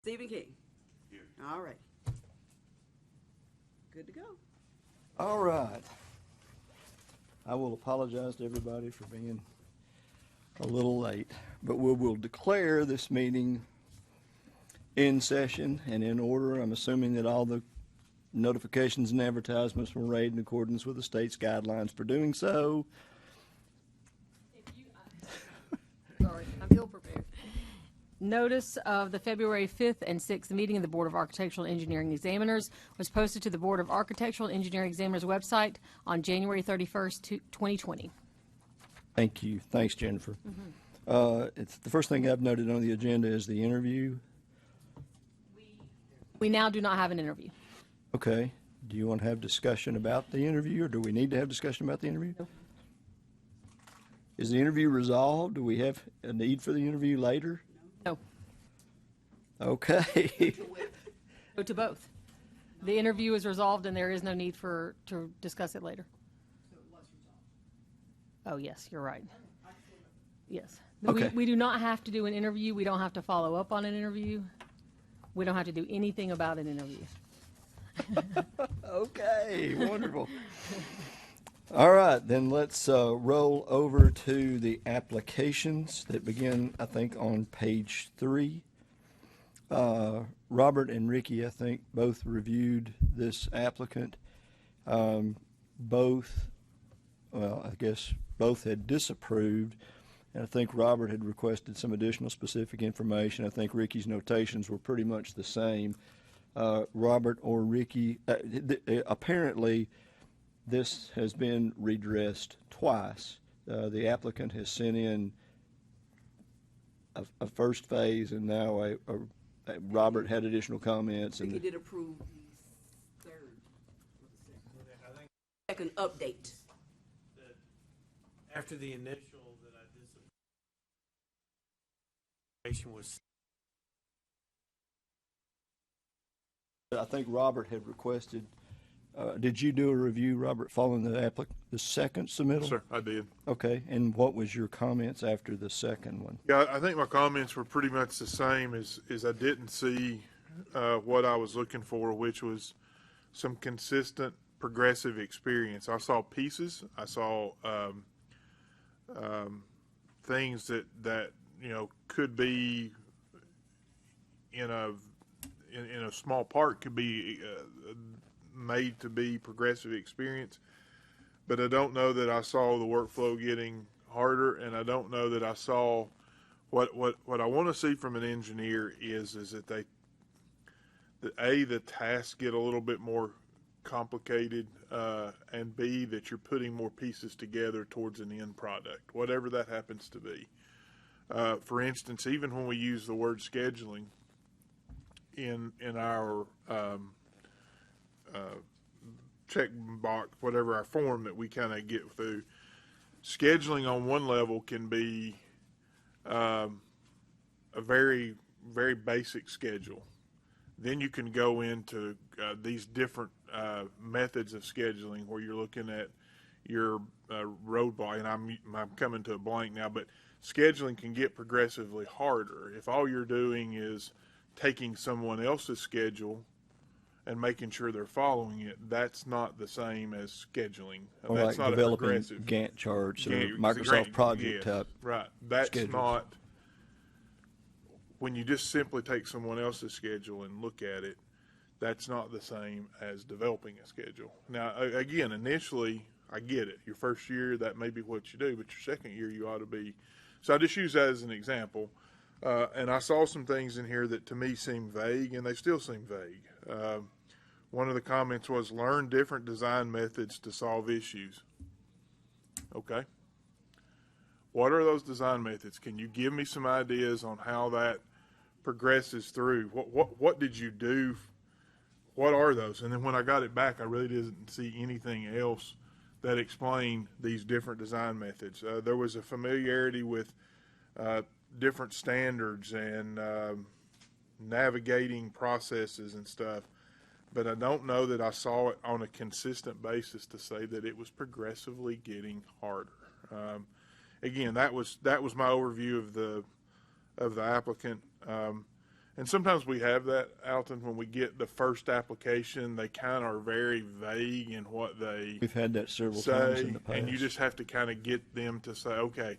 Stephen King. Here. All right. Good to go. All right. I will apologize to everybody for being a little late, but we will declare this meeting in session and in order. I'm assuming that all the notifications and advertisements were made in accordance with the state's guidelines for doing so. Sorry, I'm ill prepared. Notice of the February 5th and 6th meeting of the Board of Architectural and Engineering Examiners was posted to the Board of Architectural and Engineering Examiners website on January 31st, 2020. Thank you. Thanks, Jennifer. It's the first thing I've noted on the agenda is the interview. We now do not have an interview. Okay. Do you want to have discussion about the interview, or do we need to have discussion about the interview? No. Is the interview resolved? Do we have a need for the interview later? No, Okay. go to both. The interview is resolved and there is no need to discuss it later. Oh, yes, you're right. Yes. Okay. We do not have to do an interview. We don't have to follow up on an interview. We don't have to do anything about an interview. Okay, wonderful. All right, then let's roll over to the applications that begin, I think, on page 3. Robert and Ricky, I think, both reviewed this applicant. Both had disapproved, and I think Robert had requested some additional specific information. I think Ricky's notations were pretty much the same. Robert or Ricky, apparently this has been redressed twice. The applicant has sent in a first phase, and now Robert had additional comments. I think And he did approve the third. Second update. After the initial that I disapproved was I think Robert had requested. Did you do a review, Robert, following the second submittal? Sir, I did. Okay, and what was your comments after the second one? Yeah, I think my comments were pretty much the same as I didn't see what I was looking for, which was some consistent progressive experience. I saw pieces. I saw things that could be in a small part could be made to be progressive experience, but I don't know that I saw the workflow getting harder, and I don't know that I saw what I want to see from an engineer is that the tasks get a little bit more complicated, and B, that you're putting more pieces together towards an end product, whatever that happens to be. For instance, even when we use the word scheduling in our check box, whatever our form that we kind of get through, scheduling on one level can be a very, very basic schedule. Then you can go into these different methods of scheduling where you're looking at your roadblock, and I'm coming to a blank now, but scheduling can get progressively harder. If all you're doing is taking someone else's schedule and making sure they're following it, that's not the same as scheduling. Or That's like not a developing progressive Gantt charts or Gantt- Microsoft Project yes, type. right. That's schedules. not when you just simply take someone else's schedule and look at it. That's not the same as developing a schedule. Now, again, initially, I get it. Your first year, that may be what you do, but your second year, you ought to be. So I just use that as an example. And I saw some things in here that to me seem vague, and they still seem vague. One of the comments was learn different design methods to solve issues. Okay. What are those design methods? Can you give me some ideas on how that progresses through? What did you do? What are those? And then when I got it back, I really didn't see anything else that explained these different design methods. There was a familiarity with different standards and navigating processes and stuff, but I don't know that I saw it on a consistent basis to say that it was progressively getting harder. Again, that was my overview of the applicant. And sometimes we have that, Alton, when we get the first application, they kind of are very vague in what they We've had that several times say, in the past. and you just have to kind of get them to say, okay,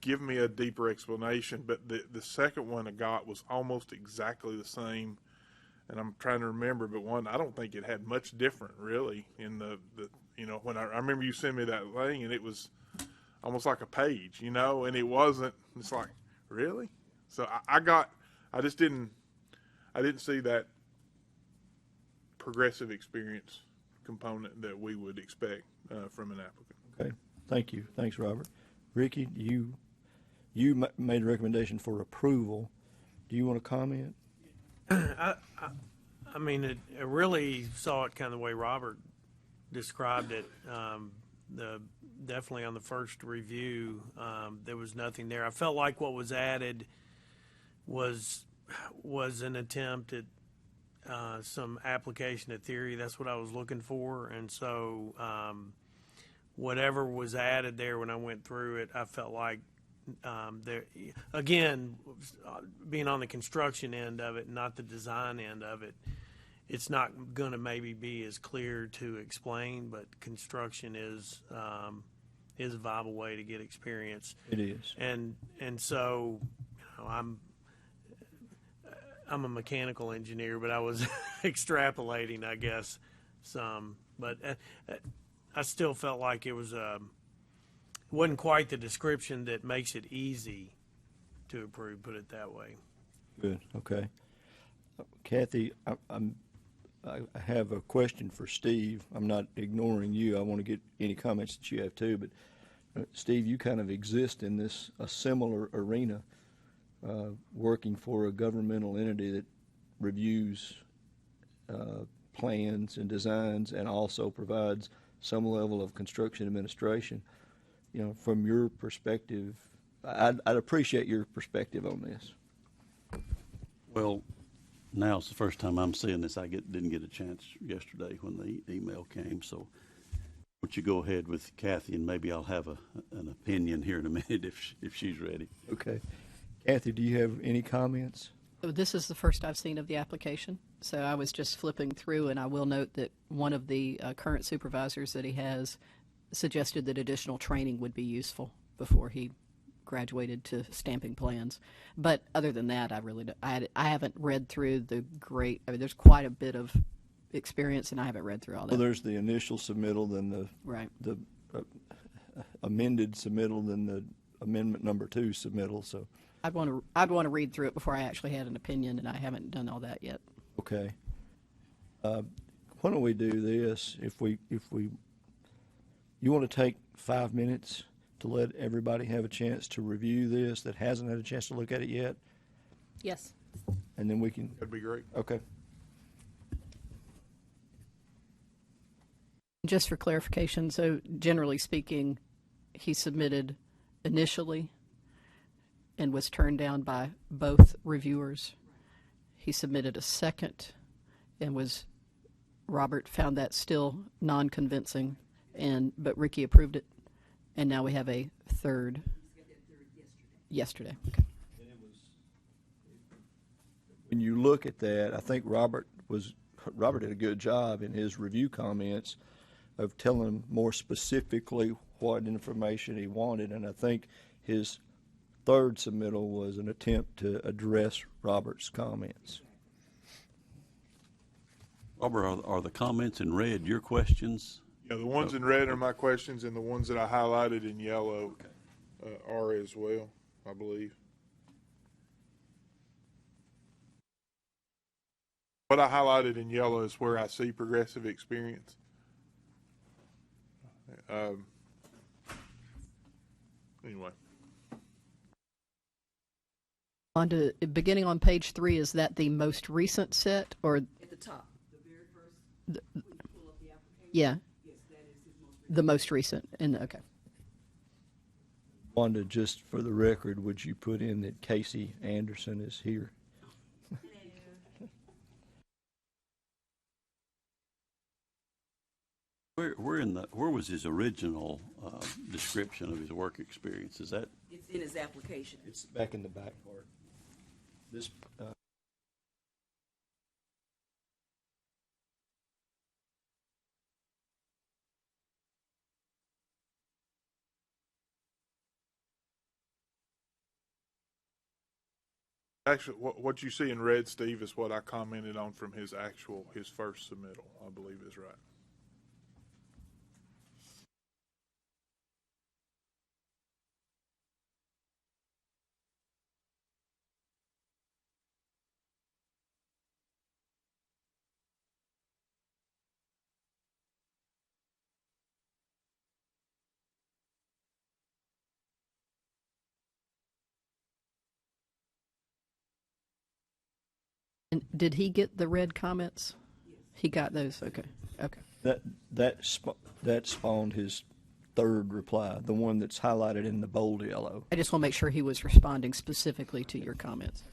give me a deeper explanation. But the second one I got was almost exactly the same, and I'm trying to remember, but one, I don't think it had much different really in the when I remember you sent me that thing, and it was almost like a page, and it wasn't, it's like, really? So I didn't see that progressive experience component that we would expect from an applicant. Okay, thank you. Thanks, Robert. Ricky, you made a recommendation for approval. Do you want to comment? I mean, I really saw it kind of the way Robert described it. Definitely on the first review, there was nothing there. I felt like what was added was an attempt at some application of theory. That's what I was looking for, and so whatever was added there when I went through it, I felt like there again, being on the construction end of it, not the design end of it, it's not going to maybe be as clear to explain, but construction is a viable way to get experience. It is. And so, I'm a mechanical engineer, but I was extrapolating, I guess, some. But I still felt like it wasn't quite the description that makes it easy to approve, put it that way. Good, okay. Kathy, I have a question for Steve. I'm not ignoring you. I want to get any comments that you have too, but Steve, you kind of exist in a similar arena, working for a governmental entity that reviews plans and designs and also provides some level of construction administration. From your perspective, I'd appreciate your perspective on this. Well, now it's the first time I'm seeing this. I didn't get a chance yesterday when the email came, so would you go ahead with Kathy, and maybe I'll have an opinion here in a minute if she's ready. Okay. Kathy, do you have any comments? This is the first I've seen of the application, so I was just flipping through, and I will note that one of the current supervisors that he has suggested that additional training would be useful before he graduated to stamping plans. But other than that, I haven't read through there's quite a bit of experience, and I haven't read through all that. Well, there's the initial submittal, then the amended submittal, then the amendment number 2 submittal. So I'd want to read through it before I actually had an opinion, and I haven't done all that yet. okay. Why don't we do this? You want to take 5 minutes to let everybody have a chance to review this that hasn't had a chance to look at it yet, Yes. and then we can. That'd be great. Okay. Just for clarification, so generally speaking, he submitted initially and was turned down by both reviewers. He submitted a second and Robert found that still non-convincing, but Ricky approved it, and now we have a third. Yesterday. Okay. When you look at that, I think Robert did a good job in his review comments of telling more specifically what information he wanted, and I think his third submittal was an attempt to address Robert's comments. Robert, are the comments in red your questions? Yeah, the ones in red are my questions, and the ones that I highlighted in yellow are as well, I believe. What I highlighted in yellow is where I see progressive experience. Anyway. Beginning on page 3, is that the most recent set, or At the top, the very first, when you pull up the application. yeah, Yes, that is his most recent. the most recent? And okay. Wanda, just for the record, would you put in that Casey Anderson is here? Where was his original description of his work experience? Is that? It's in his application. It's back in the back part. This Actually, what you see in red, Steve, is what I commented on from his first submittal, I believe is right. And did he get the red comments? He got those, okay, okay. That spawned his third reply, the one that's highlighted in the bold yellow. I just want to make sure he was responding specifically to your comments.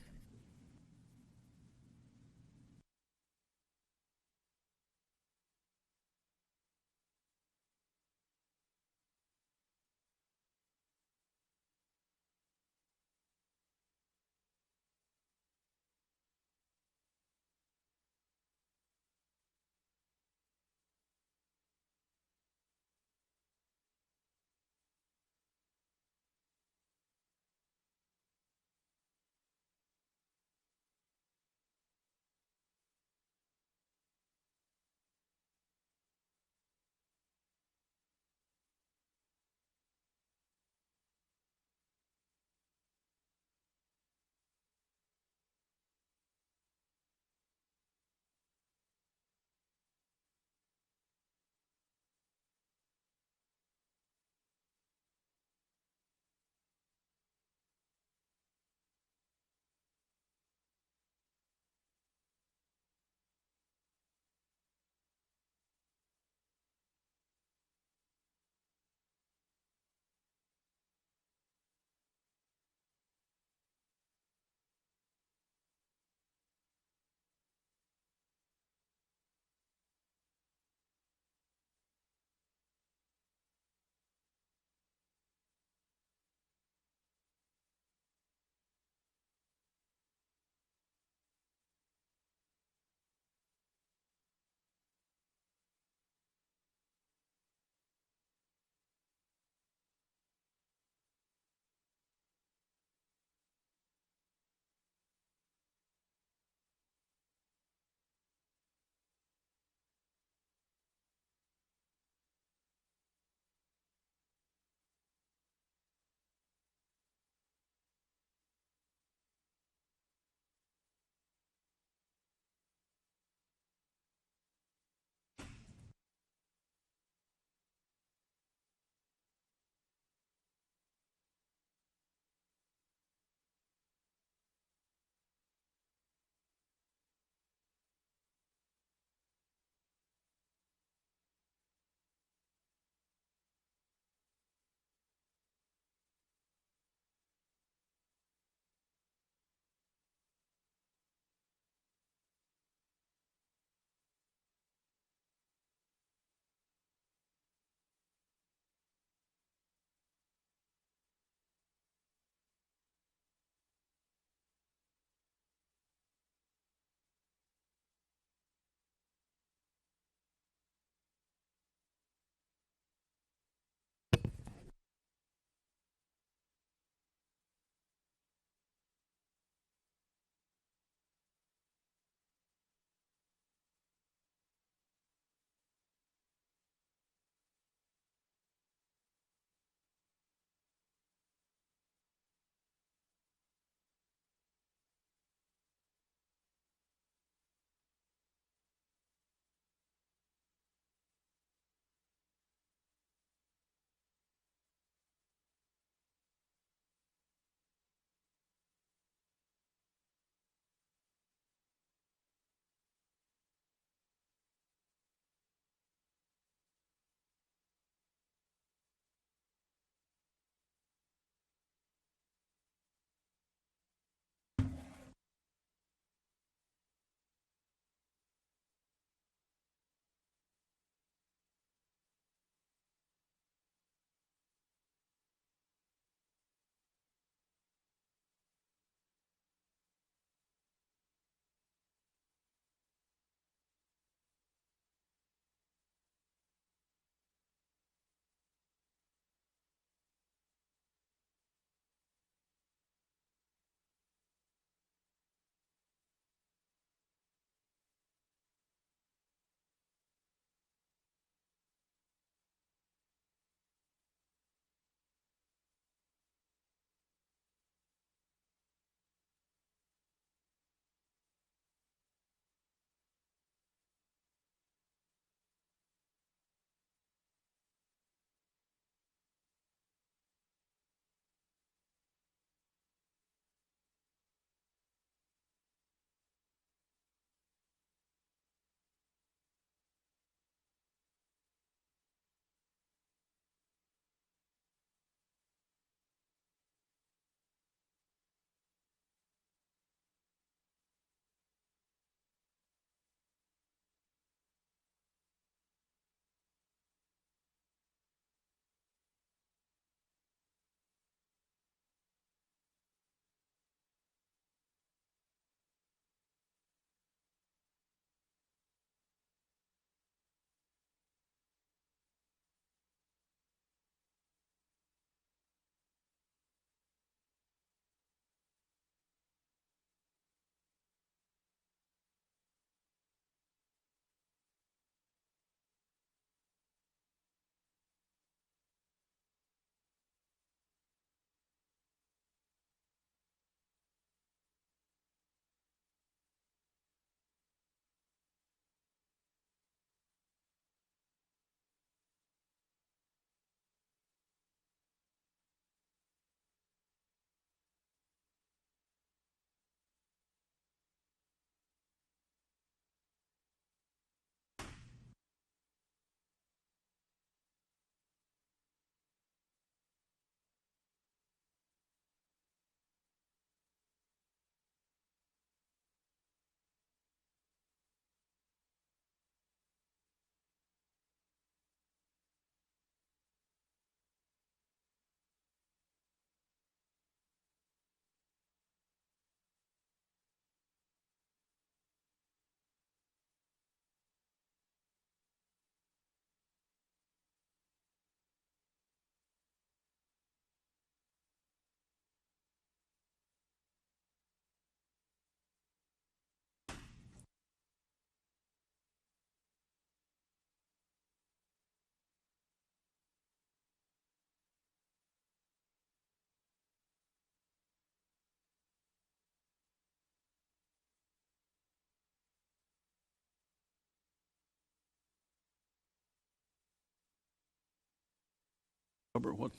Robert, what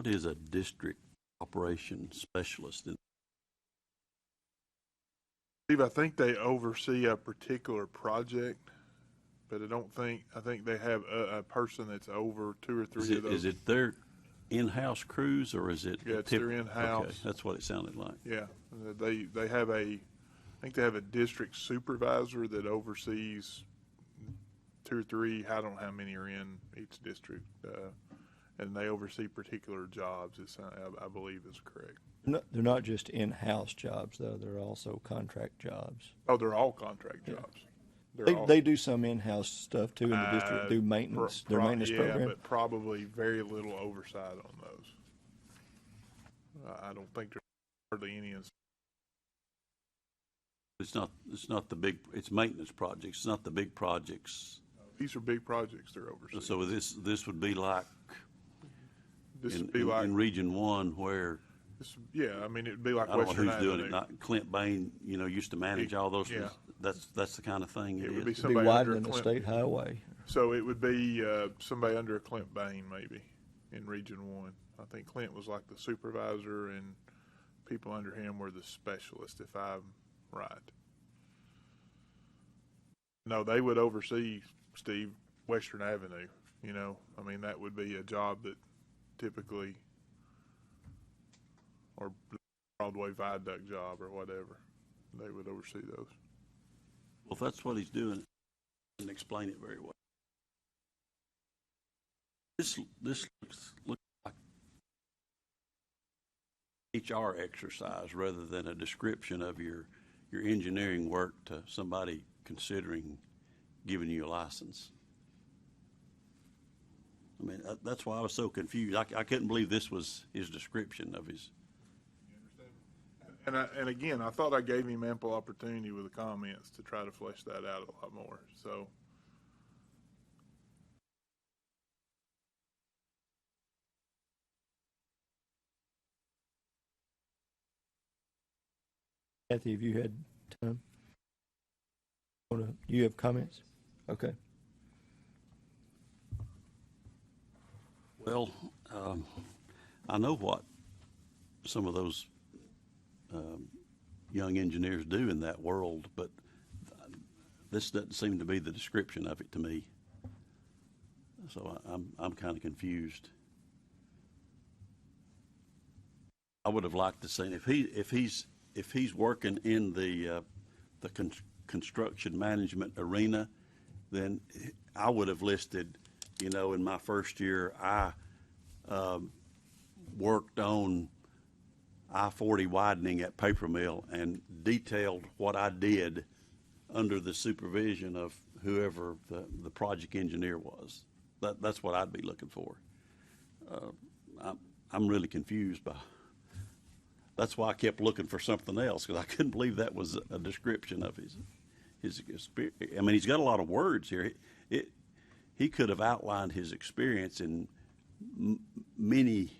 is a district operation specialist? Steve, I think they oversee a particular project, but I think they have a person that's over two or three of those. Is it their in-house crews, or is it? Yeah, it's their in-house. Okay, that's what it sounded like. Yeah, they have I think they have a district supervisor that oversees two or three. I don't know how many are in each district, and they oversee particular jobs. I believe is correct. They're not just in-house jobs, though. They're also contract jobs. Oh, they're all contract jobs. They do some in-house stuff, too, in the district, do maintenance, their maintenance yeah, program. but probably very little oversight on those. I don't think there's hardly any. It's not the big, it's maintenance projects. It's not the big projects. These are big projects they're overseeing. So this would be like This would be like in Region 1 where, yeah, I mean, it'd be like I don't know Western who's Avenue. doing it. Not Clint Bain, used to manage all those. Yeah. That's the kind of thing It it would be is. It'd be somebody under a widening the Clint. state highway. So it would be somebody under a Clint Bain, maybe, in Region 1. I think Clint was like the supervisor, and people under him were the specialists, if I'm right. No, they would oversee, Steve, Western Avenue. I mean, that would be a job that typically, or Broadway Viaduct job or whatever, they would oversee those. Well, if that's what he's doing, he doesn't explain it very well. This looks like HR exercise rather than a description of your engineering work to somebody considering giving you a license. I mean, that's why I was so confused. I couldn't believe this was his description of his. And again, I thought I gave him ample opportunity with the comments to try to flesh that out a lot more. So, Kathy, have you had time? You have comments? Okay. Well, I know what some of those young engineers do in that world, but this doesn't seem to be the description of it to me. So I'm kind of confused. I would have liked to see if he's working in the construction management arena, then I would have listed, in my first year, I worked on I-40 widening at Paper Mill and detailed what I did under the supervision of whoever the project engineer was. That's what I'd be looking for. I'm really confused by. That's why I kept looking for something else, because I couldn't believe that was a description of his experience. I mean, he's got a lot of words here. He could have outlined his experience in many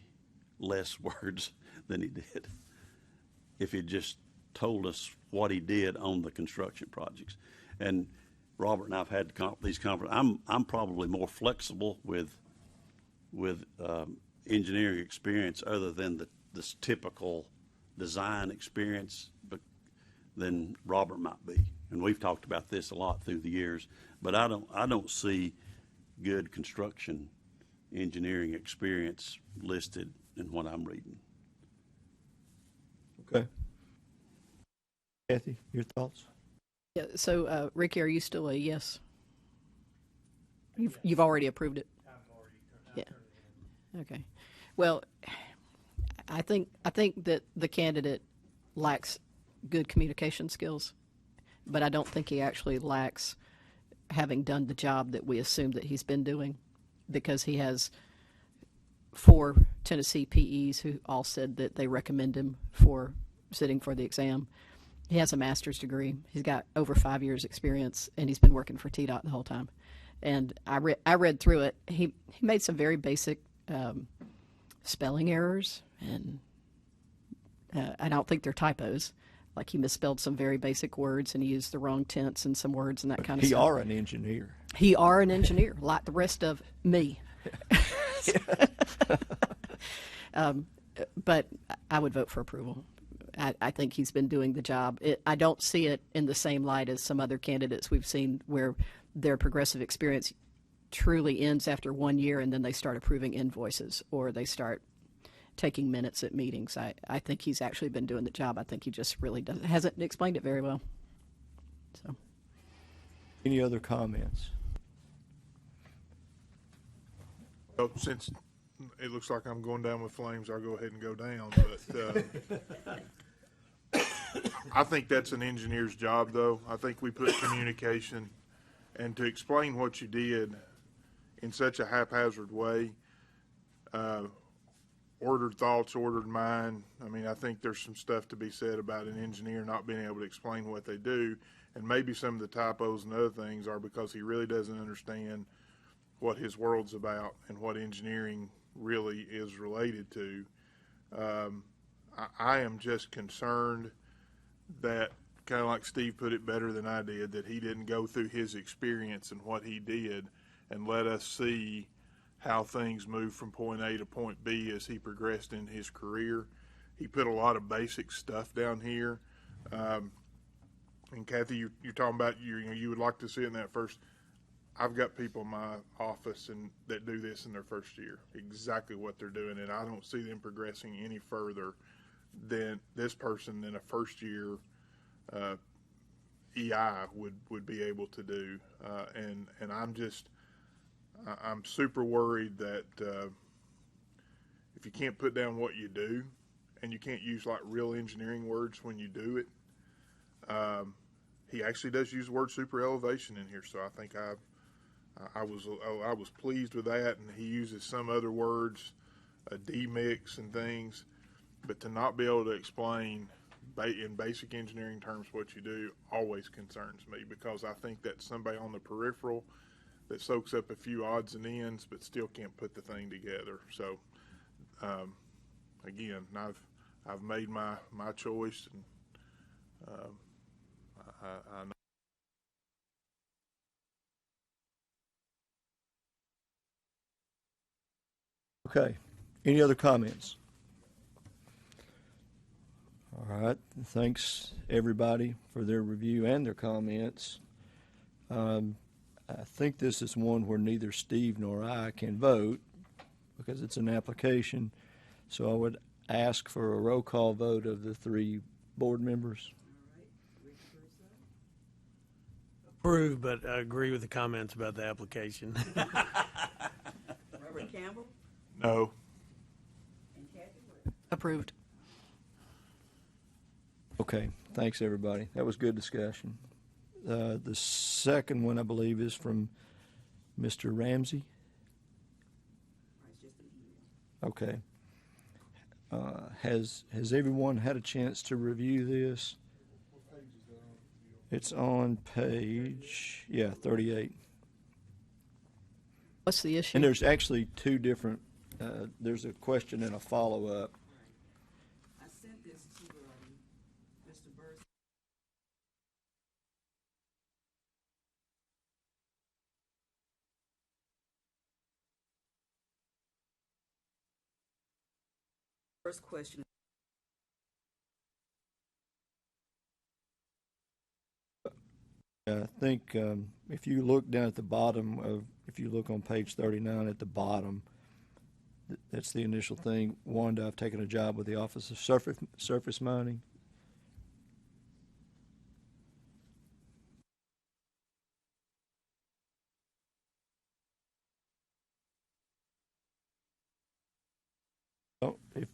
less words than he did if he'd just told us what he did on the construction projects. And Robert and I've had these conferences. I'm probably more flexible with engineering experience other than this typical design experience than Robert might be. And we've talked about this a lot through the years, but I don't see good construction engineering experience listed in what I'm reading. Okay. Kathy, your thoughts? Yeah, so, Ricky, are you still a yes? You've already approved it? I've already Yeah. Okay. Well, I think that the candidate lacks good communication skills, but I don't think he actually lacks having done the job that we assume that he's been doing, because he has 4 Tennessee PEs who all said that they recommend him for sitting for the exam. He has a master's degree. He's got over 5 years experience, and he's been working for TDOT the whole time. And I read through it. He made some very basic spelling errors, and I don't think they're typos. Like, he misspelled some very basic words, and he used the wrong tense in some words and that kind of stuff. He are an engineer. He are an engineer, like the rest of me. But I would vote for approval. I think he's been doing the job. I don't see it in the same light as some other candidates we've seen where their progressive experience truly ends after 1 year and then they start approving invoices or they start taking minutes at meetings. I think he's actually been doing the job. I think he just really hasn't explained it very well. So, Any other comments? Well, since it looks like I'm going down with flames, I'll go ahead and go down. But I think that's an engineer's job, though. I think we put communication, and to explain what you did in such a haphazard way, ordered thoughts, ordered mind. I mean, I think there's some stuff to be said about an engineer not being able to explain what they do, and maybe some of the typos and other things are because he really doesn't understand what his world's about and what engineering really is related to. I am just concerned that, kind of like Steve put it better than I did, that he didn't go through his experience and what he did and let us see how things moved from point A to point B as he progressed in his career. He put a lot of basic stuff down here. And Kathy, you're talking about you would like to see it in that first. I've got people in my office that do this in their first year, exactly what they're doing, and I don't see them progressing any further than this person in a first year EI would be able to do. And I'm super worried that if you can't put down what you do and you can't use like real engineering words when you do it, he actually does use the word super elevation in here. So I think I was pleased with that, and he uses some other words, a demix and things, but to not be able to explain in basic engineering terms what you do always concerns me, because I think that's somebody on the peripheral that soaks up a few odds and ends but still can't put the thing together. So again, I've made my choice, and I know. Okay. Any other comments? All right. Thanks, everybody, for their review and their comments. I think this is one where neither Steve nor I can vote because it's an application. So I would ask for a roll call vote of the three board members. Approve, but I agree with the comments about the application. Robert Campbell No. and Kathy Wood. approved. Okay, thanks, everybody. That was good discussion. The second one, I believe, is from Mr. Ramsey. It's just an email. Okay. Has everyone had a chance to review this? It's on page, 38. What's the issue? And there's actually two different, there's a question and a follow-up. I sent this to Mr. Burris. First question. I think if you look down at the bottom if you look on page 39 at the bottom, that's the initial thing. Wanda, I've taken a job with the Office of Surface Mining. Oh, if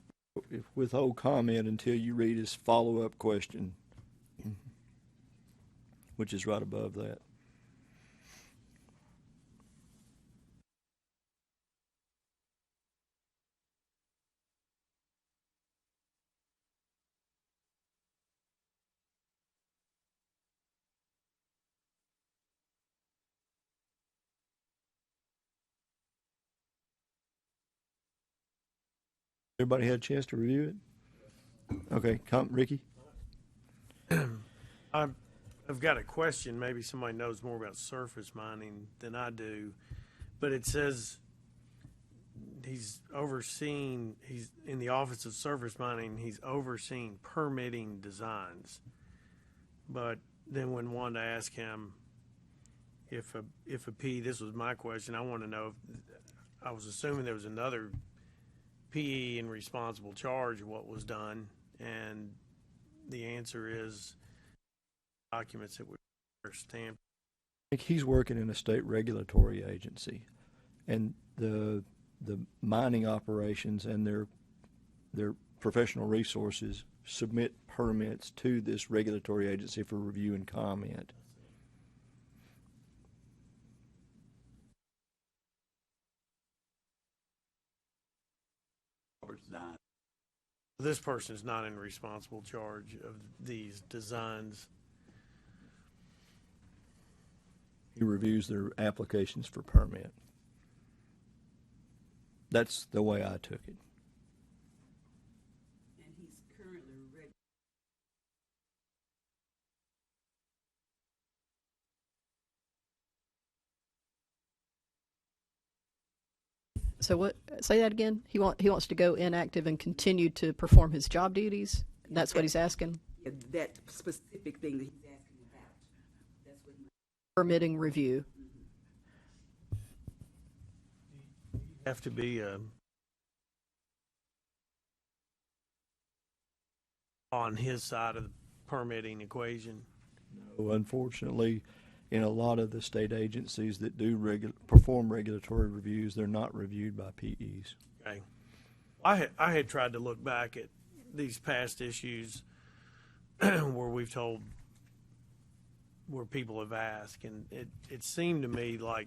withhold comment until you read his follow-up question, which is right above that. Everybody had a chance to review it? Okay, Ricky? I've got a question. Maybe somebody knows more about surface mining than I do, but it says he's in the Office of Surface Mining, he's overseeing permitting designs. But then when Wanda asked him if a P, this was my question, I want to know, I was assuming there was another PE in responsible charge of what was done, and the answer is documents that were stamped. I think he's working in a state regulatory agency, and the mining operations and their professional resources submit permits to this regulatory agency for review and comment. This person is not in responsible charge of these designs. He reviews their applications for permit. That's the way I took it. And he's currently ready. So what? Say that again. He wants to go inactive and continue to perform his job duties. That's what he's asking. Yeah, that specific thing that he's asking about. That's what he. Permitting review. Have to be on his side of the permitting equation. No, unfortunately, in a lot of the state agencies that do perform regulatory reviews, they're not reviewed by PEs. Okay. I had tried to look back at these past issues where we've told, where people have asked, and it seemed to me like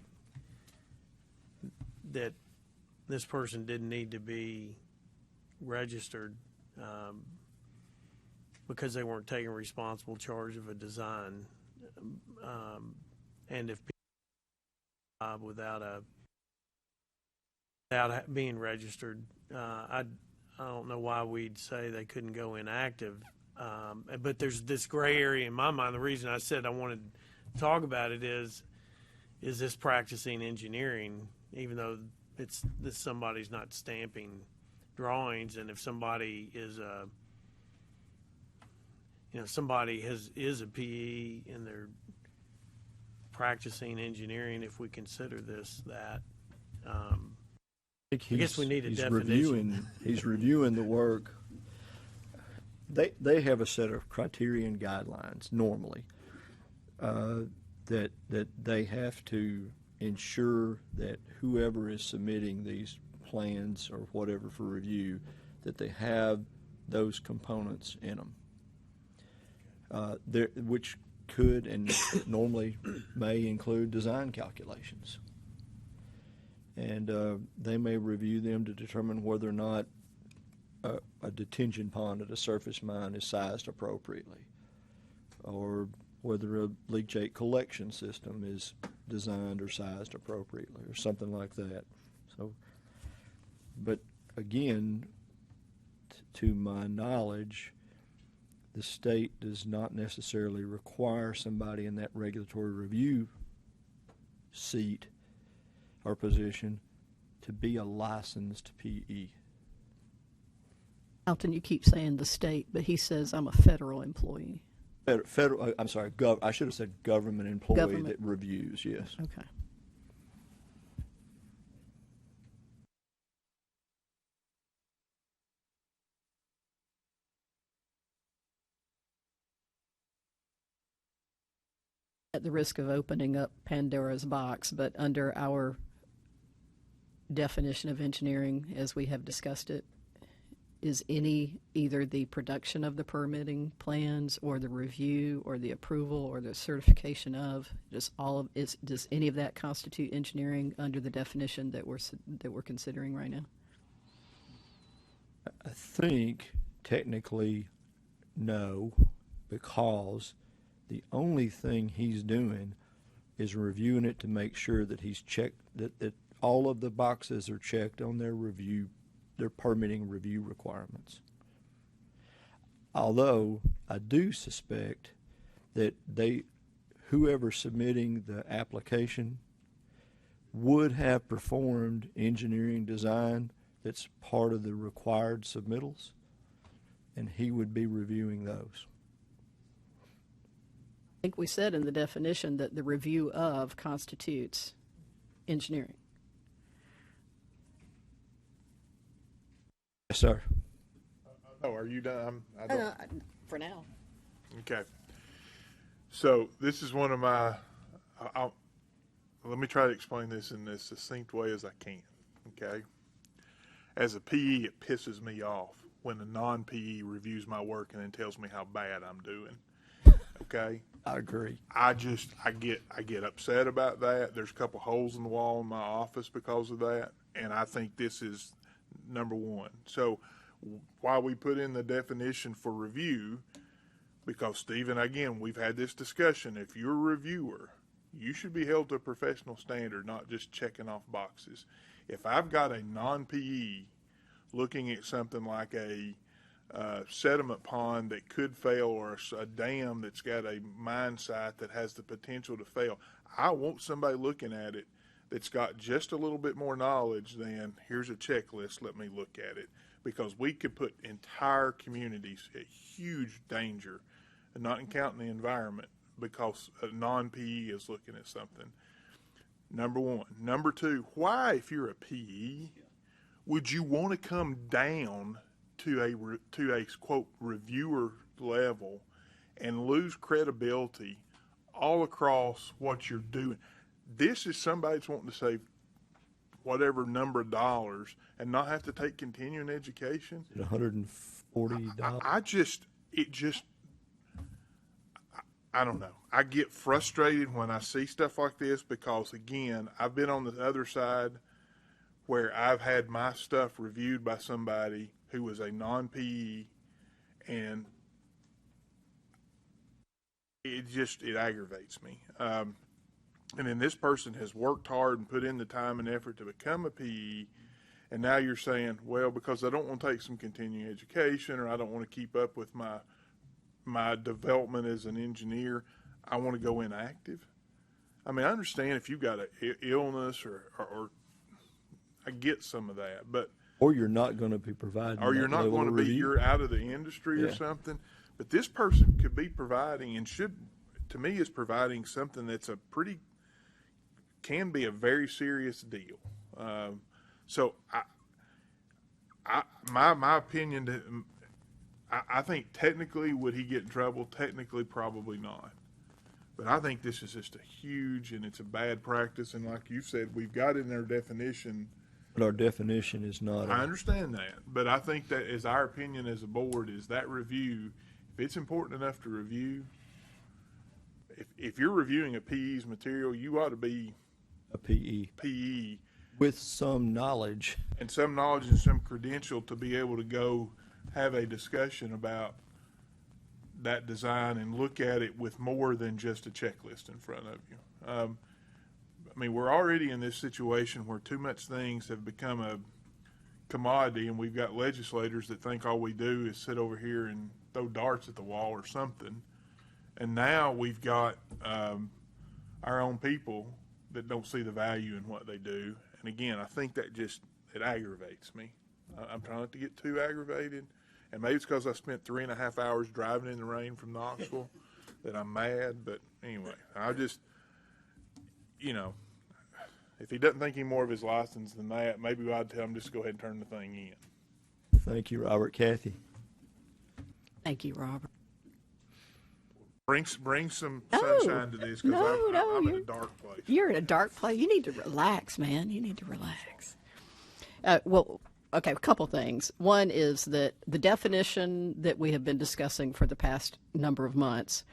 that this person didn't need to be registered because they weren't taking responsible charge of a design. And if without being registered, I don't know why we'd say they couldn't go inactive. But there's this gray area in my mind. The reason I said I wanted to talk about it is this practicing engineering, even though this somebody's not stamping drawings, and if somebody is somebody is a PE and they're practicing engineering, if we consider that. I guess we need a definition. He's reviewing the work. They have a set of criterion guidelines normally that they have to ensure that whoever is submitting these plans or whatever for review, that they have those components in them, which could and normally may include design calculations. And they may review them to determine whether or not a detention pond at a surface mine is sized appropriately, or whether a leachate collection system is designed or sized appropriately, or something like that. So, but again, to my knowledge, the state does not necessarily require somebody in that regulatory review seat or position to be a licensed PE. Alton, you keep saying the state, but he says I'm a federal employee. Federal, I'm sorry, I should have said government employee Government. that reviews, yes. Okay. At the risk of opening up Pandora's box, but under our definition of engineering, as we have discussed it, is either the production of the permitting plans or the review or the approval or the certification of, does any of that constitute engineering under the definition that we're considering right now? I think technically no, because the only thing he's doing is reviewing it to make sure that he's checked, that all of the boxes are checked on their review, their permitting review requirements. Although I do suspect that whoever's submitting the application would have performed engineering design that's part of the required submittals, and he would be reviewing those. I think we said in the definition that the review of constitutes engineering. Yes, sir. Oh, are you done? I don't. For now. Okay. So this is one of my. Let me try to explain this in as succinct way as I can. Okay. As a PE, it pisses me off when a non-PE reviews my work and then tells me how bad I'm doing. Okay. I agree. I get upset about that. There's a couple holes in the wall in my office because of that, and I think this is number one. So why we put in the definition for review, because Stephen, again, we've had this discussion. If you're a reviewer, you should be held to a professional standard, not just checking off boxes. If I've got a non-PE looking at something like a sediment pond that could fail, or a dam that's got a mine site that has the potential to fail, I want somebody looking at it that's got just a little bit more knowledge than, here's a checklist, let me look at it. Because we could put entire communities at huge danger, and not counting the environment, because a non-PE is looking at something. Number one. Number two, why, if you're a PE, would you want to come down to a quote reviewer level and lose credibility all across what you're doing? This is somebody that's wanting to save whatever number of dollars and not have to take continuing education. $140. I don't know. I get frustrated when I see stuff like this because, again, I've been on the other side where I've had my stuff reviewed by somebody who was a non-PE, and it aggravates me. And then this person has worked hard and put in the time and effort to become a PE, and now you're saying, well, because I don't want to take some continuing education, or I don't want to keep up with my development as an engineer, I want to go inactive. I mean, I understand if you've got an illness or I get some of that, but Or you're not going to be providing. or you're that not level going to of be, review. you're out of the industry or Yeah. something. But this person could be providing, and should, to me, is providing something that's can be a very serious deal. So my opinion, I think technically would he get in trouble? Technically, probably not. But I think this is just a huge, and it's a bad practice. And like you said, we've got in our definition. But our definition is not. I understand that, but I think that is our opinion as a board, is that review, if it's important enough to review, if you're reviewing a PE's material, you ought to be a PE PE with some knowledge. and some knowledge and some credential to be able to go have a discussion about that design and look at it with more than just a checklist in front of you. I mean, we're already in this situation where too much things have become a commodity, and we've got legislators that think all we do is sit over here and throw darts at the wall or something. And now we've got our own people that don't see the value in what they do. And again, I think that it aggravates me. I'm trying not to get too aggravated. And maybe it's because I spent 3.5 hours driving in the rain from Knoxville that I'm mad. But anyway, I just, if he doesn't think any more of his license than that, maybe I'd tell him just to go ahead and turn the thing in. Thank you, Robert. Kathy. Thank you, Robert. Bring some sunshine to this, because I'm in a dark place. You're in a dark place. You need to relax, man. You need to relax. Okay, a couple things. One is that the definition that we have been discussing for the past number of months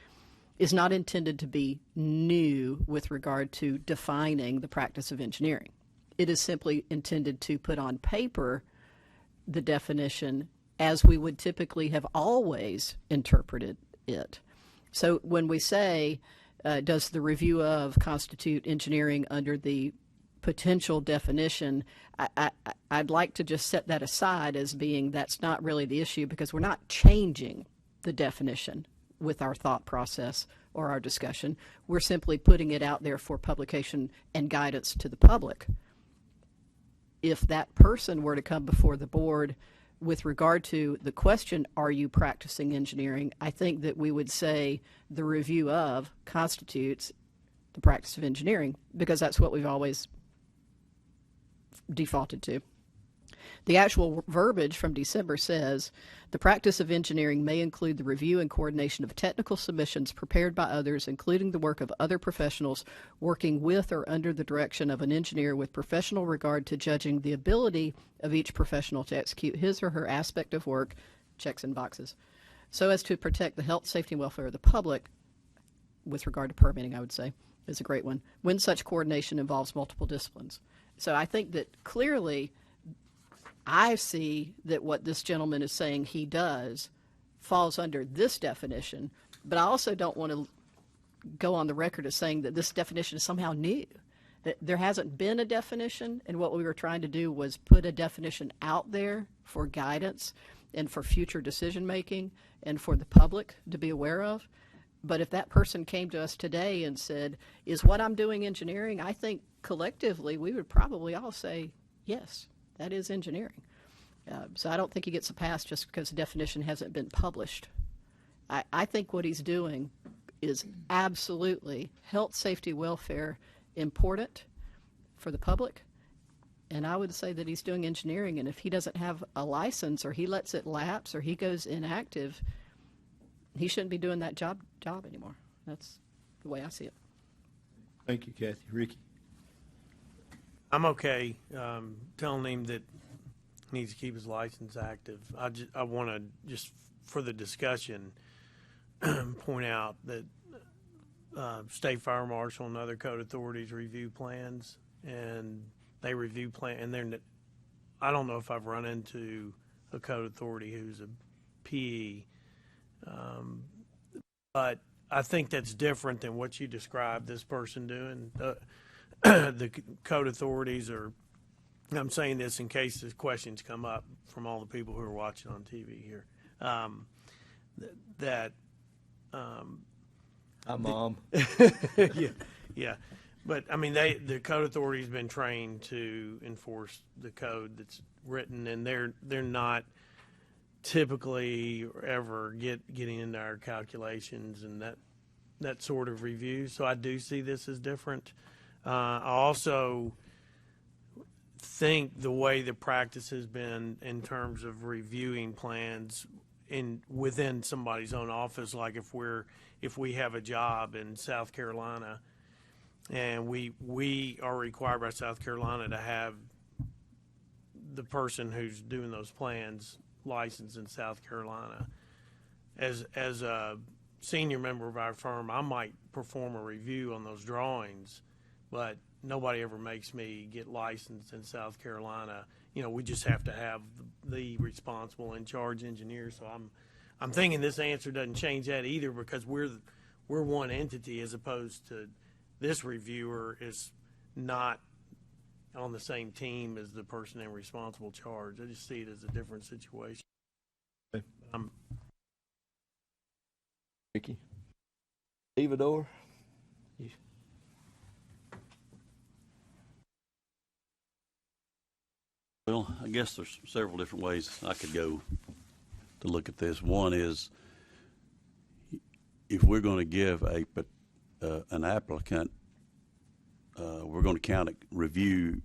is not intended to be new with regard to defining the practice of engineering. It is simply intended to put on paper the definition as we would typically have always interpreted it. So when we say, does the review of constitute engineering under the potential definition, I'd like to just set that aside as being that's not really the issue, because we're not changing the definition with our thought process or our discussion. We're simply putting it out there for publication and guidance to the public. If that person were to come before the board with regard to the question, are you practicing engineering, I think that we would say the review of constitutes the practice of engineering, because that's what we've always defaulted to. The actual verbiage from December says, the practice of engineering may include the review and coordination of technical submissions prepared by others, including the work of other professionals working with or under the direction of an engineer with professional regard to judging the ability of each professional to execute his or her aspect of work, checks and boxes, so as to protect the health, safety, and welfare of the public. With regard to permitting, I would say, is a great one, when such coordination involves multiple disciplines. So I think that clearly I see that what this gentleman is saying he does falls under this definition, but I also don't want to go on the record as saying that this definition is somehow new. There hasn't been a definition, and what we were trying to do was put a definition out there for guidance and for future decision making and for the public to be aware of. But if that person came to us today and said, is what I'm doing engineering? I think collectively we would probably all say, yes, that is engineering. So I don't think he gets a pass just because the definition hasn't been published. I think what he's doing is absolutely health, safety, welfare important for the public. And I would say that he's doing engineering, and if he doesn't have a license or he lets it lapse or he goes inactive, he shouldn't be doing that job anymore. That's the way I see it. Thank you, Kathy. Ricky? I'm okay telling him that he needs to keep his license active. I want to just for the discussion point out that state fire marshal and other code authorities review plans, and they review and I don't know if I've run into a code authority who's a PE, but I think that's different than what you described this person doing. The code authorities are, I'm saying this in case the questions come up from all the people who are watching on TV here, Hi, Mom. yeah. But I mean, the code authority has been trained to enforce the code that's written, and they're not typically ever getting into our calculations and that sort of review. So I do see this as different. I also think the way the practice has been in terms of reviewing plans within somebody's own office, like if we have a job in South Carolina and we are required by South Carolina to have the person who's doing those plans licensed in South Carolina. As a senior member of our firm, I might perform a review on those drawings, but nobody ever makes me get licensed in South Carolina. You know, we just have to have the responsible in charge engineer. So I'm thinking this answer doesn't change that either, because we're one entity as opposed to this reviewer is not on the same team as the person in responsible charge. I just see it as a different situation. Ricky? Stevedore? Well, I guess there's several different ways I could go to look at this. One is, if we're going to give an applicant, we're going to count a review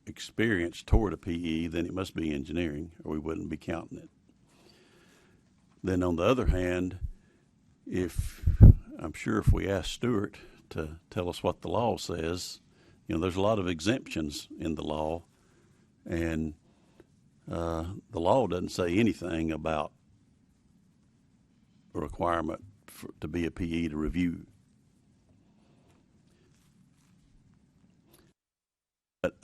experience toward a PE, then it must be engineering, or we wouldn't be counting it. Then on the other hand, I'm sure if we ask Stuart to tell us what the law says, you know, there's a lot of exemptions in the law, and the law doesn't say anything about a requirement to be a PE to review. But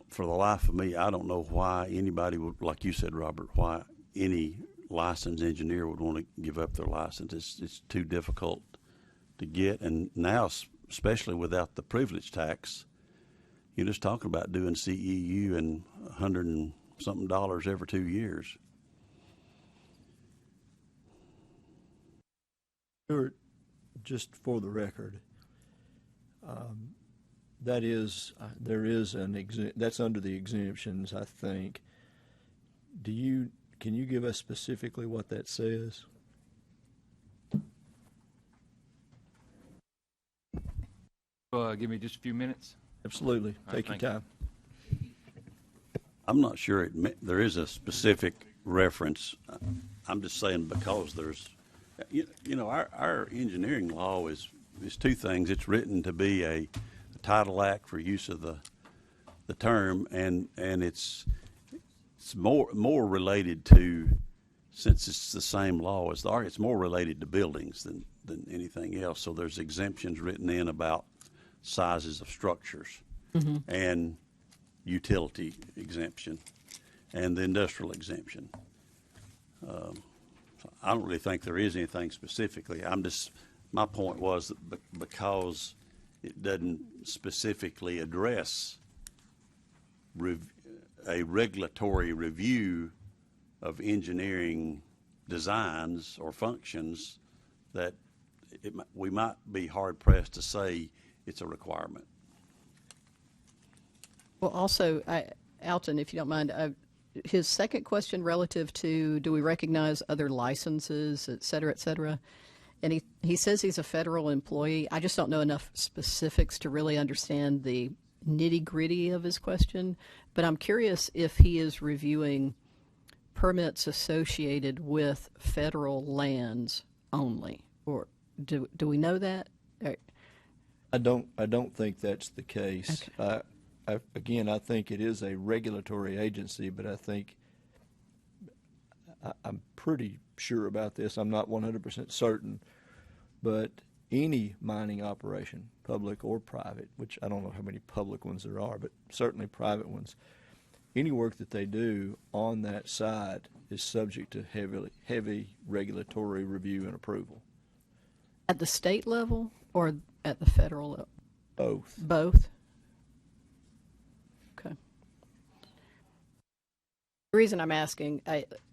for the life of me, I don't know why anybody would, like you said, Robert, why any licensed engineer would want to give up their license. It's too difficult to get, and now, especially without the privilege tax, you're just talking about doing CEU and $100 and something every 2 years. Stuart, just for the record, that is, there is that's under the exemptions, I think. Can you give us specifically what that says? Give me just a few minutes. Absolutely. All right, Take your thank you. time. I'm not sure there is a specific reference. I'm just saying because there's, you know, our engineering law is two things. It's written to be a Title Act for use of the term, and it's more related to, since it's the same law as the art, it's more related to buildings than anything else. So there's exemptions written in about sizes of structures and utility exemption and the industrial exemption. So I don't really think there is anything specifically. My point was that because it doesn't specifically address a regulatory review of engineering designs or functions, that we might be hard pressed to say it's a requirement. Well, also, Alton, if you don't mind, his second question relative to do we recognize other licenses, et cetera, and he says he's a federal employee. I just don't know enough specifics to really understand the nitty-gritty of his question, but I'm curious if he is reviewing permits associated with federal lands only, or do we know that? I don't think that's the case. Okay. Again, I think it is a regulatory agency, but I think I'm pretty sure about this. I'm not 100% certain, but any mining operation, public or private, which I don't know how many public ones there are, but certainly private ones, any work that they do on that side is subject to heavy regulatory review and approval. At the state level or at the federal level? Both. Both? Okay. The reason I'm asking,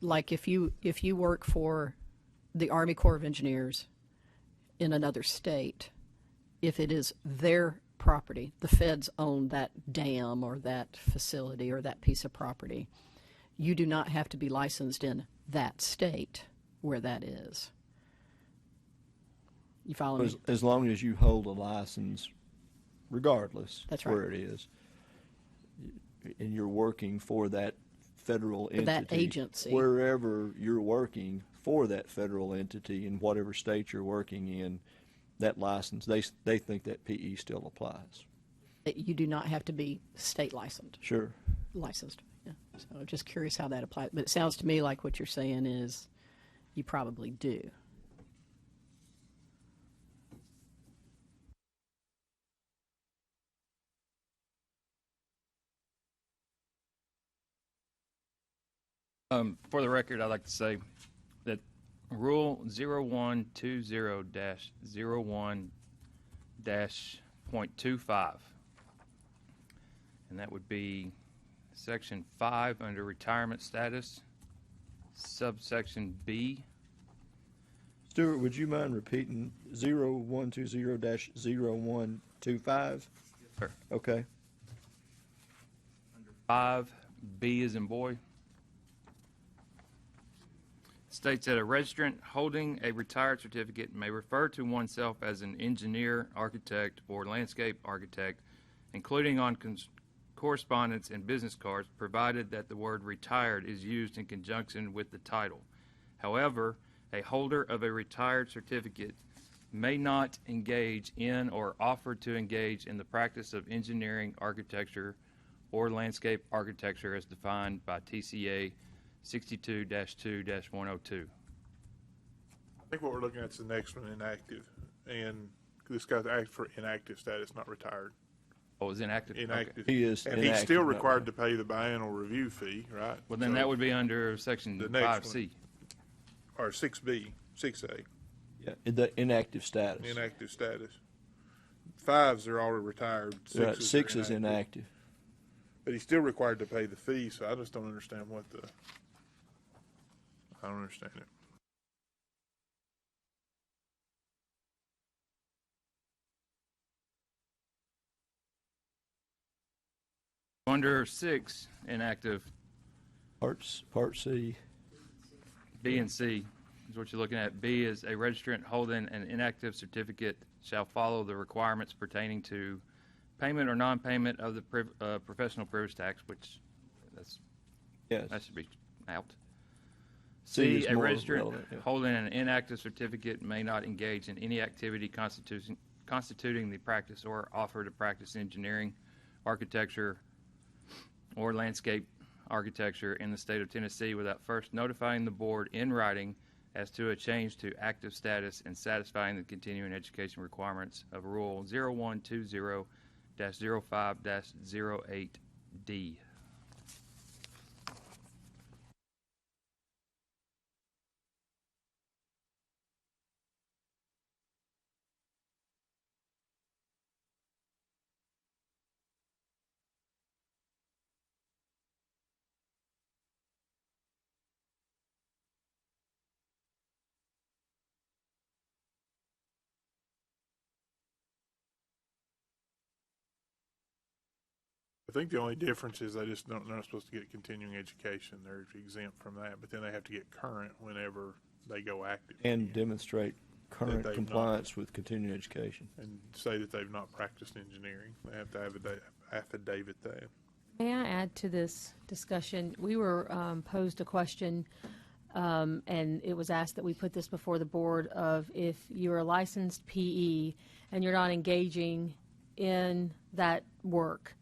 like if you work for the Army Corps of Engineers in another state, if it is their property, the feds own that dam or that facility or that piece of property, you do not have to be licensed in that state where that is. You follow me? As long as you hold a license, regardless That's where right. it is, and you're working for that federal entity, that agency. wherever you're working for that federal entity in whatever state you're working in, that license, they think that PE still applies. You do not have to be state licensed. Sure. Licensed. Yeah. So I'm just curious how that applies. But it sounds to me like what you're saying is you probably do. For the record, I'd like to say that Rule 0120-01-.25, and that would be Section 5 under retirement status, subsection B. Stuart, would you mind repeating 0120-0125? Sure. Okay. 5, B as in boy, states that a registrant holding a retired certificate may refer to oneself as an engineer, architect, or landscape architect, including on correspondence and business cards, provided that the word retired is used in conjunction with the title. However, a holder of a retired certificate may not engage in or offer to engage in the practice of engineering, architecture, or landscape architecture as defined by TCA 62-2-102. I think what we're looking at is the next one, inactive, and this guy's act for inactive status, not retired. Oh, is inactive? Inactive. Okay. He is And he's inactive, still not required to pay the biannual review fee, right? Well, then So- that would be under section The next 5C. Or 6B, 6A, Yeah, the inactive status. inactive status. 5s are already retired. Right, 6s are 6 is inactive. But he's still required to pay the fee, so I just don't understand I don't understand it. Under 6, inactive, Part C. B and C is what you're looking at. B is a registrant holding an inactive certificate shall follow the requirements pertaining to payment or non-payment of the professional privilege tax, which Yes. that should be out. C is C, a more registrant relevant, yeah. holding an inactive certificate may not engage in any activity constituting the practice or offer to practice engineering, architecture, or landscape architecture in the state of Tennessee without first notifying the board in writing as to a change to active status and satisfying the continuing education requirements of Rule 0120-05-08D. I think the only difference is they're not supposed to get continuing education. They're exempt from that, but then they have to get current whenever they go active. And demonstrate current they've compliance with continuing education. And say that they've not practiced engineering. They have to affidavit that. May I add to this discussion? We were posed a question, and it was asked that we put this before the board of if you're a licensed PE and you're not engaging in that work,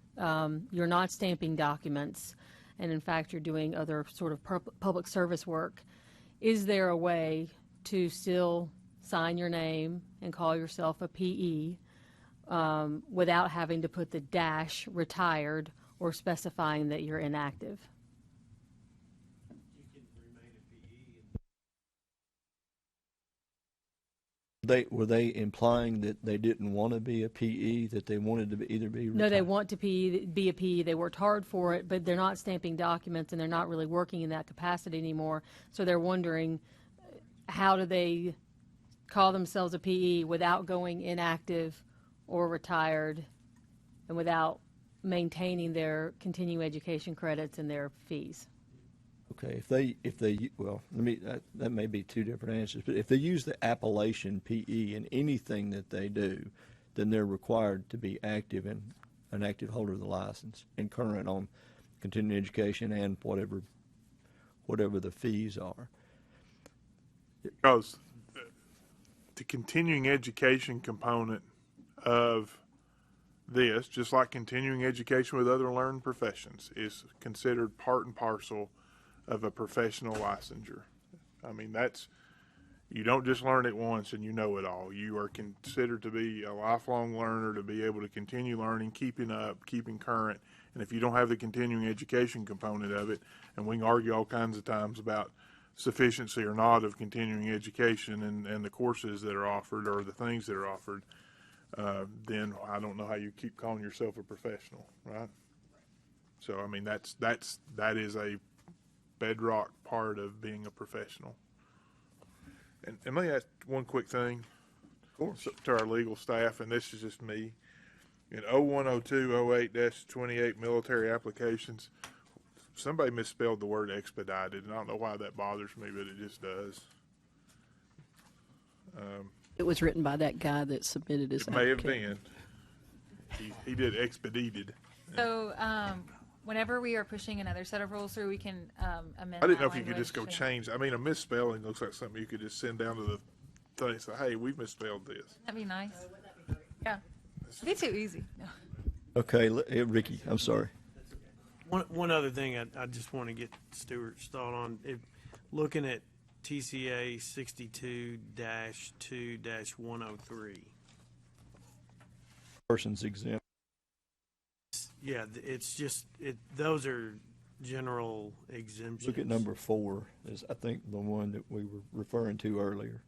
you're not stamping documents, and in fact you're doing other sort of public service work, is there a way to still sign your name and call yourself a PE without having to put the dash retired or specifying that you're inactive? Were they implying that they didn't want to be a PE, that they wanted to either be No, they retired? want to be a PE. They worked hard for it, but they're not stamping documents and they're not really working in that capacity anymore. So they're wondering, how do they call themselves a PE without going inactive or retired and without maintaining their continuing education credits and their fees? Okay, well, that may be two different answers, but if they use the appellation PE in anything that they do, then they're required to be active and an active holder of the license and current on continuing education and whatever the fees are. Because the continuing education component of this, just like continuing education with other learned professions, is considered part and parcel of a professional licensure. I mean, you don't just learn it once and you know it all. You are considered to be a lifelong learner, to be able to continue learning, keeping up, keeping current. And if you don't have the continuing education component of it, and we can argue all kinds of times about sufficiency or not of continuing education and the courses that are offered or the things that are offered, then I don't know how you keep calling yourself a professional, right? So, I mean, that is a bedrock part of being a professional. And let me ask one quick thing to our legal staff, and this is just me. In 010208-28 military applications, somebody misspelled the word expedited, and I don't know why that bothers me, but it just does. It was written by that guy that submitted his It may have application. been. He did expedited. So, whenever we are pushing another set of rules through, we can amend. I didn't that know if you could just go language. change. I mean, a misspelling looks like something you could just send down to the thing and say, hey, we've misspelled this. That'd be nice. Yeah, it'd be too easy. No. Okay, Ricky, I'm sorry. One other thing I just want to get Stuart's thought on. Looking at TCA 62-2-103. Person's exempt. Yeah, it's just, those are general exemptions. Look at number 4 is, I think, the one that we were referring to earlier.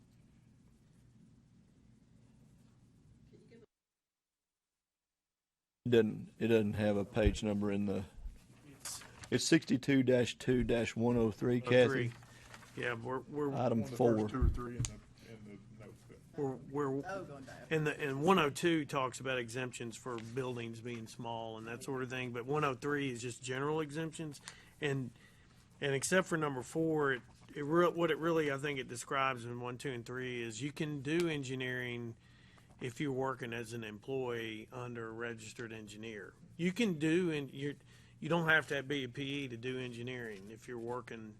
It doesn't have a page number in the, it's 62-2-103, Kathy. Yeah, we're Item On the 4. first 2 or 3 in the notebook. we're and 102 talks about exemptions for buildings being small and that sort of thing, but 103 is just general exemptions, and except for number 4, what it really I think it describes in 1, 2, and 3 is you can do engineering if you're working as an employee under a registered engineer. You can do, and you don't have to be a PE to do engineering if you're working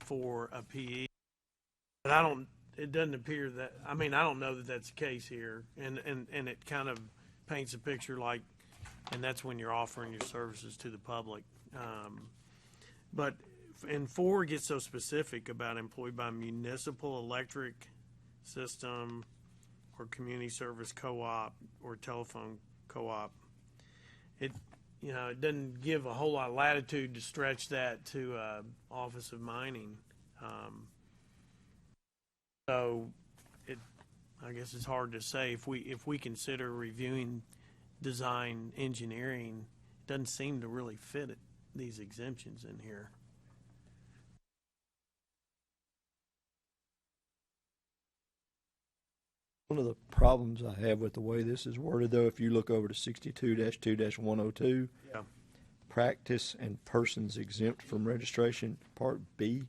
for a PE. But it doesn't appear that, I don't know that that's the case here. And it kind of paints a picture like, and that's when you're offering your services to the public. And 4 gets so specific about employed by municipal electric system or community service co-op or telephone co-op. It doesn't give a whole lot of latitude to stretch that to Office of Mining. So I guess it's hard to say if we consider reviewing design engineering, it doesn't seem to really fit these exemptions in here. One of the problems I have with the way this is worded, though, if you look over to 62-2-102, Yeah. practice and persons exempt from registration, Part B,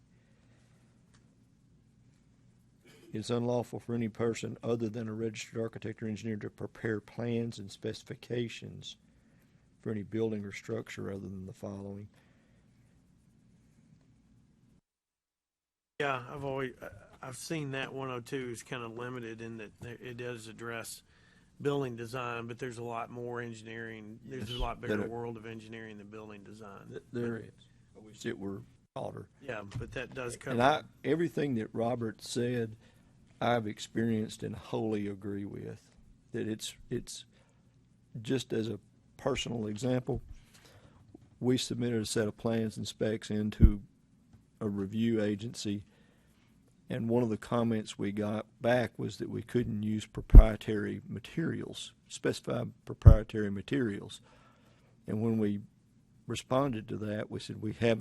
it's unlawful for any person other than a registered architect or engineer to prepare plans and specifications for any building or structure other than the following. Yeah, I've seen that 102 is kind of limited in that it does address building design, but there's a lot more engineering. There's a lot bigger world of engineering than building design. There is. I wish it were broader. Yeah, but that does And cover. everything that Robert said, I've experienced and wholly agree with. That it's just as a personal example, we submitted a set of plans and specs into a review agency, and one of the comments we got back was that we couldn't use proprietary materials, specified proprietary materials. And when we responded to that, we said we have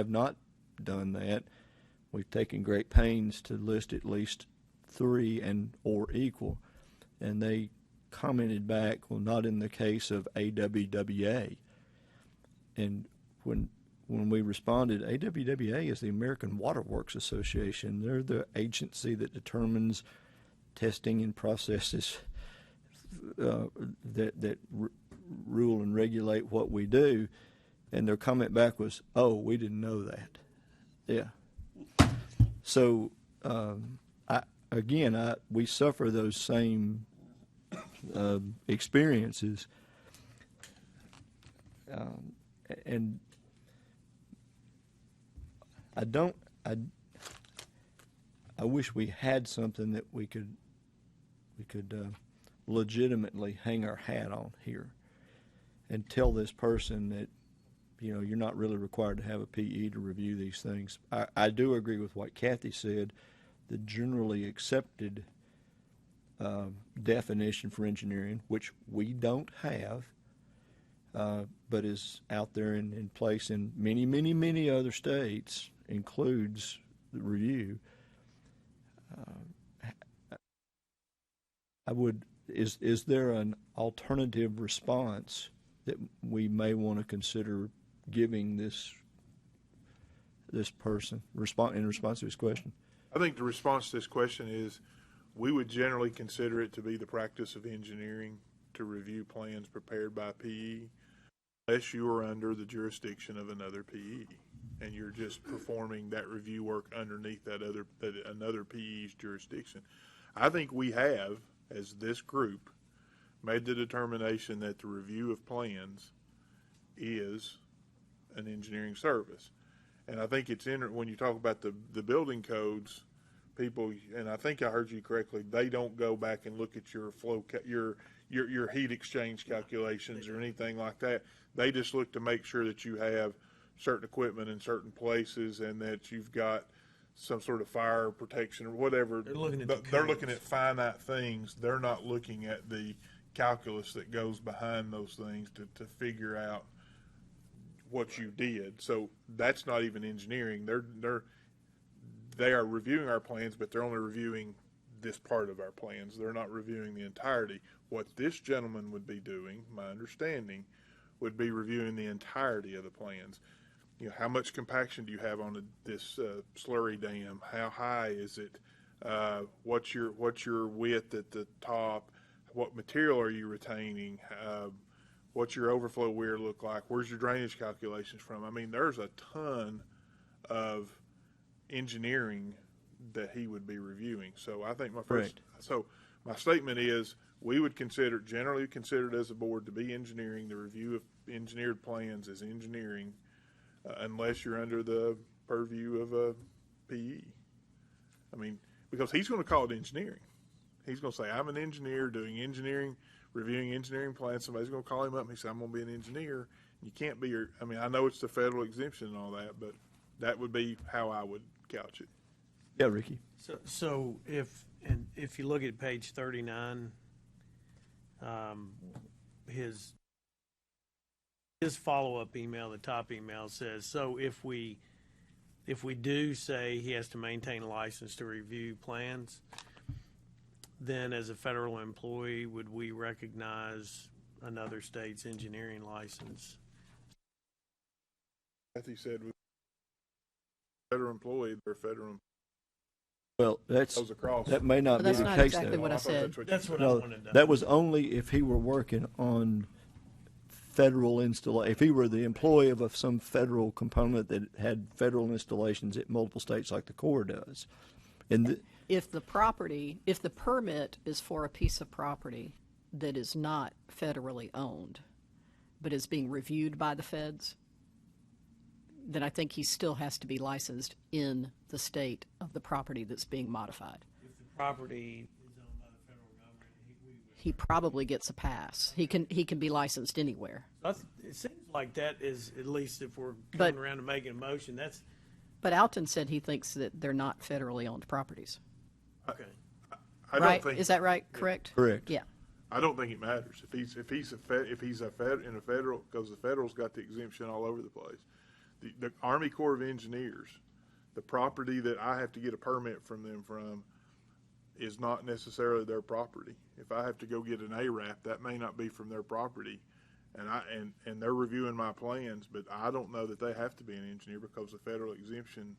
not done that. We've taken great pains to list at least 3 and or equal. And they commented back, well, not in the case of AWWA. And when we responded, AWWA is the American Water Works Association. They're the agency that determines testing and processes that rule and regulate what we do. And their comment back was, oh, we didn't know that. Yeah. So, we suffer those same experiences. And I wish we had something that we could legitimately hang our hat on here and tell this person that, you're not really required to have a PE to review these things. I do agree with what Kathy said. The generally accepted definition for engineering, which we don't have, but is out there in place in many, many, many other states, includes the review. Is there an alternative response that we may want to consider giving this person in response to his question? I think the response to this question is we would generally consider it to be the practice of engineering to review plans prepared by PE unless you are under the jurisdiction of another PE and you're just performing that review work underneath another PE's jurisdiction. I think we have, as this group, made the determination that the review of plans is an engineering service. And I think it's when you talk about the building codes, people, and I think I heard you correctly, they don't go back and look at your flow, your heat exchange calculations or anything like that. They just look to make sure that you have certain equipment in certain places and that you've got some sort of fire protection or whatever. They're looking at finite things. They're not looking at the calculus that goes behind those things to figure out what you did. So that's not even engineering. They are reviewing our plans, but they're only reviewing this part of our plans. They're not reviewing the entirety. What this gentleman would be doing, my understanding, would be reviewing the entirety of the plans. You know, how much compaction do you have on this slurry dam? How high is it? What's your width at the top? What material are you retaining? What's your overflow weir look like? Where's your drainage calculations from? I mean, there's a ton of engineering that he would be reviewing. So I think my statement is we would generally consider it as a board to be engineering. The review of engineered plans is engineering, unless you're under the purview of a PE. I mean, because he's going to call it engineering. He's going to say, I'm an engineer doing engineering, reviewing engineering plans. Somebody's going to call him up and he says, I'm going to be an engineer. You can't be I mean, I know it's the federal exemption and all that, but that would be how I would couch it. Yeah, Ricky. So if you look at page 39, his follow-up email, the top email says, so if we do say he has to maintain a license to review plans, then as a federal employee, would we recognize another state's engineering license? As he said, with federal employee, they're federal employee. Well, Goes across. that may not But be that's the not case. exactly now. what I thought said. That's what I No, wanted to. that was only if he were working on federal if he were the employee of some federal component that had federal installations at multiple states like the Corps does. And If the permit is for a piece of property that is not federally owned, but is being reviewed by the feds, then I think he still has to be licensed in the state of the property that's being modified. If the property is owned by the federal government, He probably gets a pass. He can be licensed anywhere. it seems like that is, at least if we're But- coming around to making a motion, that's, But Alton said he thinks that they're not federally owned properties. okay. I don't Right? think Is that right? Correct? correct. Yeah. I don't think it matters if he's in a federal, because the federal's got the exemption all over the place. The Army Corps of Engineers, the property that I have to get a permit from them is not necessarily their property. If I have to go get an ARAP, that may not be from their property, and they're reviewing my plans, but I don't know that they have to be an engineer because the federal exemption,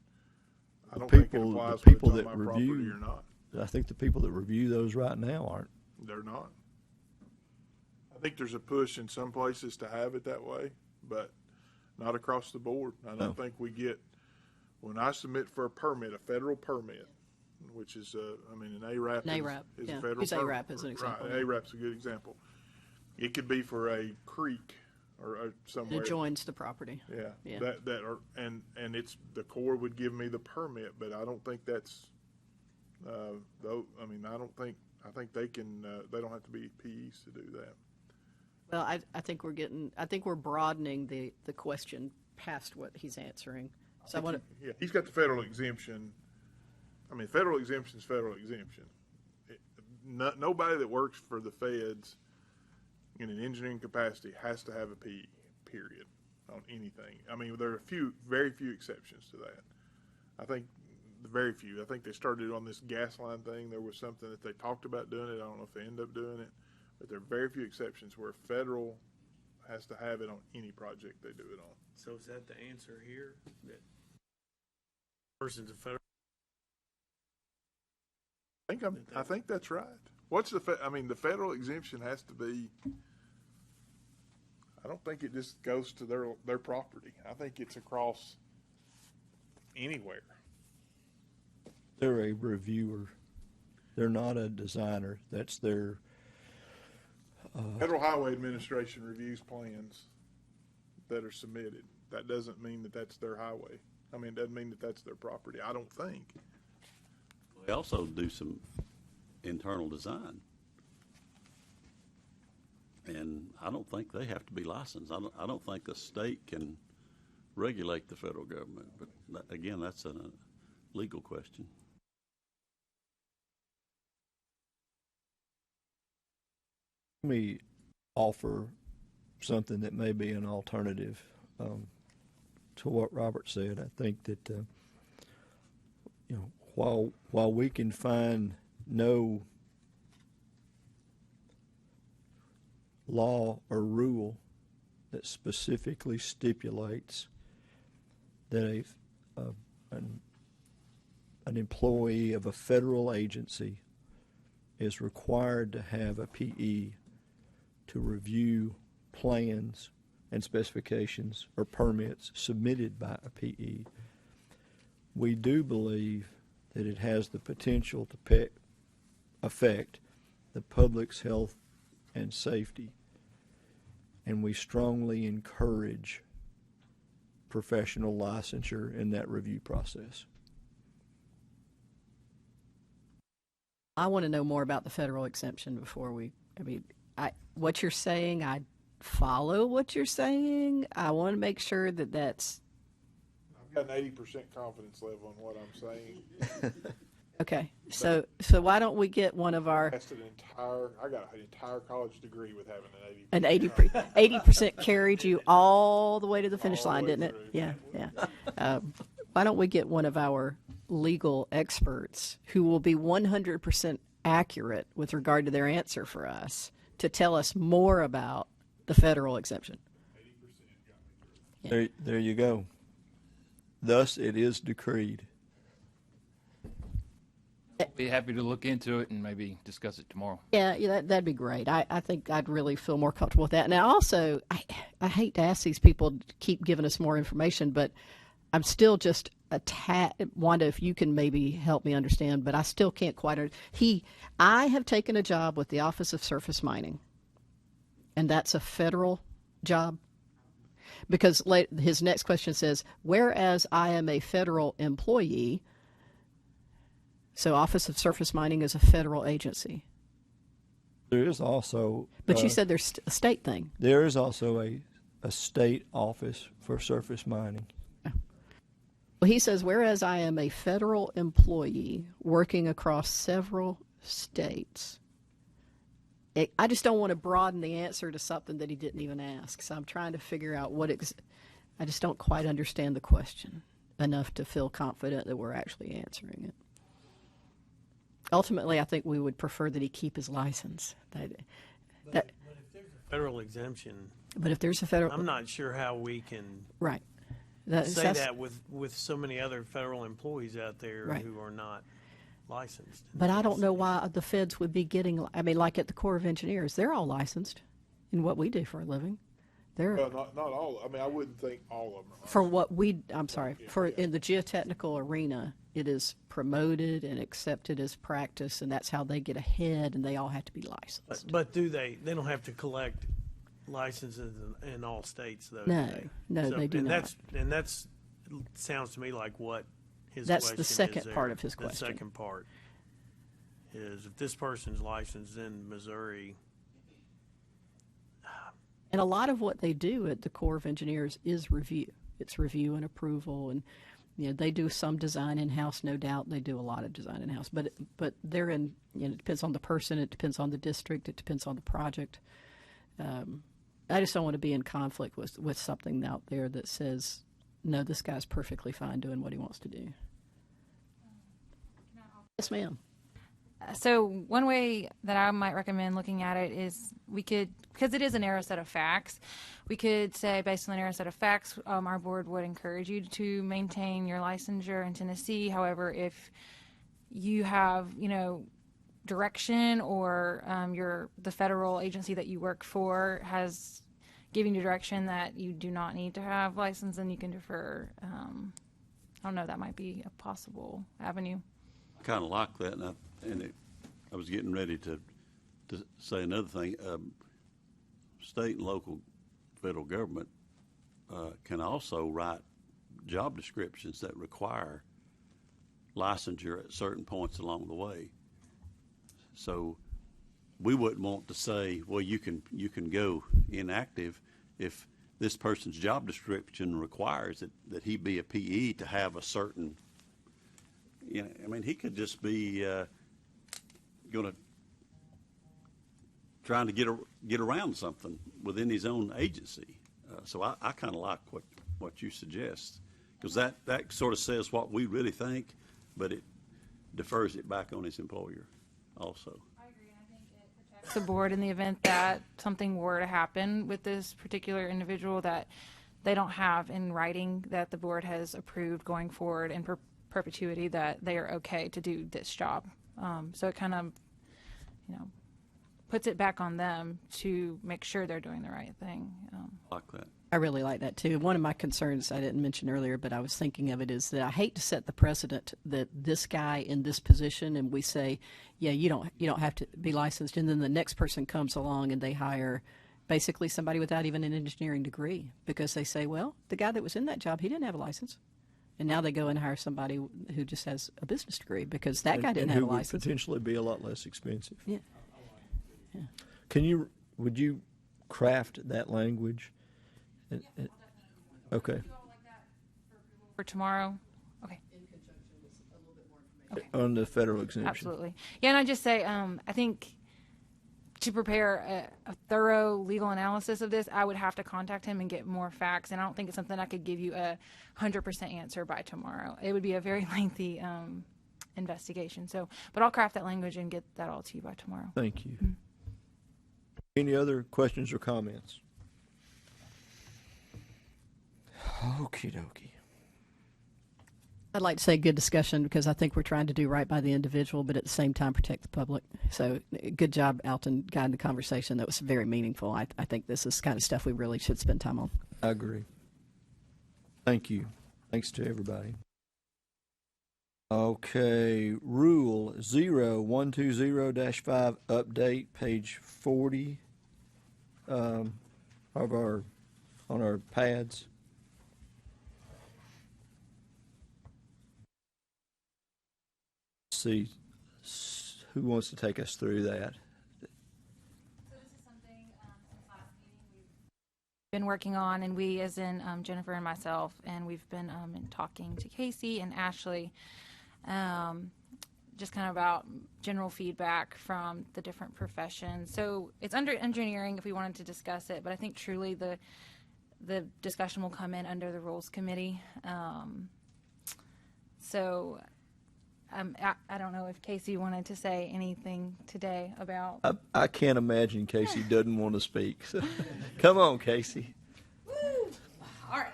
I don't think it applies the whether people it's on that my property review, or not. I think the people that review those right now aren't. They're not. I think there's a push in some places to have it that way, but not across the board. I don't think we get, when I submit for a permit, a federal permit, which is, an ARAP. An ARAP, is yeah. a federal Use permit. ARAP as an example, Right, yeah. ARAP's a good example. It could be for a creek or somewhere. It joins the property. Yeah, Yeah. and it's, the Corps would give me the permit, but I don't think that's, I think they can, they don't have to be PEs to do that. Well, I think we're broadening the question past what he's answering. So I want to, Yeah, he's got the federal exemption. I mean, federal exemption is federal exemption. Nobody that works for the feds in an engineering capacity has to have a PE, period, on anything. I mean, there are very few exceptions to that. I think very few. I think they started on this gas line thing. There was something that they talked about doing it. I don't know if they end up doing it, but there are very few exceptions where federal has to have it on any project they do it on. So is that the answer here? That person's a federal? I think that's right. What's the federal exemption has to be, I don't think it just goes to their property. I think it's across anywhere. They're a reviewer. They're not a designer. That's their. Federal Highway Administration reviews plans that are submitted. That doesn't mean that that's their highway. I mean, it doesn't mean that that's their property, I don't think. They also do some internal design. And I don't think they have to be licensed. I don't think a state can regulate the federal government. But again, that's a legal question. Let me offer something that may be an alternative to what Robert said. I think that while we can find no law or rule that specifically stipulates that an employee of a federal agency is required to have a PE to review plans and specifications or permits submitted by a PE. We do believe that it has the potential to affect the public's health and safety, and we strongly encourage professional licensure in that review process. I want to know more about the federal exemption before what you're saying, I follow what you're saying. I want to make sure that that's I've got an 80% confidence level in what I'm saying. okay. So why don't we get one of our I got an entire college degree with having an 80%. an 80% carried you all the way to the finish All the line, way didn't it? through. Yeah. Why don't we get one of our legal experts who will be 100% accurate with regard to their answer for us to tell us more about the federal exemption? There you go. Thus it is decreed. Be happy to look into it and maybe discuss it tomorrow. Yeah, that'd be great. I think I'd really feel more comfortable with that. Now, also, I hate to ask these people to keep giving us more information, but I'm still just Wanda, if you can maybe help me understand, but I still can't quite. I have taken a job with the Office of Surface Mining, and that's a federal job. Because his next question says, whereas I am a federal employee, so Office of Surface Mining is a federal agency. There is also... But you said there's a state thing. There is also a state office for surface mining. Well, he says, whereas I am a federal employee working across several states. I just don't want to broaden the answer to something that he didn't even ask. So I'm trying to figure out I just don't quite understand the question enough to feel confident that we're actually answering it. Ultimately, I think we would prefer that he keep his license. But if there's a federal exemption, But if there's a federal... I'm not sure how we can Right. say that with so many other federal employees out there Right. who are not licensed. But I don't know why the feds would be getting... I mean, like at the Corps of Engineers, they're all licensed in what we do for a living. They're... Well, not all. I mean, I wouldn't think all of them are. For what in the geotechnical arena, it is promoted and accepted as practice, and that's how they get ahead, and they all have to be licensed. But do they don't have to collect licenses in all states, though? No, do they? no, they do not. That's sounds to me like what his That's question the is second there. part of his question. The second part is if this person's licensed in Missouri. And a lot of what they do at the Corps of Engineers is review. It's review and approval, and they do some design in-house, no doubt. They do a lot of design in-house, but they're in. It depends on the person, it depends on the district, it depends on the project. I just don't want to be in conflict with something out there that says, no, this guy's perfectly fine doing what he wants to do. Yes, ma'am. So one way that I might recommend looking at it is we could, because it is a narrow set of facts, we could say based on the narrow set of facts, our board would encourage you to maintain your licensure in Tennessee. However, if you have, direction or the federal agency that you work for has given you direction that you do not need to have license, then you can defer. I don't know, that might be a possible avenue. I kind of like that, and I was getting ready to say another thing. State and local federal government can also write job descriptions that require licensure at certain points along the way. So we wouldn't want to say, well, you can go inactive if this person's job description requires that he be a PE to have a certain. He could just be trying to get around something within his own agency. So I kind of like what you suggest, because that sort of says what we really think, but it defers it back on his employer. also. The board in the event that something were to happen with this particular individual that they don't have in writing that the board has approved going forward in perpetuity that they are okay to do this job. So it kind of, puts it back on them to make sure they're doing the right thing. Like that. I really like that too. One of my concerns I didn't mention earlier, but I was thinking of it, is that I hate to set the precedent that this guy in this position, and we say, yeah, you don't have to be licensed, and then the next person comes along and they hire basically somebody without even an engineering degree, because they say, well, the guy that was in that job, he didn't have a license. And now they go and hire somebody who just has a business degree because that guy didn't have a who would license. potentially be a lot less expensive. Yeah. Would you craft that language? Okay. For tomorrow? Okay. On the federal exemption. Absolutely. Yeah, and I just say, I think to prepare a thorough legal analysis of this, I would have to contact him and get more facts, and I don't think it's something I could give you a 100% answer by tomorrow. It would be a very lengthy investigation. So, but I'll craft that language and get that all to you by tomorrow. Thank you. Any other questions or comments? Okie dokie. I'd like to say good discussion because I think we're trying to do right by the individual, but at the same time protect the public. So good job, Alton, guiding the conversation. That was very meaningful. I think this is the kind of stuff we really should spend time on. I agree. Thank you. Thanks to everybody. Okay, Rule 0120-5 update, page 40 of on our pads. See who wants to take us through that. So this is something since last meeting we've been working on, and we, as in Jennifer and myself, and we've been talking to Casey and Ashley, just kind of about general feedback from the different professions. So it's under engineering if we wanted to discuss it, but I think truly the discussion will come in under the Rules Committee. I don't know if Casey wanted to say anything today about. I can't imagine Casey doesn't want to speak. So, come on, Casey. Woo! All right.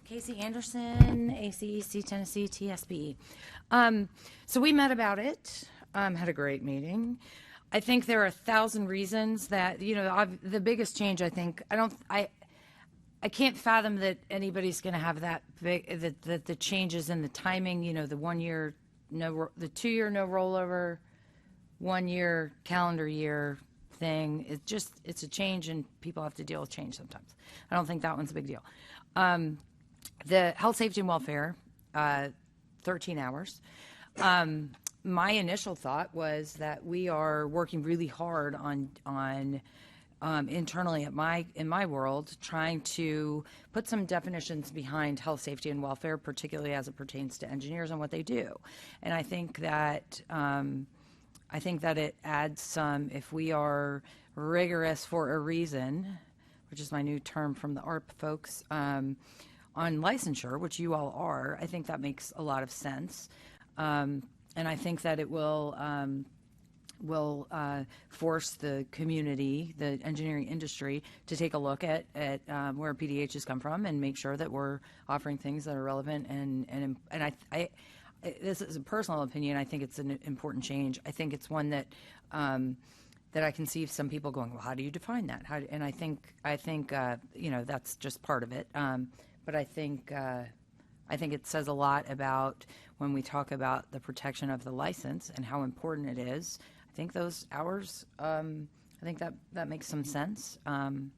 Casey Anderson, ACEC Tennessee TSB. So we met about it. Had a great meeting. I think there are 1,000 reasons that the biggest change. I think I can't fathom that anybody's going to have that big the changes in the timing. The 1 year. The 2 year no rollover, 1 year calendar year thing. It's a change, and people have to deal with change sometimes. I don't think that one's a big deal. The health, safety, and welfare, 13 hours. My initial thought was that we are working really hard on internally in my world, trying to put some definitions behind health, safety, and welfare, particularly as it pertains to engineers and what they do. And I think that it adds some, if we are rigorous for a reason, which is my new term from the ARP folks, on licensure, which you all are, I think that makes a lot of sense. And I think that it will force the community, the engineering industry, to take a look at where PDHs come from and make sure that we're offering things that are relevant. And I this is a personal opinion. I think it's an important change. I think it's one that that I can see some people going, well, how do you define that? And I think that's just part of it. But I think it says a lot about when we talk about the protection of the license and how important it is. I think those hours, I think that makes some sense. And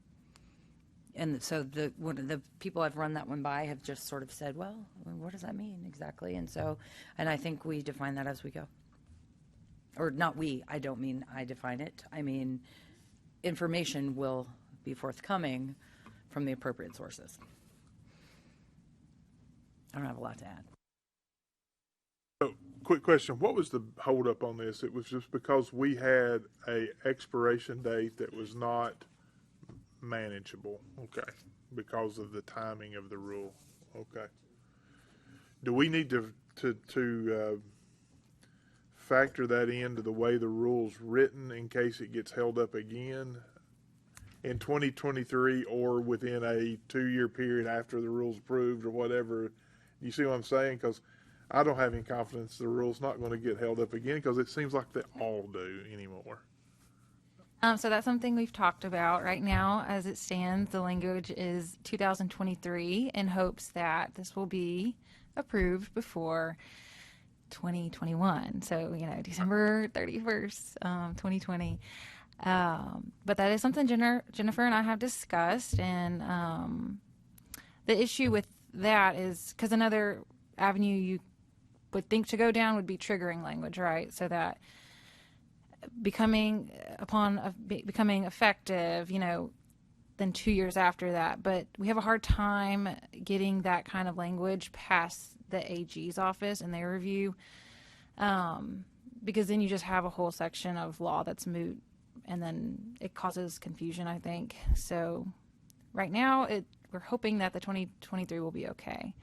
so the people I've run that one by have just sort of said, well, what does that mean exactly? And I think we define that as we go. Or not we, I don't mean I define it. I mean, information will be forthcoming from the appropriate sources. I don't have a lot to add. So, quick question. What was the holdup on this? It was just because we had a expiration date that was not manageable. Okay. Because of the timing of the rule. Okay. Do we need to factor that into the way the rule's written in case it gets held up again in 2023 or within a 2-year period after the rule's approved or whatever? You see what I'm saying? Because I don't have any confidence the rule's not going to get held up again, because it seems like they all do anymore. So that's something we've talked about. Right now, as it stands, the language is 2023 in hopes that this will be approved before 2021. So, December 31st, 2020. But that is something Jennifer and I have discussed. And the issue with that is because another avenue you would think to go down would be triggering language, right? So that becoming effective, then 2 years after that. But we have a hard time getting that kind of language past the AG's office and their review, because then you just have a whole section of law that's moot, and then it causes confusion, I think. So right now, we're hoping that the 2023 will be okay.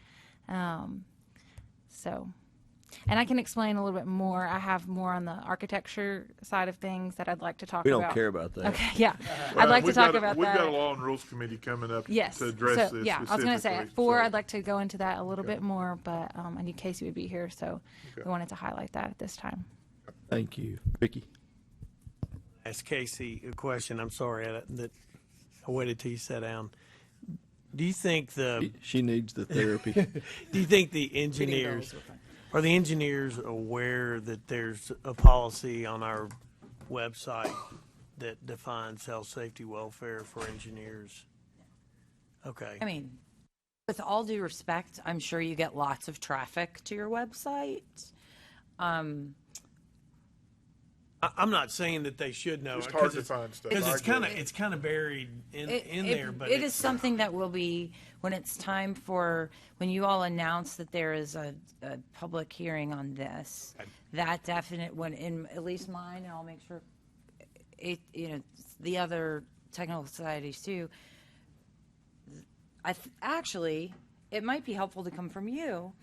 And I can explain a little bit more. I have more on the architecture side of things that I'd like to talk about. We don't care about that. Okay, yeah. I'd like to talk about We've that. got a Law and Rules Committee coming up Yes. to address this Yeah, I was going to say at 4, so- I'd like to go into that a little bit more, but I knew Casey would be here, so we wanted to highlight that at this time. Thank you. Vicky? Ask Casey a question. I'm sorry that I waited till you sat down. Do you think She needs the therapy. do you think the engineers are the engineers aware that there's a policy on our website that defines health, safety, welfare for engineers? Okay. I mean, with all due respect, I'm sure you get lots of traffic to your website. I'm not saying that they should know. It's hard to find stuff. Because I get it. it's kind of buried in there. But it is something that will be, when it's time when you all announce that there is a public hearing on this, that definite, in at least mine, and I'll make sure the other technical societies too. Actually, it might be helpful to come from you.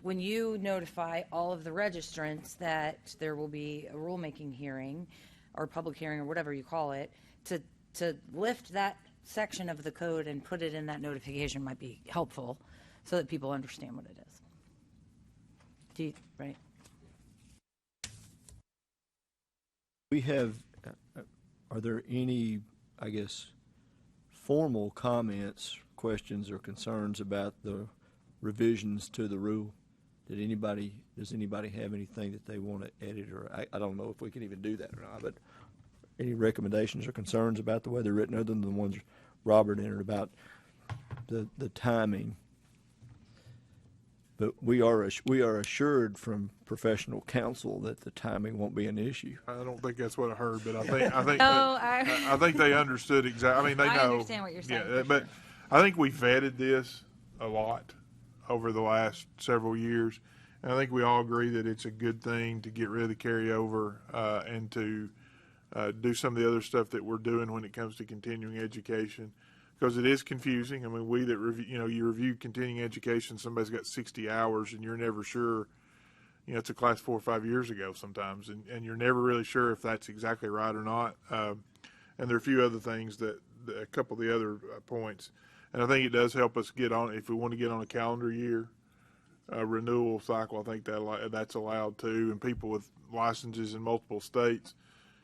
When you notify all of the registrants that there will be a rulemaking hearing or public hearing or whatever you call it, to lift that section of the code and put it in that notification might be helpful so that people understand what it is. Right? We have, are there any, I guess, formal comments, questions, or concerns about the revisions to the rule? Does anybody have anything that they want to edit, or I don't know if we can even do that or not, but any recommendations or concerns about the way they're written other than the ones Robert entered about the timing? But we are assured from professional counsel that the timing won't be an issue. I don't think that's what I heard, but I think No, I think they understood exactly. I mean, they I know. understand what you're saying, Yeah, for but sure. I think we vetted this a lot over the last several years, and I think we all agree that it's a good thing to get rid of the carryover and to do some of the other stuff that we're doing when it comes to continuing education, because it is confusing. I mean, we that review, you review continuing education, somebody's got 60 hours, and you're never sure. It's a class 4 or 5 years ago sometimes, and you're never really sure if that's exactly right or not. And there are a few other things a couple of the other points. And I think it does help us get on, if we want to get on a calendar year renewal cycle, I think that's allowed too. And people with licenses in multiple states,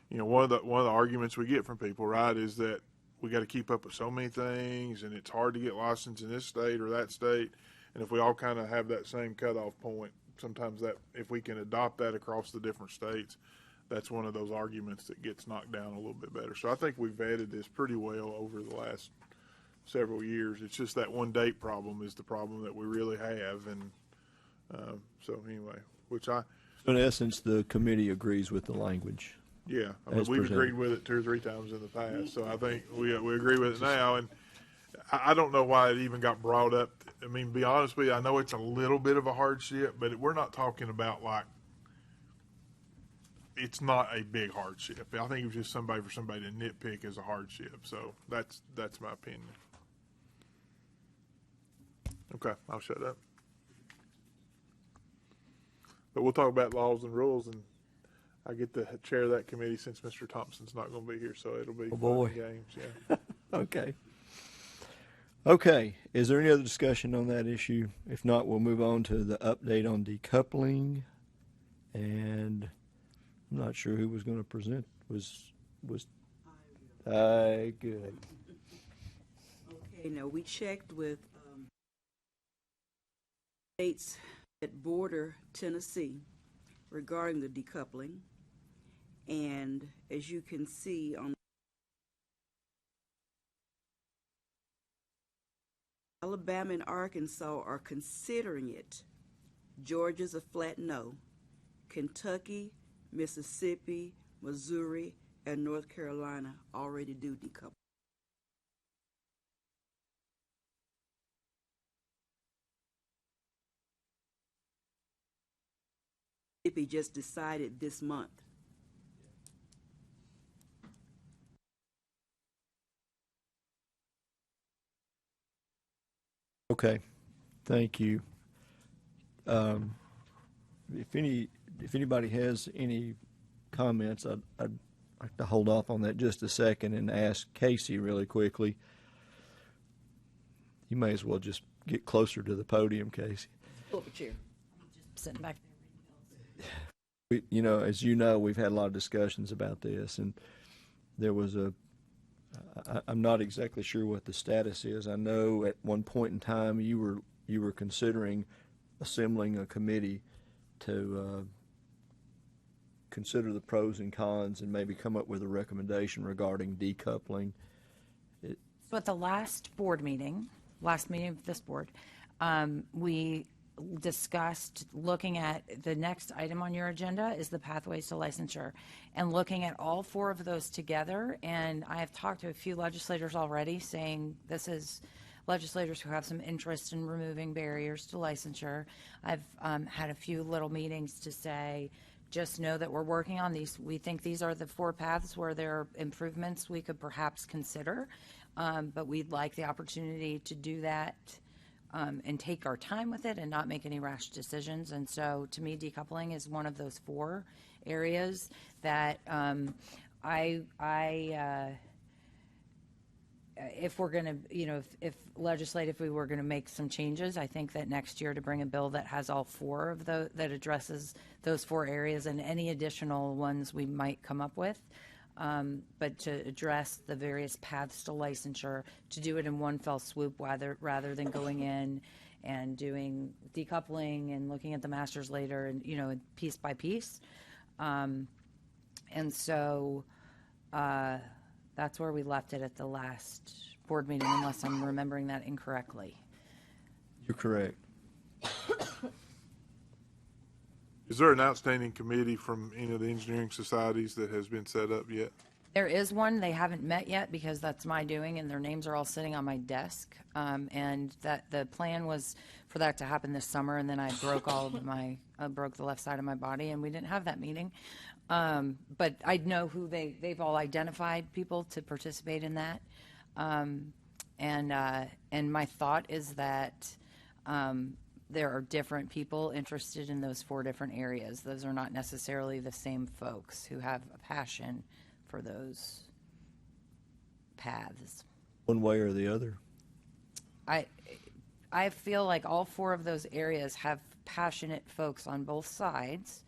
one of the arguments we get from people, right, is that we got to keep up with so many things, and it's hard to get licensed in this state or that state. And if we all kind of have that same cutoff point, sometimes that if we can adopt that across the different states, that's one of those arguments that gets knocked down a little bit better. So I think we've vetted this pretty well over the last several years. It's just that one date problem is the problem that we really have. And so anyway, In essence, the committee agrees with the language. yeah, I mean, As we've presented. agreed with it 2 or 3 times in the past. So I think we agree with it now. And I don't know why it even got brought up. I mean, to be honest with you, I know it's a little bit of a hardship, but we're not talking about it's not a big hardship. I think it was just somebody to nitpick as a hardship. So that's my opinion. Okay, I'll shut up. But we'll talk about laws and rules, and I get to chair that committee since Mr. Thompson's not going to be here, so it'll be fun boy. and games. Yeah. Okay. Okay, is there any other discussion on that issue? If not, we'll move on to the update on decoupling. And I'm not sure who was going to present. Was good. Okay, now we checked with states that border Tennessee regarding the decoupling. And as you can see on Alabama and Arkansas are considering it. Georgia's a flat no. Kentucky, Mississippi, Missouri, and North Carolina already do decouple. Mississippi just decided this month. Okay, thank you. If anybody has any comments, I'd like to hold off on that just a second and ask Casey really quickly. You may as well just get closer to the podium, Casey. Pull up a chair. Sitting back You know, as you know, we've had a lot of discussions about this, and there was I'm not exactly sure what the status is. I know at one point in time you were considering assembling a committee to consider the pros and cons and maybe come up with a recommendation regarding decoupling. So at the last meeting of this board, we discussed looking at the next item on your agenda is the pathways to licensure, and looking at all four of those together. And I have talked to a few legislators already saying this is legislators who have some interest in removing barriers to licensure. I've had a few little meetings to say, just know that we're working on these. We think these are the four paths where there are improvements we could perhaps consider, but we'd like the opportunity to do that and take our time with it and not make any rash decisions. And so to me, decoupling is one of those four areas that if we're going to, if legislatively we're going to make some changes, I think that next year to bring a bill that has all four of those, that addresses those four areas and any additional ones we might come up with, but to address the various paths to licensure, to do it in one fell swoop rather than going in and doing decoupling and looking at the masters later and, piece by piece. And so that's where we left it at the last board meeting, unless I'm remembering that incorrectly. You're correct. Is there an outstanding committee from any of the engineering societies that has been set up yet? There is one. They haven't met yet because that's my doing, and their names are all sitting on my desk. And that the plan was for that to happen this summer, and then I broke broke the left side of my body, and we didn't have that meeting. But I know who they've all identified people to participate in that. And my thought is that there are different people interested in those four different areas. Those are not necessarily the same folks who have a passion for those paths. One way or the other. I feel like all four of those areas have passionate folks on both sides,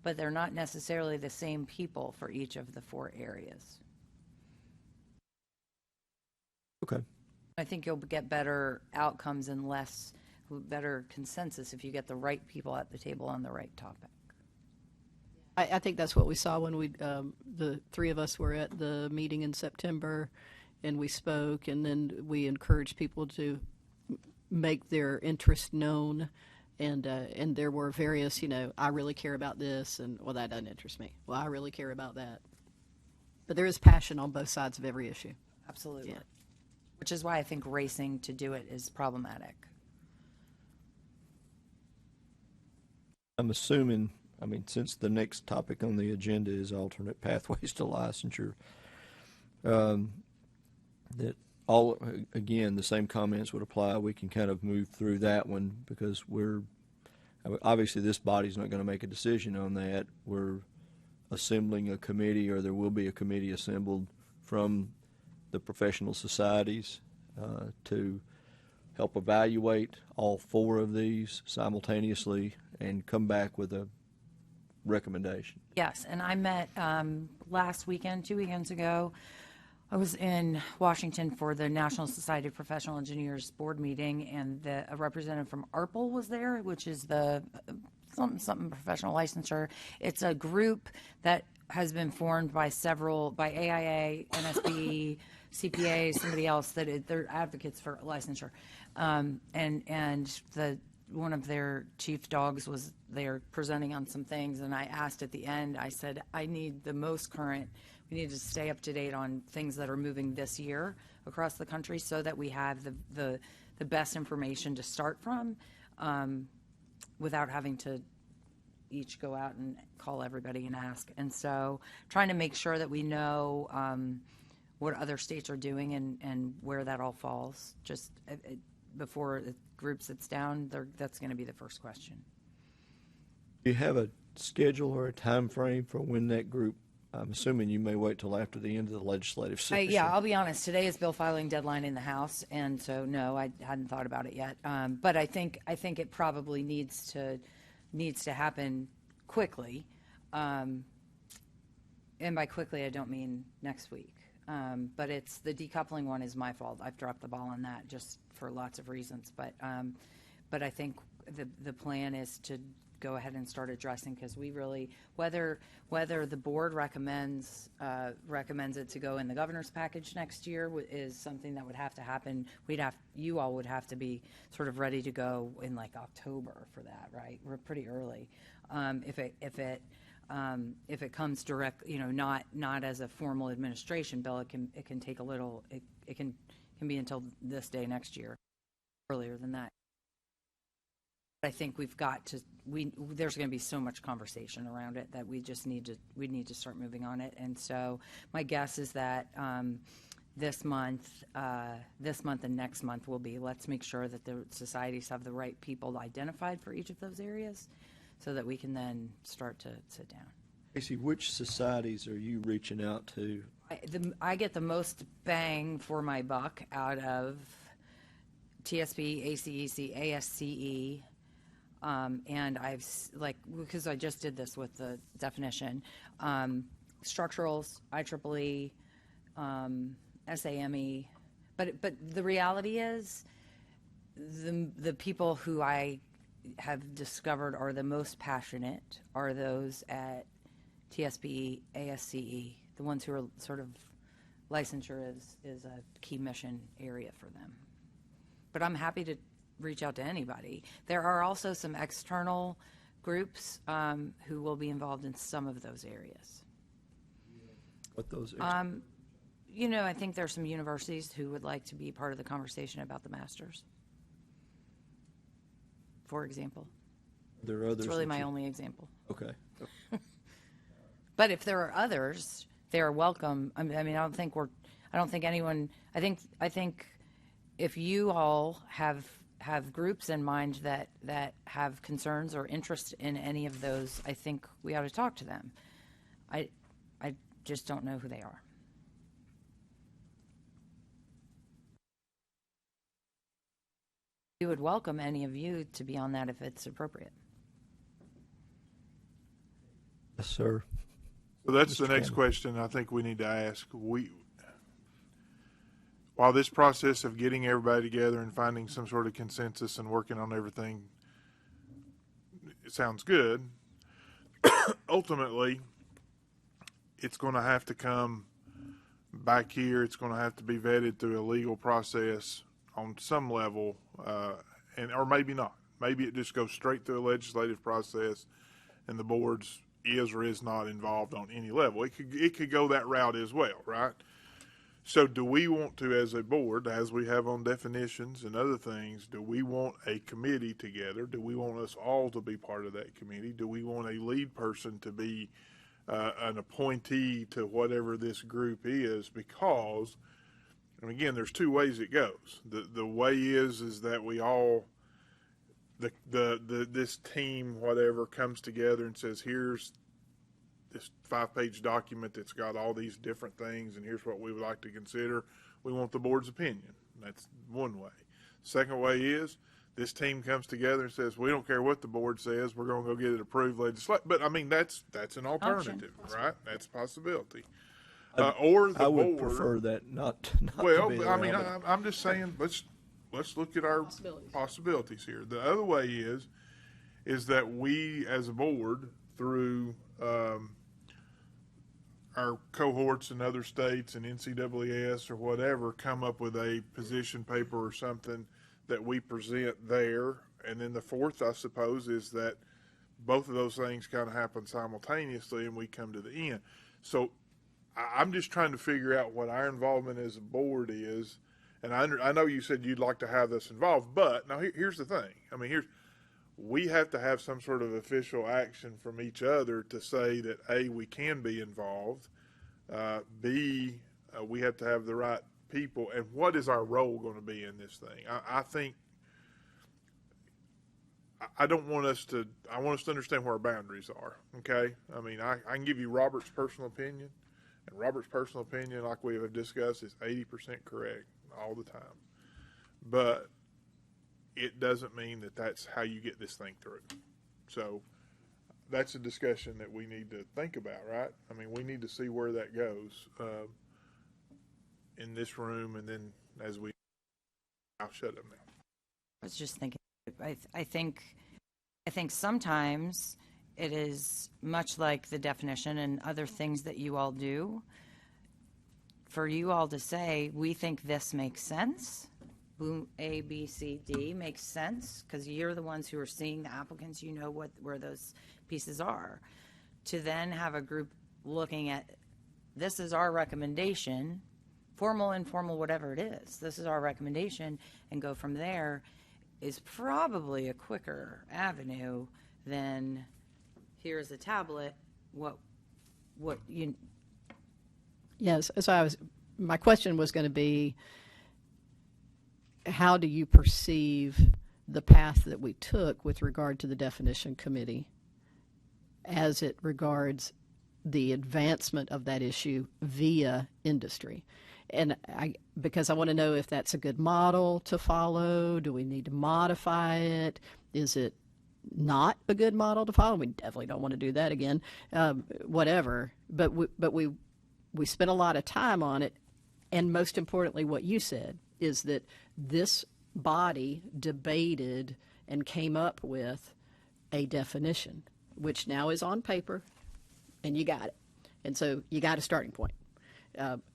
but they're not necessarily the same people for each of the four areas. Okay. I think you'll get better outcomes and better consensus if you get the right people at the table on the right topic. I think that's what we saw when the three of us were at the meeting in September, and we spoke, and then we encouraged people to make their interest known, and there were various, I really care about this, and well, that doesn't interest me. Well, I really care about that. But there is passion on both sides of every issue. Absolutely. Yeah. Which is why I think racing to do it is problematic. I'm assuming, since the next topic on the agenda is alternate pathways to licensure, that again, the same comments would apply. We can kind of move through that one because Obviously, this body's not going to make a decision on that. We're assembling a committee, or there will be a committee assembled from the professional societies to help evaluate all 4 of these simultaneously and come back with a recommendation. Yes, and I met last weekend, 2 weekends ago. I was in Washington for the National Society of Professional Engineers board meeting, and a representative from ARPL was there, which is the something professional licensure. It's a group that has been formed by AIA, NSB, CPA, somebody else they're advocates for licensure, and one of their chief dogs was there presenting on some things, and I asked at the end, I said, I need the most current, we need to stay up to date on things that are moving this year across the country so that we have the best information to start from without having to each go out and call everybody and ask. And so trying to make sure that we know what other states are doing and where that all falls, just before the group sits down, that's going to be the first question. Do you have a schedule or a time frame for when that group, I'm assuming you may wait till after the end of the legislative session? Yeah, I'll be honest. Today is bill filing deadline in the House, and so no, I hadn't thought about it yet. But I think it probably needs to happen quickly, and by quickly I don't mean next week. But it's the decoupling one is my fault. I've dropped the ball on that just for lots of reasons. But I think the plan is to go ahead and start addressing, because we really, whether the board recommends it to go in the governor's package next year is something that would have to happen. You all would have to be sort of ready to go in like October for that, right? We're pretty early. If it comes direct, not as a formal administration bill, it can take a little. It can be until this day next year, earlier than that. I think we've got to. There's going to be so much conversation around it that we need to start moving on it. And so my guess is that this month and next month will be, let's make sure that the societies have the right people identified for each of those areas, so that we can then start to sit down. Casey, which societies are you reaching out to? I get the most bang for my buck out of TSP, ACEC, ASCE, and because I just did this with the definition, structurals, IEEE, SAME, but the reality is the people who I have discovered are the most passionate are those at TSP, ASCE, the ones who are sort of licensure is a key mission area for them. But I'm happy to reach out to anybody. There are also some external groups who will be involved in some of those areas. What those? I think there's some universities who would like to be part of the conversation about the masters, for example. There are others. It's really my only example. Okay. But if there are others, they are welcome. I mean, I don't think anyone. I think if you all have groups in mind that have concerns or interest in any of those, I think we ought to talk to them. I just don't know who they are. We would welcome any of you to be on that if it's appropriate. Yes, sir. So that's Mr. the next Campbell. question I think we need to ask. While this process of getting everybody together and finding some sort of consensus and working on everything, it sounds good. Ultimately, it's going to have to come back here. It's going to have to be vetted through a legal process on some level, or maybe not. Maybe it just goes straight through a legislative process, and the board's is or is not involved on any level. It could go that route as well, right? So do we want to, as a board, as we have on definitions and other things, do we want a committee together? Do we want us all to be part of that committee? Do we want a lead person to be an appointee to whatever this group is? Because, and again, there's two ways it goes. The way is that we all, this team, whatever, comes together and says, here's this 5-page document that's got all these different things, and here's what we would like to consider. We want the board's opinion. That's one way. Second way is this team comes together and says, we don't care what the board says, we're going to go get it approved legislation. But I mean, that's an alternative, right? That's a possibility. Or the I would board. prefer that not to Well, be I mean, around, but- I'm just saying, let's look at our possibilities here. The other way is that we as a board, through our cohorts in other states and NCAAS or whatever, come up with a position paper or something that we present there. And then the fourth, I suppose, is that both of those things kind of happen simultaneously and we come to the end. So I'm just trying to figure out what our involvement as a board is. And I know you said you'd like to have us involved, but now here's the thing. I mean, we have to have some sort of official action from each other to say that A, we can be involved, B, we have to have the right people, and what is our role going to be in this thing? I think I want us to understand where our boundaries are. Okay, I mean, I can give you Robert's personal opinion, and Robert's personal opinion, like we have discussed, is 80% correct all the time, but it doesn't mean that that's how you get this thing through. So that's a discussion that we need to think about, right? I mean, we need to see where that goes in this room, and then I'll shut up now. I was just thinking, I think sometimes it is much like the definition and other things that you all do, for you all to say, we think this makes sense. Boom, A, B, C, D makes sense, because you're the ones who are seeing the applicants, you know where those pieces are. To then have a group looking at, this is our recommendation, formal, informal, whatever it is, this is our recommendation, and go from there, is probably a quicker avenue than, here's a tablet, what you. Yes, so my question was going to be, how do you perceive the path that we took with regard to the definition committee as it regards the advancement of that issue via industry? And because I want to know if that's a good model to follow. Do we need to modify it? Is it not a good model to follow? We definitely don't want to do that again. Whatever. But we spent a lot of time on it. And most importantly, what you said is that this body debated and came up with a definition, which now is on paper, and you got it. And so you got a starting point.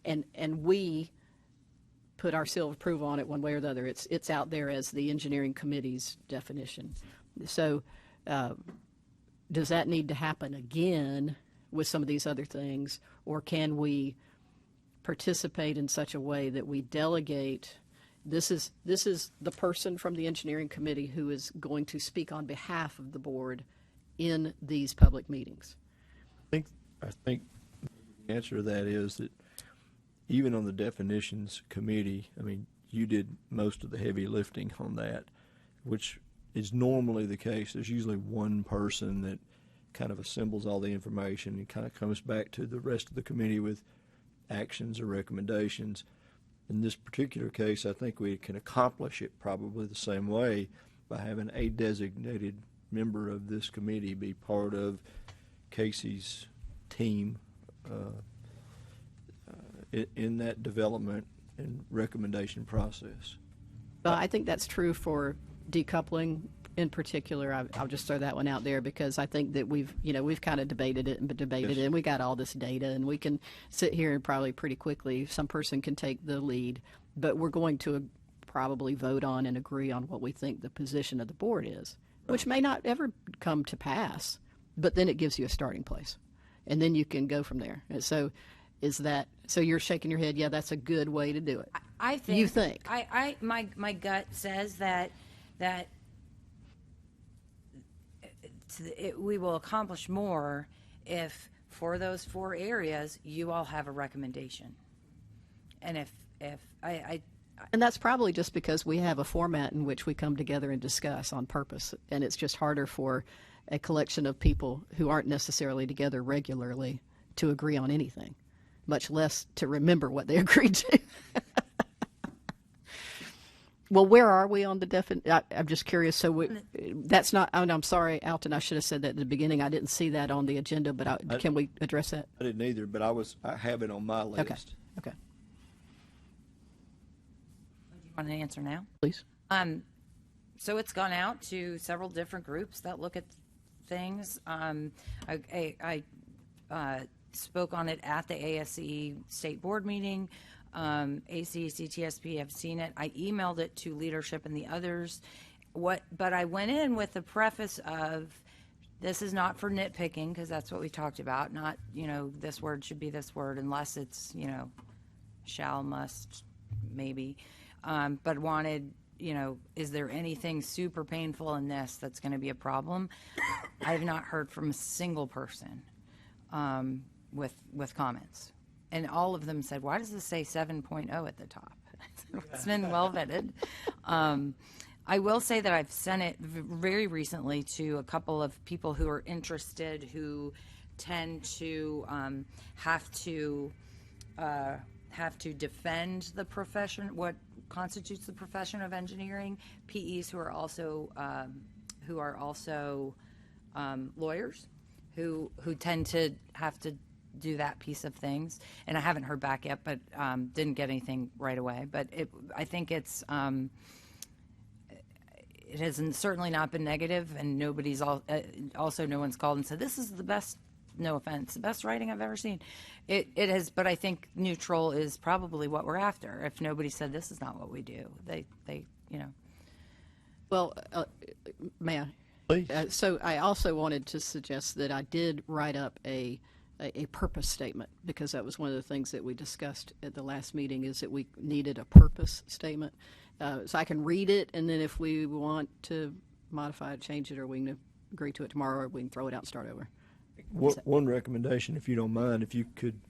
And we put our seal of approval on it one way or the other. It's out there as the engineering committee's definition. So does that need to happen again with some of these other things, or can we participate in such a way that we delegate? This is the person from the engineering committee who is going to speak on behalf of the board in these public meetings. I think the answer to that is that even on the definitions committee, I mean, you did most of the heavy lifting on that, which is normally the case. There's usually one person that kind of assembles all the information and kind of comes back to the rest of the committee with actions or recommendations. In this particular case, I think we can accomplish it probably the same way by having a designated member of this committee be part of Casey's team in that development and recommendation process. But I think that's true for decoupling in particular. I'll just throw that one out there because I think that we've kind of debated it, and we got all this data, and we can sit here and probably pretty quickly, some person can take the lead, but we're going to probably vote on and agree on what we think the position of the board is, which may not ever come to pass, but then it gives you a starting place, and then you can go from there. And so so you're shaking your head, yeah, that's a good way to do it. I think. You think. My gut says that we will accomplish more if for those 4 areas you all have a recommendation. And if And that's probably just because we have a format in which we come together and discuss on purpose, and it's just harder for a collection of people who aren't necessarily together regularly to agree on anything, much less to remember what they agreed to. Well, where are we on the definition? I'm just curious. So that's not, I'm sorry, Alton, I should have said that at the beginning. I didn't see that on the agenda, but can we address that? I didn't either, but I have it on my list. Okay. Want an answer now? Please. So it's gone out to several different groups that look at things. I spoke on it at the ASCE State Board meeting. ACEC, TSP have seen it. I emailed it to leadership and the others. But I went in with the preface of, this is not for nitpicking, because that's what we talked about. Not, this word should be this word unless it's, shall, must, maybe. But wanted, is there anything super painful in this that's going to be a problem? I have not heard from a single person with comments. And all of them said, why does this say 7.0 at the top? It's been well vetted. I will say that I've sent it very recently to a couple of people who are interested, who tend to have to defend the profession, what constitutes the profession of engineering, PEs who are also lawyers, who tend to have to do that piece of things. And I haven't heard back yet, but didn't get anything right away. But I think it has certainly not been negative, and nobody's also no one's called and said this is the best. No offense, the best writing I've ever seen. It has, but I think neutral is probably what we're after. If nobody said this is not what we do, they. Well, may I? Please. So I also wanted to suggest that I did write up a purpose statement, because that was one of the things that we discussed at the last meeting, is that we needed a purpose statement. So I can read it, and then if we want to modify it, change it, or we can agree to it tomorrow, or we can throw it out and start over. One recommendation, if you don't mind, if you could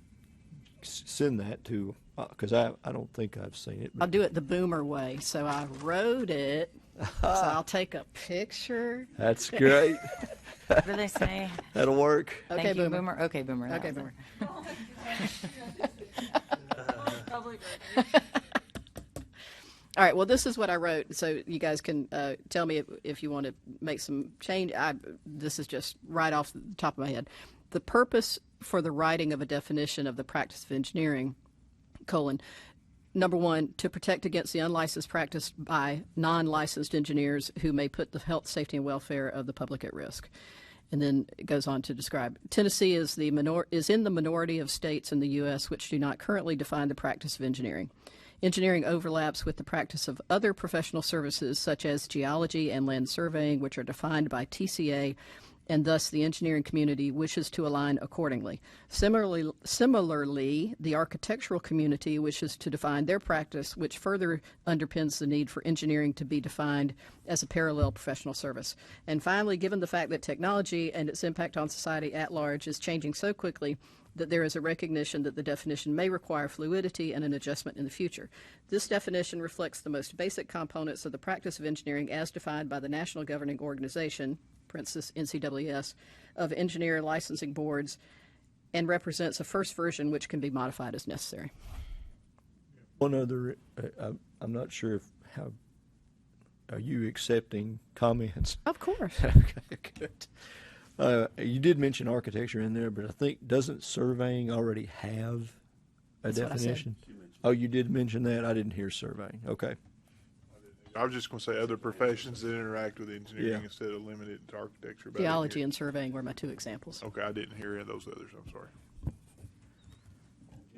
send that to, because I don't think I've seen it. I'll do it the Boomer way. So I wrote it. So I'll take a picture. That's great. What do they say? That'll work. Okay, Thank you, Boomer. Boomer. Okay, Boomer. Okay, Boomer. All right, well, this is what I wrote, so you guys can tell me if you want to make some change. This is just right off the top of my head. The purpose for the writing of a definition of the practice of engineering, number one, to protect against the unlicensed practice by non-licensed engineers who may put the health, safety, and welfare of the public at risk. And then it goes on to describe, Tennessee is in the minority of states in the U.S. which do not currently define the practice of engineering. Engineering overlaps with the practice of other professional services such as geology and land surveying, which are defined by TCA, and thus the engineering community wishes to align accordingly. Similarly, the architectural community wishes to define their practice, which further underpins the need for engineering to be defined as a parallel professional service. And finally, given the fact that technology and its impact on society at large is changing so quickly, that there is a recognition that the definition may require fluidity and an adjustment in the future. This definition reflects the most basic components of the practice of engineering as defined by the National Governing Organization, parenthesis NCWS, of engineer licensing boards, and represents a first version which can be modified as necessary. One other, I'm not sure are you accepting comments? Of course. Okay, good. You did mention architecture in there, but I think, doesn't surveying already have a That's what I said. definition? Oh, you did mention that? I didn't hear surveying. Okay. I was just going to say other professions that interact with engineering Yeah. instead of limited to architecture. but I didn't Geology hear- and surveying were my two examples. Okay, I didn't hear any of those others. I'm sorry.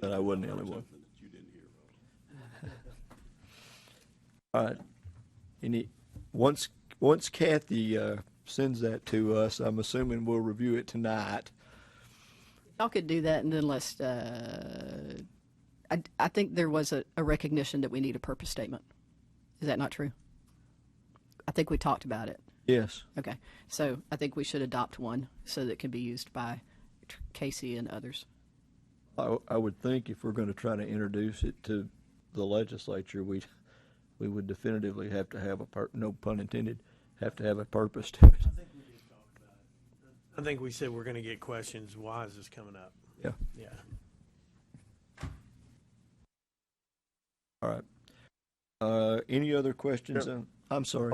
But I wasn't the only one. All right. Once Kathy sends that to us, I'm assuming we'll review it tonight. Y'all could do that, and then let's. I think there was a recognition that we need a purpose statement. Is that not true? I think we talked about it. Yes. Okay, so I think we should adopt one so that it can be used by Casey and others. I would think if we're going to try to introduce it to the legislature, we would definitively have to have no pun intended, have to have a purpose to it. I think we said we're going to get questions. Why is this coming up? Yeah. Yeah. All right. Any other questions? Yep. I'm sorry.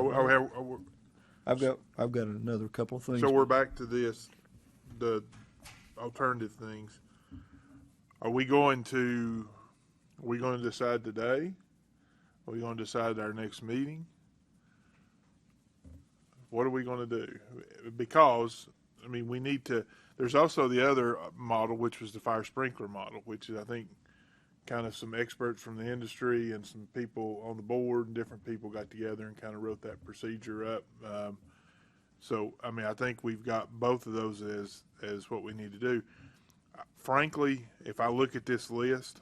I've got another couple of things. So we're back to this, the alternative things. Are we going to decide today? Are we going to decide at our next meeting? What are we going to do? Because, I mean, we need to, there's also the other model, which was the fire sprinkler model, which is, I think, kind of some experts from the industry and some people on the board and different people got together and kind of wrote that procedure up. So, I mean, I think we've got both of those as what we need to do. Frankly, if I look at this list,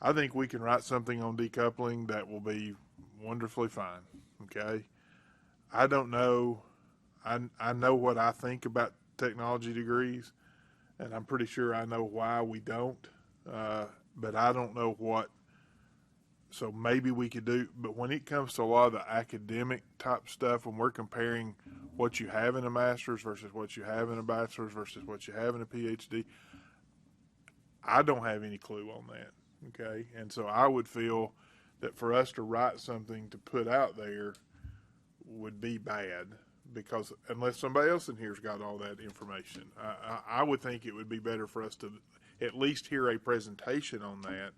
I think we can write something on decoupling that will be wonderfully fine. Okay. I don't know. I know what I think about technology degrees, and I'm pretty sure I know why we don't. But I don't know what, so maybe we could do, but when it comes to a lot of the academic type stuff, when we're comparing what you have in a master's versus what you have in a bachelor's versus what you have in a PhD, I don't have any clue on that. Okay. And so I would feel that for us to write something to put out there would be bad, because unless somebody else in here's got all that information, I would think it would be better for us to at least hear a presentation on that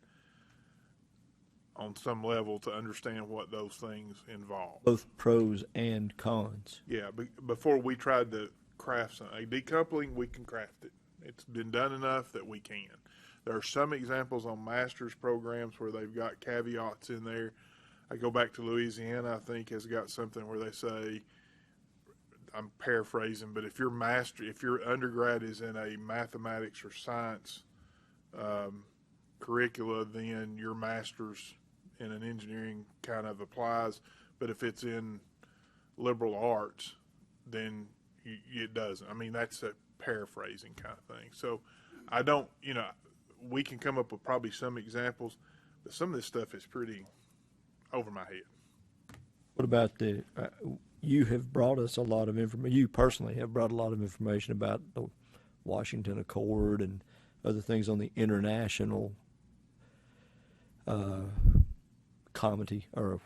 on some level to understand what those things involve. Both pros and cons. Yeah, before we tried to craft something. A decoupling, we can craft it. It's been done enough that we can. There are some examples on master's programs where they've got caveats in there. I go back to Louisiana, I think, has got something where they say, I'm paraphrasing, but if your undergrad is in a mathematics or science curricula, then your master's in an engineering kind of applies. But if it's in liberal arts, then it doesn't. I mean, that's a paraphrasing kind of thing. So I don't, we can come up with probably some examples, but some of this stuff is pretty over my head. What about you have brought us a lot of information. You personally have brought a lot of information about the Washington Accord and other things on the international comity or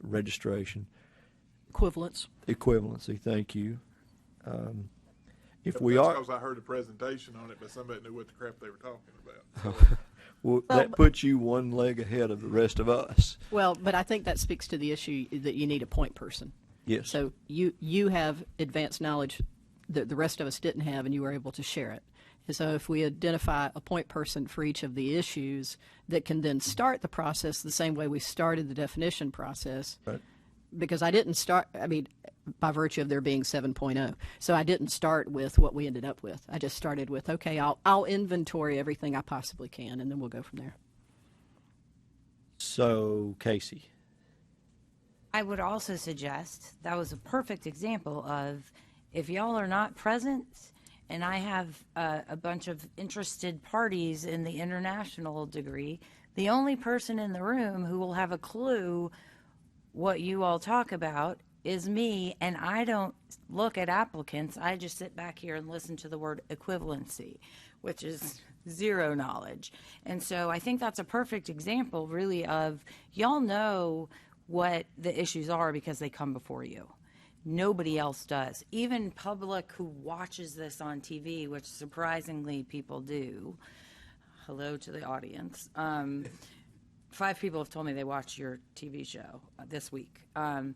registration. Equivalency, thank you. If we That's are, because I heard a presentation on it, but somebody knew what the crap they were talking about. well, that puts you one leg ahead of the rest of us. Well, but I think that speaks to the issue that you need a point person. Yes. So you have advanced knowledge that the rest of us didn't have, and you were able to share it. And so if we identify a point person for each of the issues that can then start the process the same way we started the definition process, Right. Because I didn't start, by virtue of there being 7.0. So I didn't start with what we ended up with. I just started with, okay, I'll inventory everything I possibly can, and then we'll go from there. So, Casey. I would also suggest that was a perfect example of if y'all are not present and I have a bunch of interested parties in the international degree, the only person in the room who will have a clue what you all talk about is me, and I don't look at applicants. I just sit back here and listen to the word equivalency, which is zero knowledge. And so I think that's a perfect example, really, of y'all know what the issues are because they come before you. Nobody else does. Even public who watches this on TV, which surprisingly people do. Hello to the audience. 5 people have told me they watched your TV show this week. But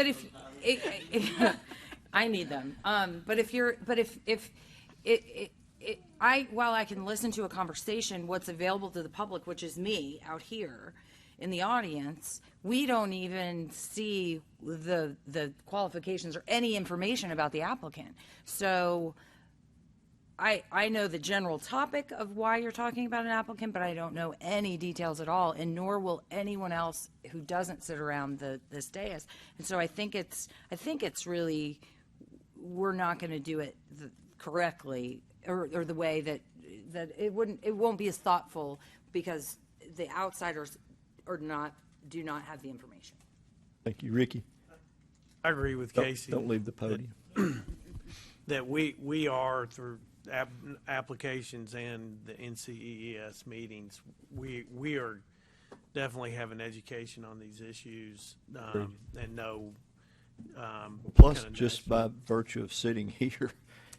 if I need them. While I can listen to a conversation, what's available to the public, which is me out here in the audience, we don't even see the qualifications or any information about the applicant. So I know the general topic of why you're talking about an applicant, but I don't know any details at all, and nor will anyone else who doesn't sit around this dais. And so I think it's really, we're not going to do it correctly, or the way that it won't be as thoughtful because the outsiders do not have the information. Thank you, Ricky. I agree with Don't- Casey. Don't leave the podium. That we are through applications and the NCEES meetings, we are definitely having education on these issues, and know. Plus, kinda just national- by virtue of sitting here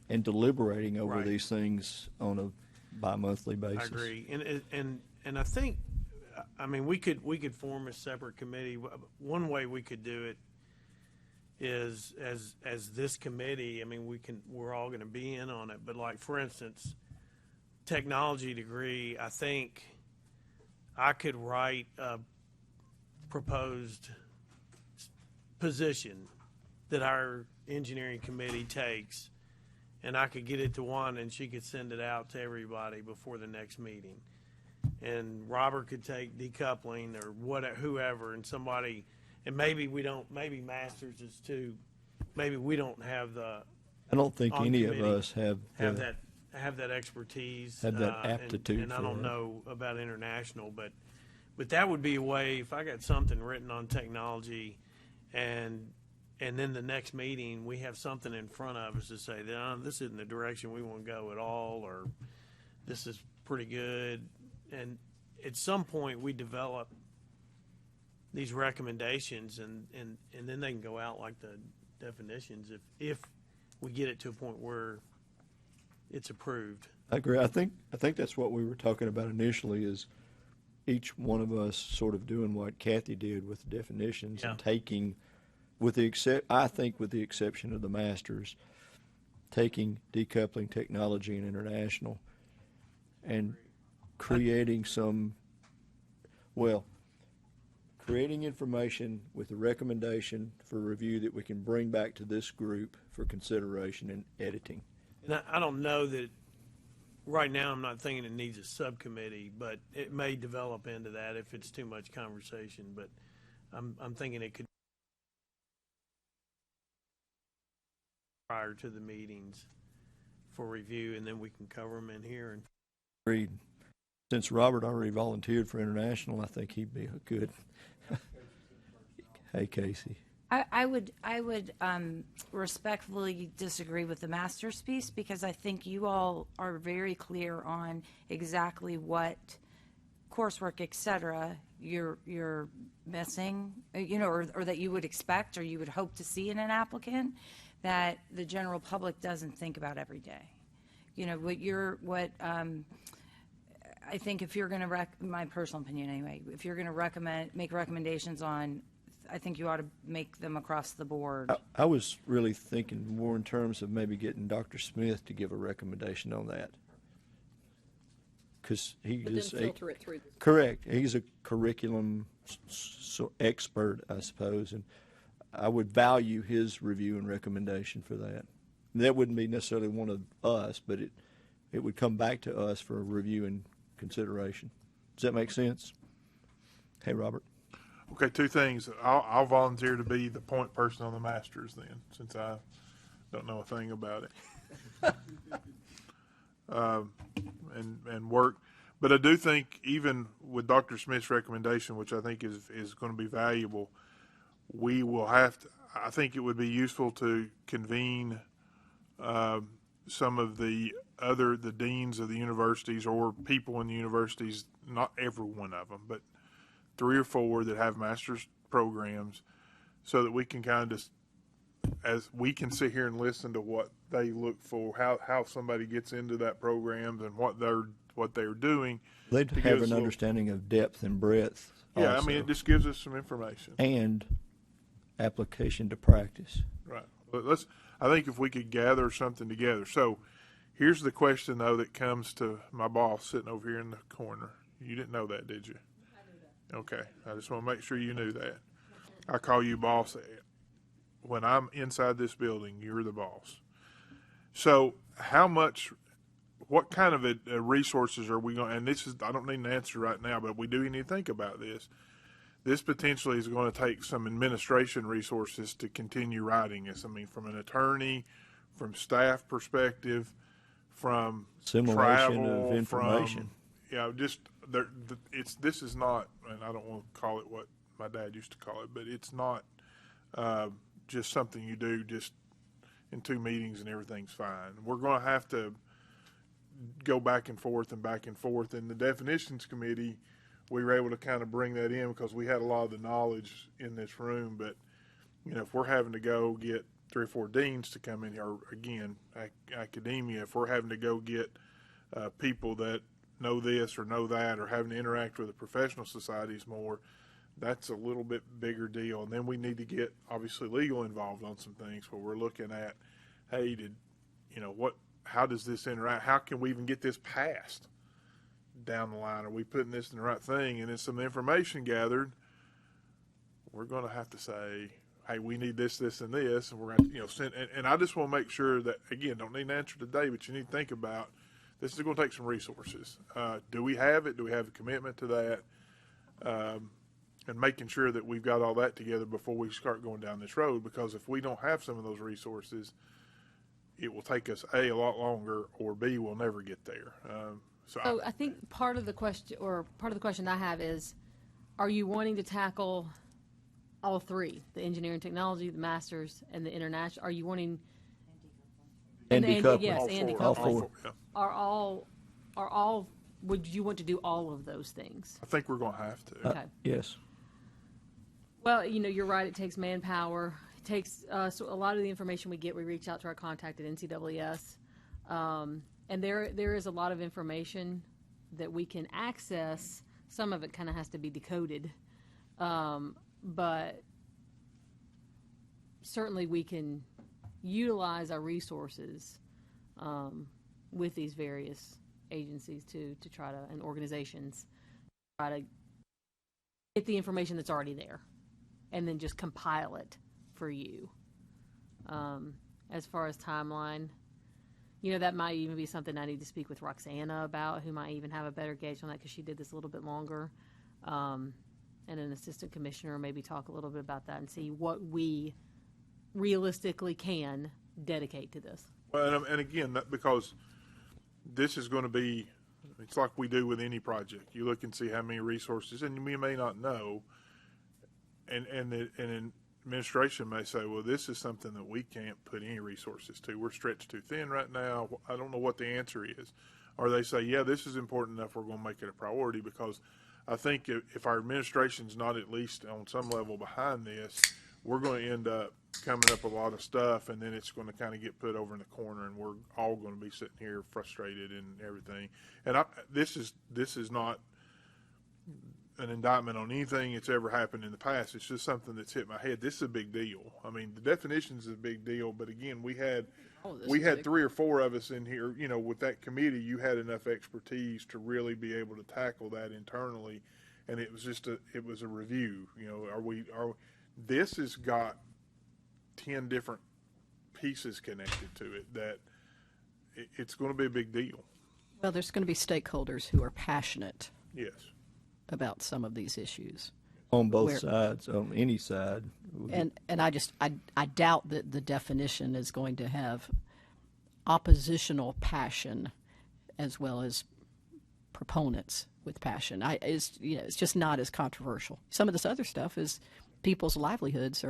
and deliberating over Right. these things on a bi-monthly I basis. agree, and I think, I mean, we could form a separate committee. One way we could do it is as this committee. I mean, we're all going to be in on it, but like for instance, technology degree. I think I could write a proposed position that our engineering committee takes, and I could get it to Wanda, and she could send it out to everybody before the next meeting. And Robert could take decoupling or whoever, and somebody, and maybe maybe Masters is too, maybe we don't have the, I don't think on any of committee us have that expertise. Have that aptitude And I for don't that. know about international, but that would be a way, if I got something written on technology, and then the next meeting, we have something in front of us to say, no, this isn't the direction we want to go at all, or this is pretty good. And at some point, we develop these recommendations, and then they can go out like the definitions if we get it to a point where it's approved. I agree. I think that's what we were talking about initially, is each one of us sort of doing what Kathy did with the definitions and taking, with the exception of the masters, taking decoupling technology and international and creating creating information with a recommendation for review that we can bring back to this group for consideration and editing. And I don't know that, right now, I'm not thinking it needs a subcommittee, but it may develop into that if it's too much conversation. But I'm thinking it could, prior to the meetings for review, and then we can cover them in here. And Agreed. Since Robert already volunteered for international, I think he'd be a good. Hey, Casey. I would respectfully disagree with the master's piece, because I think you all are very clear on exactly what coursework, et cetera, you're missing, or that you would expect or you would hope to see in an applicant that the general public doesn't think about every day. I think if you're going to my personal opinion anyway, if you're going to make recommendations on, I think you ought to make them across the board. I was really thinking more in terms of maybe getting Dr. Smith to give a recommendation on that. Because he But then is filter it through. correct. He's a curriculum expert, I suppose, and I would value his review and recommendation for that. That wouldn't be necessarily one of us, but it would come back to us for a review and consideration. Does that make sense? Hey, Robert. Okay, two things. I'll volunteer to be the point person on the masters then, since I don't know a thing about it. And work. But I do think even with Dr. Smith's recommendation, which I think is going to be valuable, we will have to, I think it would be useful to convene some of the deans of the universities or people in the universities, not every one of them, but 3 or 4 that have master's programs, so that we can kind of just, as we can sit here and listen to what they look for, how somebody gets into that program and what they're doing. They'd to give have us an a little- understanding of depth and breadth. Yeah, also, I mean, it just gives us some information. and application to practice. Right. But I think if we could gather something together. So here's the question, though, that comes to my boss sitting over here in the corner. You didn't know that, did you? I knew that. Okay. I just want to make sure you knew that. I call you boss. When I'm inside this building, you're the boss. So what kind of resources are we going, and this is, I don't need an answer right now, but we do need to think about this. This potentially is going to take some administration resources to continue writing this. I mean, from an attorney, from staff perspective, from Assimilation travel, of information. Just this is not, and I don't want to call it what my dad used to call it, but it's not just something you do just in 2 meetings and everything's fine. We're going to have to go back and forth and back and forth. In the definitions committee, we were able to kind of bring that in because we had a lot of the knowledge in this room. But if we're having to go get 3 or 4 deans to come in here, or again, academia, if we're having to go get people that know this or know that, or having to interact with the professional societies more, that's a little bit bigger deal. And then we need to get obviously legal involved on some things where we're looking at, hey, how does this interact? How can we even get this passed down the line? Are we putting this in the right thing? And then some information gathered, we're going to have to say, hey, we need this, this, and this, and we're going to, send. And I just want to make sure that, again, don't need an answer today, but you need to think about this is going to take some resources. Do we have it? Do we have a commitment to that? And making sure that we've got all that together before we start going down this road, because if we don't have some of those resources, it will take us A, a lot longer, or B, we'll never get there. So I think part of the question I have is, are you wanting to tackle all 3, the engineering technology, the masters, and the international? Are you wanting And decoupling. yes, All and four. decoupling. All 4. Yeah. Are all? Would you want to do all of those things? I think we're going to have to. Okay. Yes. Well, you're right. It takes manpower. It takes so a lot of the information we get. We reach out to our contact at NCWS, and there is a lot of information that we can access. Some of it kind of has to be decoded, but certainly we can utilize our resources with these various agencies to try to, and organizations, try to get the information that's already there and then just compile it for you. As far as timeline, that might even be something I need to speak with Roxana about, who might even have a better gauge on that because she did this a little bit longer. And an assistant commissioner maybe talk a little bit about that and see what we realistically can dedicate to this. Well, and again, because this is going to be, it's like we do with any project. You look and see how many resources, and we may not know, and administration may say, well, this is something that we can't put any resources to. We're stretched too thin right now. I don't know what the answer is. Or they say, yeah, this is important enough, we're going to make it a priority, because I think if our administration's not at least on some level behind this, we're going to end up coming up with a lot of stuff, and then it's going to kind of get put over in the corner, and we're all going to be sitting here frustrated and everything. And this is not an indictment on anything that's ever happened in the past. It's just something that's hit my head. This is a big deal. I mean, the definitions is a big deal, but again, we had 3 or 4 of us in here. With that committee, you had enough expertise to really be able to tackle that internally, and it was just it was a review. This has got 10 different pieces connected to it that it's going to be a big deal. Well, there's going to be stakeholders who are passionate Yes. about some of these issues. On both sides, on any side. And I doubt that the definition is going to have oppositional passion as well as proponents with passion. It's just not as controversial. Some of this other stuff is people's livelihoods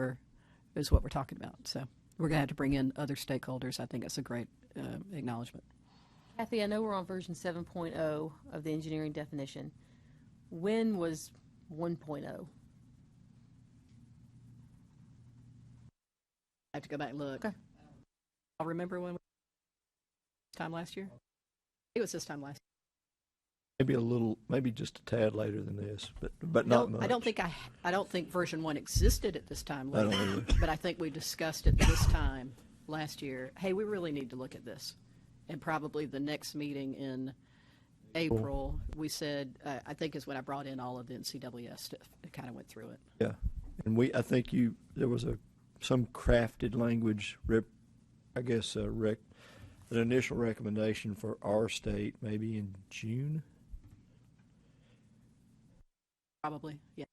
is what we're talking about. So we're going to have to bring in other stakeholders. I think that's a great acknowledgement. Kathy, I know we're on version 7.0 of the engineering definition. When was 1.0? I have to go back and look. Okay. I'll remember when time last year. It was this time last year. Maybe just a tad later than this, but not much. I don't think version 1 existed at this time. I don't either. But I think we discussed it this time last year. Hey, we really need to look at this. And probably the next meeting in April, we said, I think is when I brought in all of the NCWS stuff. It kind of went through it. Yeah, and I think there was some crafted language, an initial recommendation for our state, maybe in June. Probably, yeah.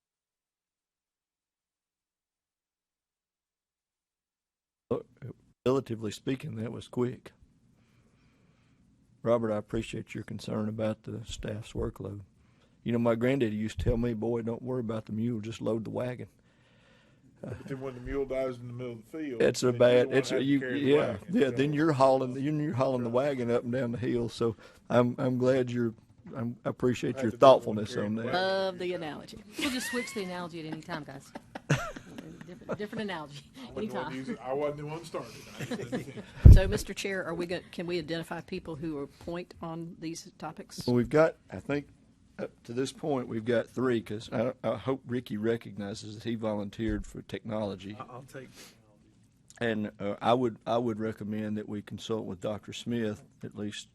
relatively speaking, that was quick. Robert, I appreciate your concern about the staff's workload. You know, my granddaddy used to tell me, boy, don't worry about the mule, just load the wagon. But then when the mule dies in the middle of the field, It's a then you're bad, the one it's that a, has to you, carry the yeah, wagon, yeah, you then know? you're hauling the wagon up and down the hill. So I'm glad I appreciate I your had to be the one thoughtfulness carrying on the that. wagon. Love the analogy. We'll just switch the analogy at any time, guys. Different analogy, I wasn't the one anytime. using- I wasn't the one started. I just didn't think. So, Mr. Chair, can we identify people who are point on these topics? Well, we've got, I think, up to this point, we've got 3, because I hope Ricky recognizes that he volunteered for technology. I'll take. And I would recommend that we consult with Dr. Smith, at least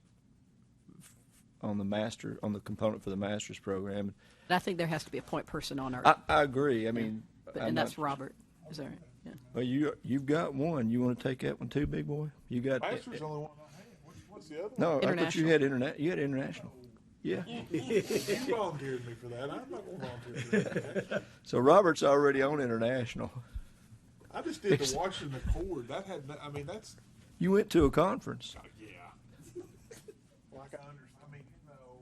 on the component for the master's program. I think there has to be a point person on our, I agree. I mean, and that's Robert. Is that right? Yeah. Well, you've got one. You want to take that one too, big boy? You got Master's the only one I had. What's the other one? no. I thought you International. had international. Yeah. You volunteered me for that. I'm not going to volunteer for that. So Robert's already on international. I just did the Washington Accord. That had, I mean, that's, You went to a conference. yeah. Like I understand, I mean, you know.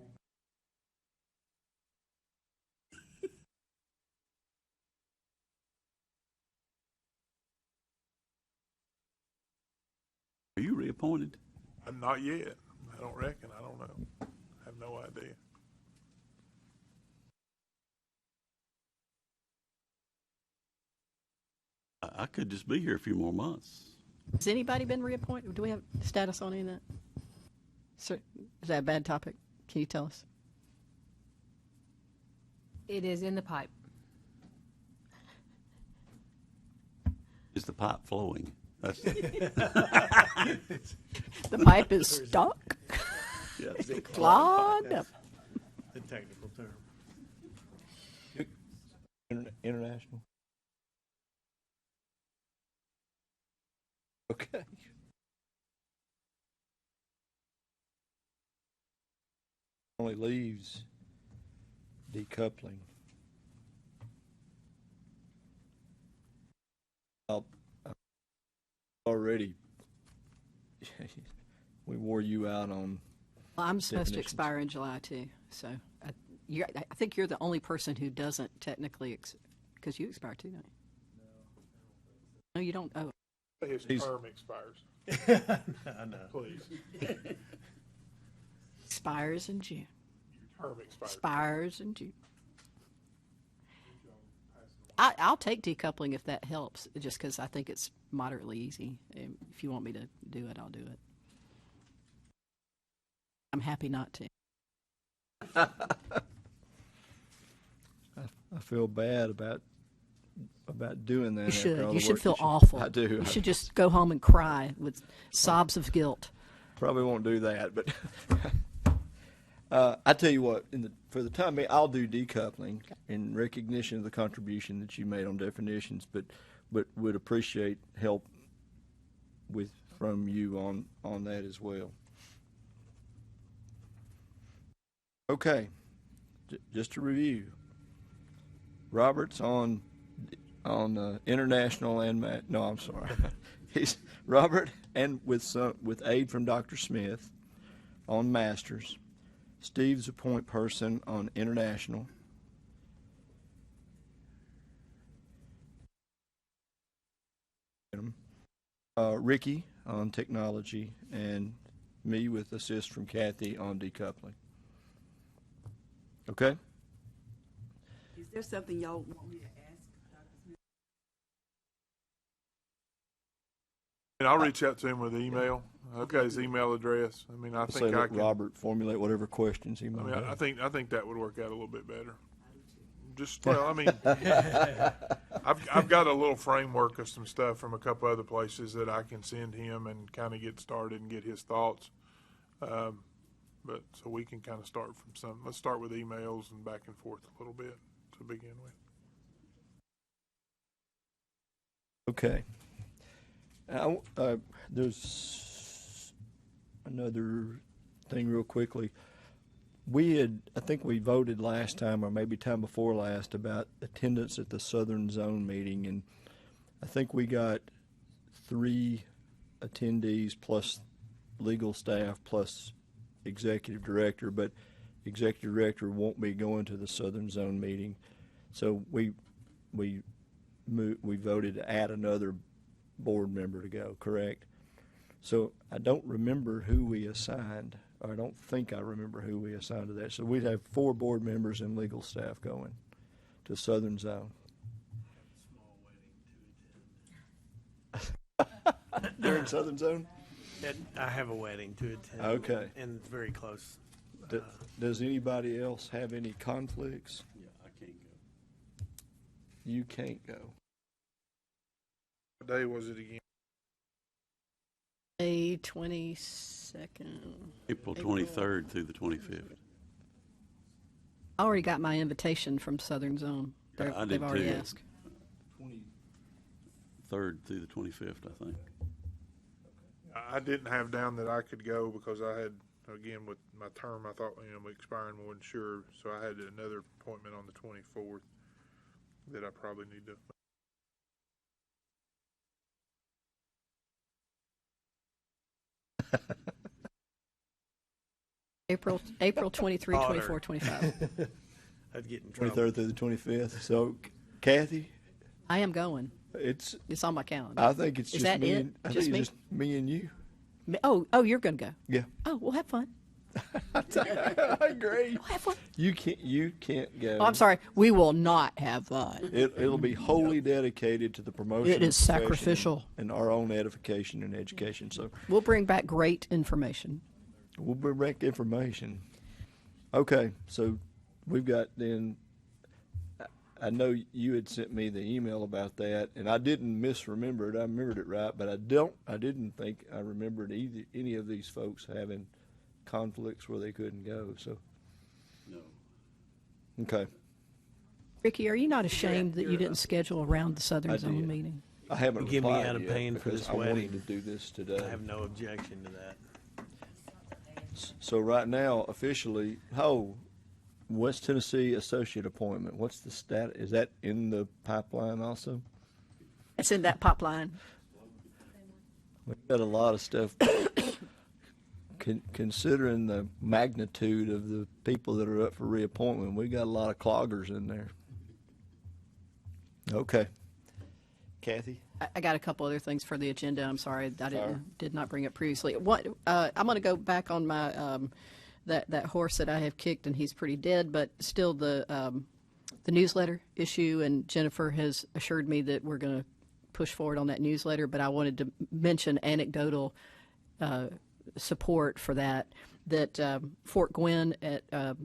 Are you reappointed? Not yet. I don't reckon. I don't know. I have no idea. I could just be here a few more months. Has anybody been reappointed? Do we have status on any of that? Sir, is that a bad topic? Can you tell us? It is in the pipe. Is the pipe flowing? That's, The pipe is stuck, yeah. clogged up. The technical term. International. Okay. Only leaves decoupling. Already, we wore you out on. Well, I'm supposed to Definitions. expire in July too, so I think you're the only person who doesn't technically, because you expire too, don't you? No, you don't. Oh, His He's- term expires. I know. Please. expires in June. Term expires. Expires in June. I'll take decoupling if that helps, just because I think it's moderately easy. If you want me to do it, I'll do it. I'm happy not to. I feel bad about doing that. You after should. all the You should work feel that awful. I do. You should just go home and cry with sobs of guilt. Probably won't do that, but I tell you what, for the time being, I'll do decoupling in recognition of the contribution that you made on definitions, but would appreciate help from you on that as well. Okay, just to review, Robert's on international and no, I'm sorry. He's Robert, and with aid from Dr. Smith on masters. Steve's a point person on international. Ricky on technology, and me with assist from Kathy on decoupling. Okay? Is there something y'all want me to ask Dr. Smith? And I'll reach out to him with email. I've got his email address. I mean, I Say think I let can. Robert formulate whatever questions he I might mean, have. I think that would work out a little bit better. Just well, I mean, I've got a little framework of some stuff from a couple other places that I can send him and kind of get started and get his thoughts. But so we can kind of start from some. Let's start with emails and back and forth a little bit to begin with. Okay. There's another thing real quickly. I think we voted last time, or maybe time before last, about attendance at the Southern Zone meeting, and I think we got 3 attendees plus legal staff plus executive director, but executive director won't be going to the Southern Zone meeting. So we voted to add another board member to go, correct? So I don't remember who we assigned, or I don't think I remember who we assigned to that. So we'd have 4 board members and legal staff going to Southern Zone. During Southern Zone? I have a wedding to attend. Okay. And it's very close. Does anybody else have any conflicts? Yeah, I can't go. You can't go. What day was it again? May 22nd. April 23rd through the 25th. I already got my invitation from Southern Zone. I did They've already too. asked. 3rd through the 25th, I think. I didn't have down that I could go because I had, again, with my term, I thought, expiring, I wasn't sure. So I had another appointment on the 24th that I probably need to. April 23, Otter. 24, 25. I'd get in trouble. 23rd through the 25th. So, Kathy, I am going. it's. It's on my calendar. I think it's Is just that me. it? And, I Just think me? it's just me and you. Oh, you're going to go. Yeah, Oh, we'll have fun. I agree. We'll have fun. You can't go. Oh, I'm sorry. We will not have fun. It'll be wholly dedicated to the promotion. It is of profession sacrificial. and our own edification and education. So We'll bring back great information. we'll bring back information. Okay, so we've got then. I know you had sent me the email about that, and I didn't misremember it. I remembered it right, but I didn't think I remembered any of these folks having conflicts where they couldn't go. So No. okay, Ricky, are you not ashamed that you didn't schedule around the Southern I Zone did. meeting? I haven't Get me replied out of yet paying for because this I wanted wedding. to do this today. I have no objection to that. So right now, officially, West Tennessee associate appointment. What's the status? Is that in the pipeline also? It's in that pipeline. We've got a lot of stuff. Considering the magnitude of the people that are up for reappointment, we got a lot of cloggers in there. Okay. Kathy? I got a couple other things for the agenda. I'm sorry I Fire. did not bring it previously. What I'm going to go back on my that horse that I have kicked, and he's pretty dead, but still the newsletter issue. And Jennifer has assured me that we're going to push forward on that newsletter. But I wanted to mention anecdotal support for that. That Fort Gwynn at a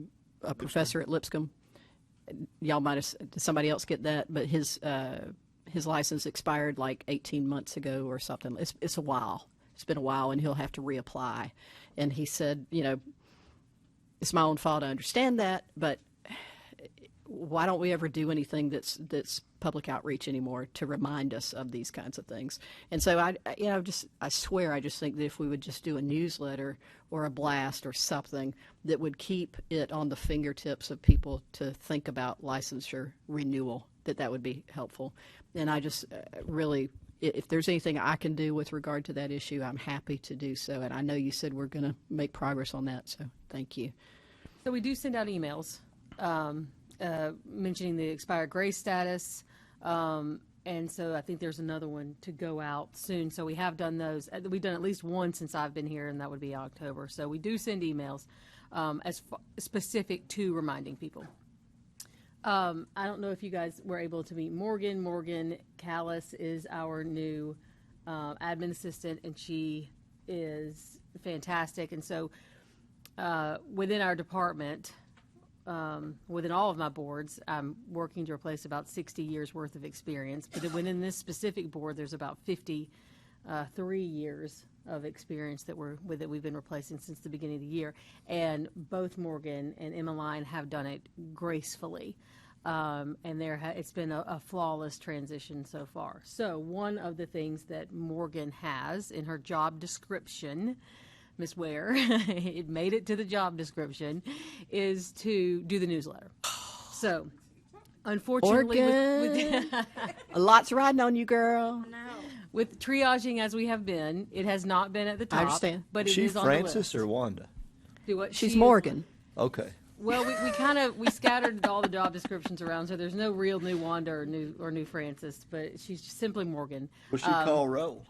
professor at Lipscomb. Y'all might have did somebody else get that, but his license expired like 18 months ago or something. It's a while. It's been a while, and he'll have to reapply. And he said, it's my own fault. I understand that, but why don't we ever do anything that's public outreach anymore to remind us of these kinds of things? And so I swear, I just think that if we would just do a newsletter or a blast or something that would keep it on the fingertips of people to think about licensure renewal, that would be helpful. And I just really, if there's anything I can do with regard to that issue, I'm happy to do so. And I know you said we're going to make progress on that, so thank you. So we do send out emails mentioning the expired grace status. And so I think there's another one to go out soon. So we have done those. We've done at least one since I've been here, and that would be October. So we do send emails specific to reminding people. I don't know if you guys were able to meet Morgan. Morgan Callis is our new admin assistant, and she is fantastic. And so within our department, within all of my boards, I'm working to replace about 60 years worth of experience. But within this specific board, there's about 53 years of experience that we've been replacing since the beginning of the year. And both Morgan and Emmeline have done it gracefully. And it's been a flawless transition so far. So one of the things that Morgan has in her job description, Ms. Ware, it made it to the job description, is to do the newsletter. So, unfortunately, Morgan, a lot's riding on you, girl. with triaging as we have been, it has not been at the top. I understand. But it She is on the Francis list. or Wanda? Do what She's she is- Morgan. Okay. Well, we scattered all the job descriptions around, so there's no real new Wanda or new Francis, but she's simply Morgan. Will she call roll?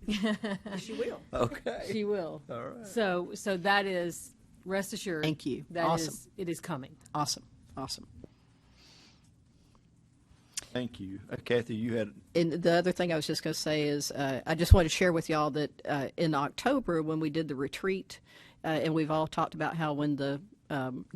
She will. Okay. She will. All right. So that is, rest assured. Thank you. That Awesome. it is coming. Awesome. Awesome. Thank you. Kathy, you had And the other thing I was just going to say is I just wanted to share with y'all that in October when we did the retreat, and we've all talked about how when the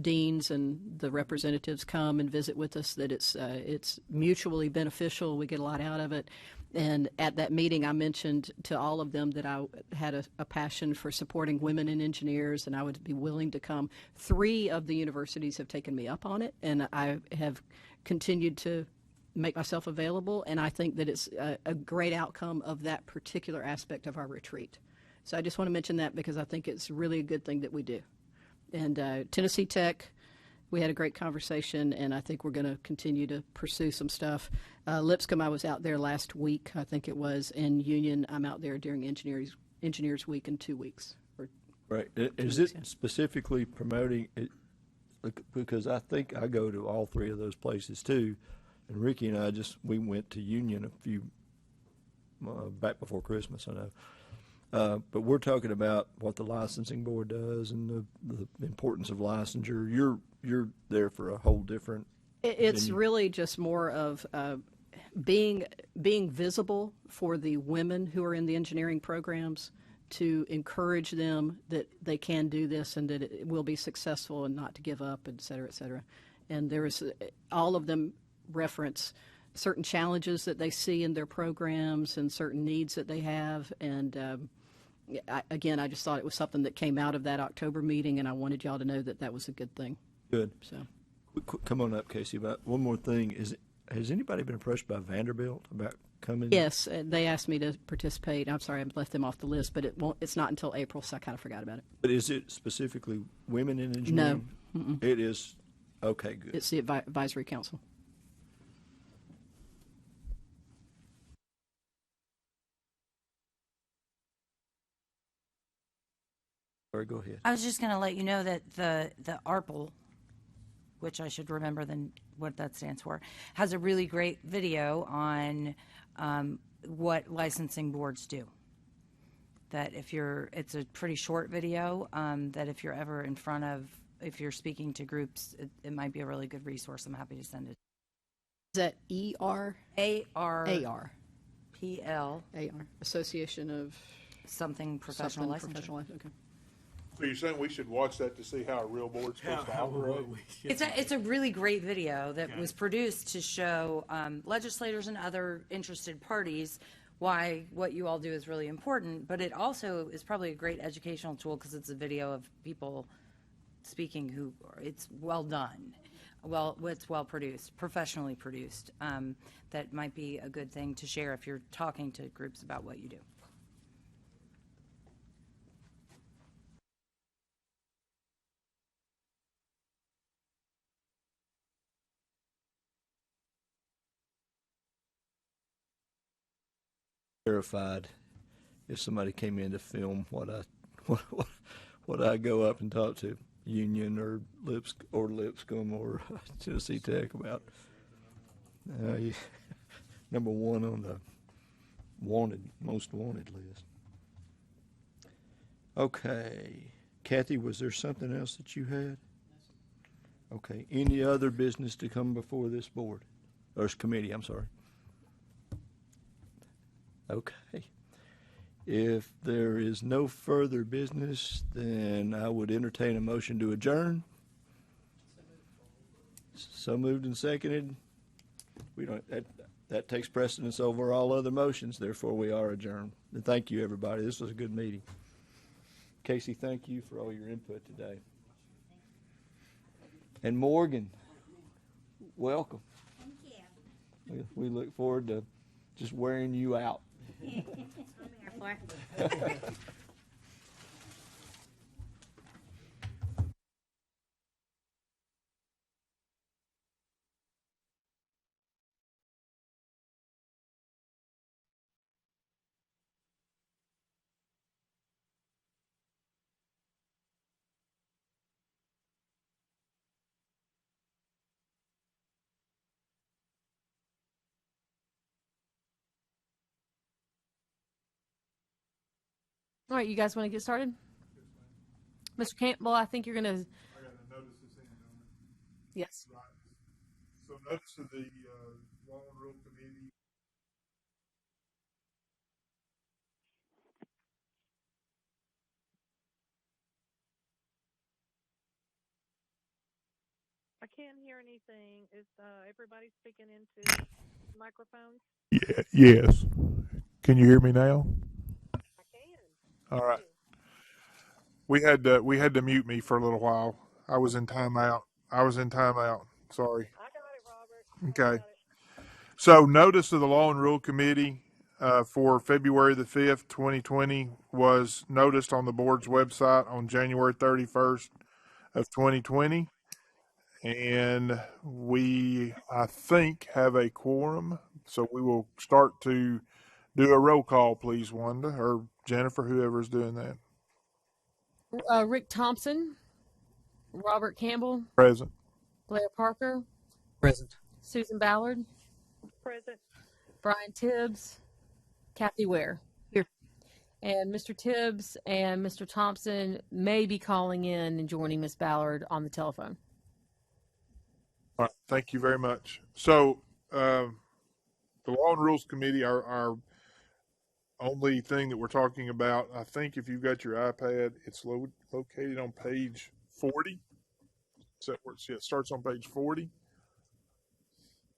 deans and the representatives come and visit with us, that it's mutually beneficial. We get a lot out of it. And at that meeting, I mentioned to all of them that I had a passion for supporting women in engineers, and I would be willing to come. 3 of the universities have taken me up on it, and I have continued to make myself available, and I think that it's a great outcome of that particular aspect of our retreat. So I just want to mention that because I think it's really a good thing that we do. And Tennessee Tech, we had a great conversation, and I think we're going to continue to pursue some stuff. Lipscomb, I was out there last week, I think it was, and Union, I'm out there during Engineers Week in 2 weeks. right. Is it specifically promoting it? Because I think I go to all 3 of those places too, and Ricky and I we went to Union a few back before Christmas, I know. But we're talking about what the licensing board does and the importance of licensure. You're there for a whole different. It's venue. really just more of being visible for the women who are in the engineering programs, to encourage them that they can do this and that it will be successful and not to give up, et cetera, et cetera. And there is all of them reference certain challenges that they see in their programs and certain needs that they have. And I just thought it was something that came out of that October meeting, and I wanted y'all to know that that was a good thing. Good. So Come on up, Casey. But one more thing has anybody been approached by Vanderbilt about coming? yes, they asked me to participate. I'm sorry, I left them off the list, but it's not until April, so I kind of forgot about it. But is it specifically women in engineering? No. It is. Okay, good. It's the advisory council. All right, go ahead. I was just going to let you know that the ARPL, which I should remember what that stands for, has a really great video on what licensing boards do. That it's a pretty short video, that if you're ever if you're speaking to groups, it might be a really good resource. I'm happy to send it. Is that ER? AR. PL. AR. Association of Something professional licensure. Okay. So you're saying we should watch that to see how a real board's supposed to operate? It's a really great video that was produced to show legislators and other interested parties why what you all do is really important, but it also is probably a great educational tool because it's a video of people speaking it's well done. It's well produced, professionally produced. That might be a good thing to share if you're talking to groups about what you do. Terrified if somebody came in to film what I go up and talk to Union or Lipscomb or Tennessee Tech about. Number 1 on the most wanted list. Okay, Kathy, was there something else that you had? Okay, any other business to come before this board or this committee? I'm sorry. Okay. If there is no further business, then I would entertain a motion to adjourn. So moved and seconded. That takes precedence over all other motions, therefore we are adjourned. And thank you, everybody. This was a good meeting. Casey, thank you for all your input today. And Morgan, welcome. Thank you. We look forward to just wearing you out. I'm here for. All right, you guys want to get started? Mr. Campbell, I think you're going to, I got to notice this in on it. yes. Right. So notice of the Law and Rule Committee. I can't hear anything. Is everybody speaking into microphones? Yeah. Yes. Can you hear me now? I can. All right. We had to mute me for a little while. I was in timeout. Sorry. I got it, Robert. Okay. I got it. So notice of the Law and Rule Committee for February the 5th, 2020 was noticed on the board's website on January 31st of 2020. And we, I think, have a quorum. So we will start to do a roll call, please, Wanda, or Jennifer, whoever's doing that. Rick Thompson, Robert Campbell, Present. Blair Parker, Present. Susan Ballard, Present. Brian Tibbs, Kathy Ware. Here. And Mr. Tibbs and Mr. Thompson may be calling in and joining Miss Ballard on the telephone. All right, thank you very much. So, the Law and Rules Committee, our only thing that we're talking about, I think if you've got your iPad, it's located on page 40. Is that where it starts on page 40?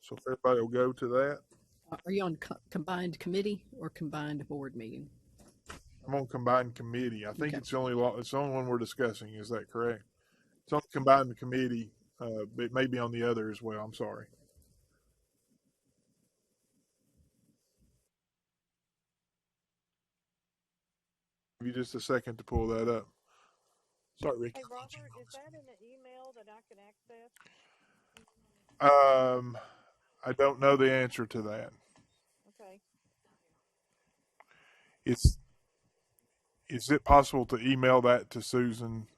So if everybody will go to that. Are you on combined committee or combined board meeting? I'm on combined committee. I think Okay. it's the only one we're discussing. Is that correct? It's on combined committee. But it may be on the other as well. I'm sorry. Give you just a second to pull that up. Sorry, Ricky. Hey, Robert, is that in the email that I can access? I don't know the answer to that. Okay. Is it possible to email that to Susan?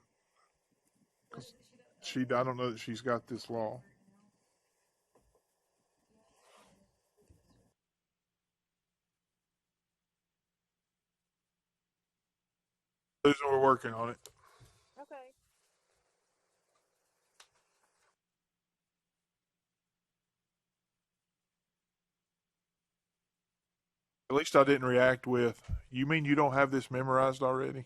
I don't know that she's got this law. Susan, we're working on it. Okay. At least I didn't react with, you mean you don't have this memorized already?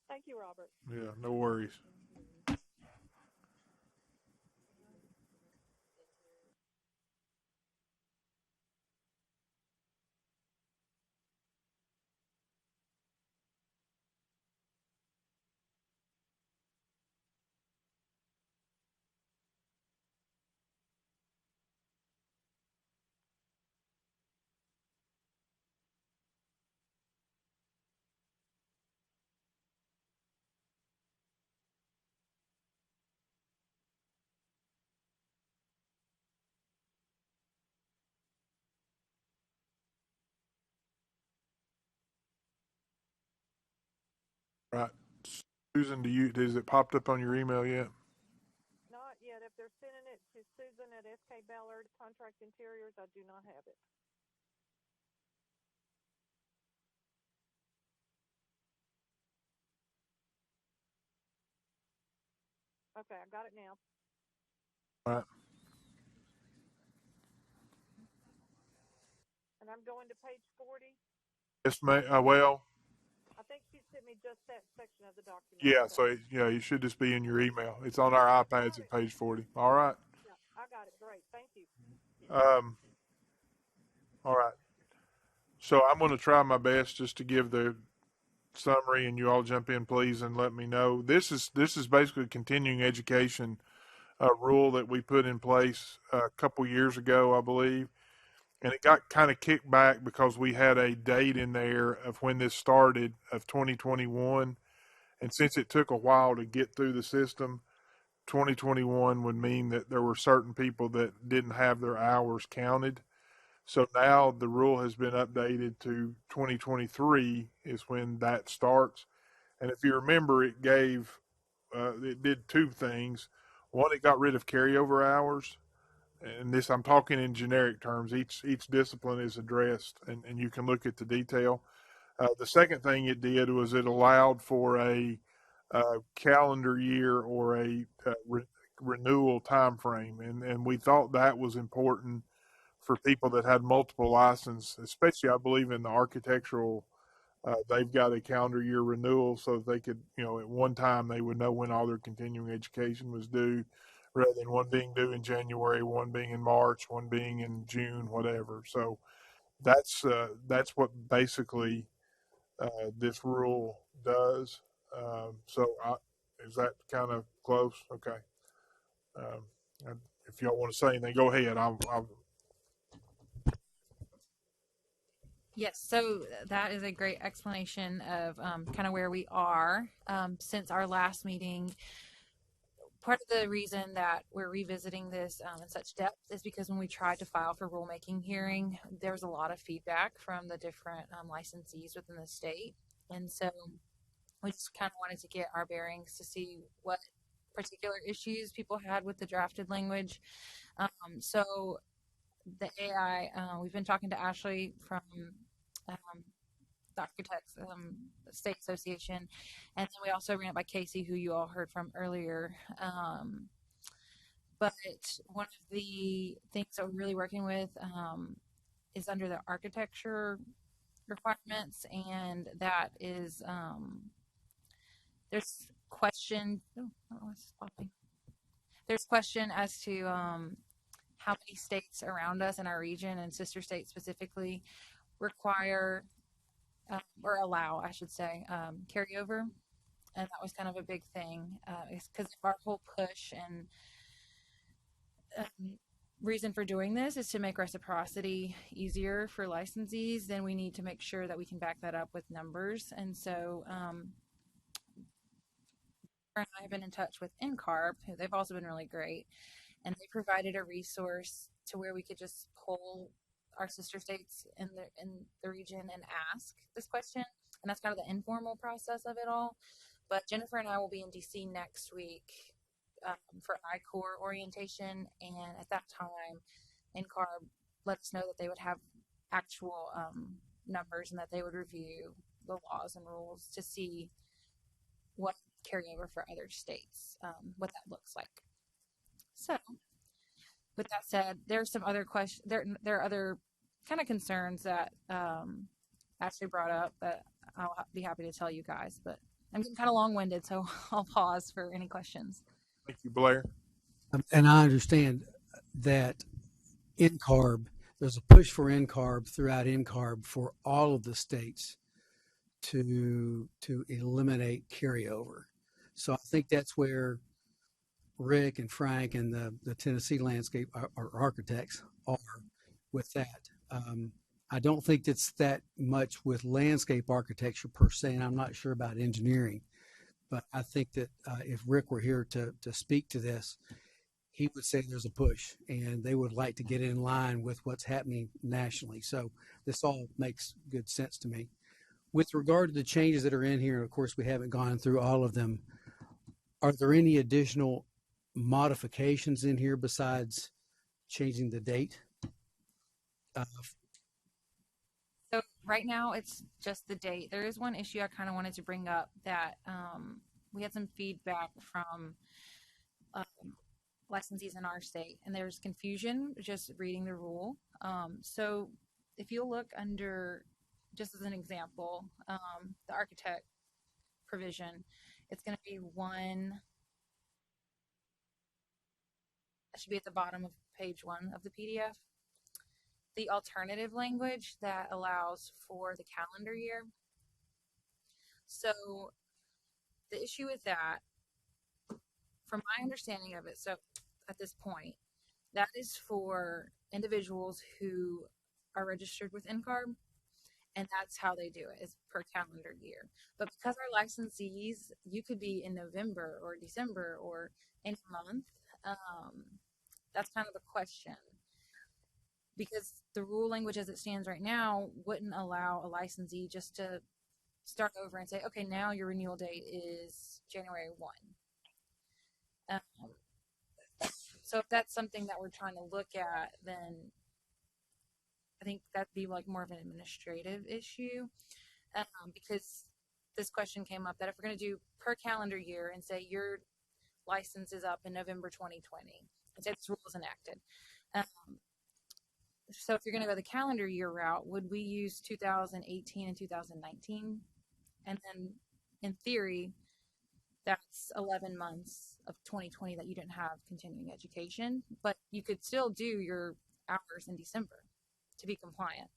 Thank you, Robert. Yeah, no worries. Right. Susan, has it popped up on your email yet? Not yet. If they're sending it to Susan at SK Ballard Contract Interiors, I do not have it. Okay, I got it now. All right. And I'm going to page 40. Yes, ma'am. Well, I think she sent me just that section of the document. yeah, so it should just be in your email. It's on our iPads at page 40. All right. Yeah, I got it. Great. Thank you. All right. So I'm going to try my best just to give the summary, and you all jump in, please, and let me know. This is basically continuing education rule that we put in place a couple years ago, I believe, and it got kind of kicked back because we had a date in there of when this started of 2021, and since it took a while to get through the system, 2021 would mean that there were certain people that didn't have their hours counted. So now the rule has been updated to 2023 is when that starts. And if you remember, it did two things. One, it got rid of carryover hours. And this, I'm talking in generic terms. Each discipline is addressed, and you can look at the detail. The second thing it did was it allowed for a calendar year or a renewal time frame, and we thought that was important for people that had multiple licenses, especially I believe in the architectural. They've got a calendar year renewal so that they could, at one time they would know when all their continuing education was due, rather than one being due in January, one being in March, one being in June, whatever. So that's what basically this rule does. Is that kind of close? Okay. If y'all want to say anything, go ahead. Yes, so that is a great explanation of kind of where we are since our last meeting. Part of the reason that we're revisiting this in such depth is because when we tried to file for rulemaking hearing, there was a lot of feedback from the different licensees within the state. And so we just kind of wanted to get our bearings to see what particular issues people had with the drafted language. So the AI, we've been talking to Ashley from the Architects State Association, and then we also ran it by Casey, who you all heard from earlier. But one of the things that we're really working with is under the architecture requirements, and that is there's question. There's question as to how many states around us in our region and sister states specifically require or allow, I should say, carryover. And that was kind of a big thing because our whole push and reason for doing this is to make reciprocity easier for licensees. Then we need to make sure that we can back that up with numbers. And so I have been in touch with NCARB, who they've also been really great. And they provided a resource to where we could just pull our sister states in the region and ask this question. And that's kind of the informal process of it all. But Jennifer and I will be in DC next week for I-Corps orientation. And at that time, NCARB let us know that they would have actual numbers and that they would review the laws and rules to see what carryover for other states, what that looks like. So, with that said, there are some other questions. There are other kind of concerns that Ashley brought up that I'll be happy to tell you guys. But I'm getting kind of long-winded, so I'll pause for any questions. Thank you, Blair. And I understand that NCARB, there's a push for NCARB throughout NCARB for all of the states to eliminate carryover. So I think that's where Rick and Frank and the Tennessee landscape or architects are with that. I don't think it's that much with landscape architecture per se, and I'm not sure about engineering. But I think that if Rick were here to speak to this, he would say there's a push, and they would like to get in line with what's happening nationally. So this all makes good sense to me. With regard to the changes that are in here, of course, we haven't gone through all of them. Are there any additional modifications in here besides changing the date? So right now it's just the date. There is one issue I kind of wanted to bring up that we had some feedback from licensees in our state, and there's confusion just reading the rule. So if you look under, just as an example, the architect provision, it's going to be one. That should be at the bottom of page 1 of the PDF. The alternative language that allows for the calendar year. So the issue with that, from my understanding of it, so at this point, that is for individuals who are registered with NCARB, and that's how they do it, is per calendar year. But because our licensees, you could be in November or December or any month, that's kind of the question. Because the rule language as it stands right now wouldn't allow a licensee just to start over and say, okay, now your renewal date is January 1. So if that's something that we're trying to look at, then I think that'd be like more of an administrative issue. because this question came up that if we're going to do per calendar year and say your license is up in November 2020, and say this rule is enacted. So if you're going to go the calendar year route, would we use 2018 and 2019? And then in theory, that's 11 months of 2020 that you didn't have continuing education, but you could still do your hours in December to be compliant,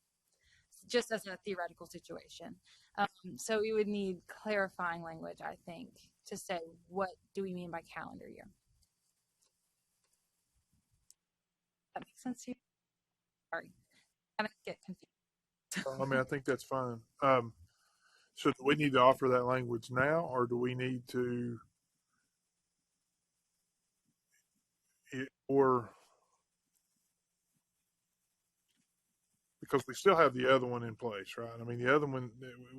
just as a theoretical situation. So we would need clarifying language, I think, to say what do we mean by calendar year. That makes sense to you? Sorry, I get confused. I mean, I think that's fine. So do we need to offer that language now, or do we need to, or because we still have the other one in place, right? I mean, the other one,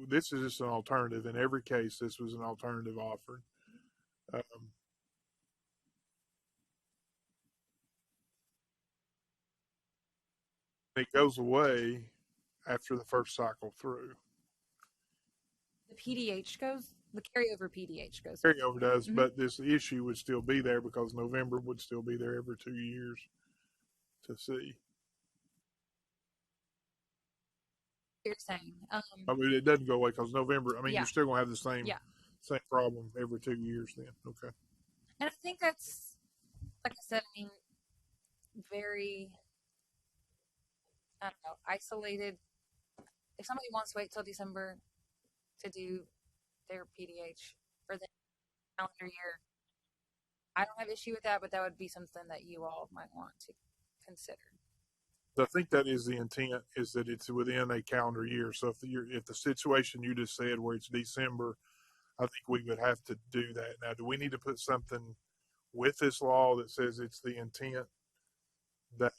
this is just an alternative. In every case, this was an alternative offered. It goes away after the first cycle through. The PDH goes, the carryover PDH goes. Carryover does, but this issue would still be there because November would still be there every 2 years to see. You're saying. I mean, it doesn't go away because November, I mean, Yeah. you're still going to have the same Yeah. same problem every 2 years then. Okay. And I think that's, like I said, I mean, very, I don't know, isolated. If somebody wants to wait till December to do their PDH for the calendar year, I don't have issue with that, but that would be something that you all might want to consider. I think that is the intent, is that it's within a calendar year. So if the situation you just said where it's December, I think we would have to do that. Now, do we need to put something with this law that says it's the intent that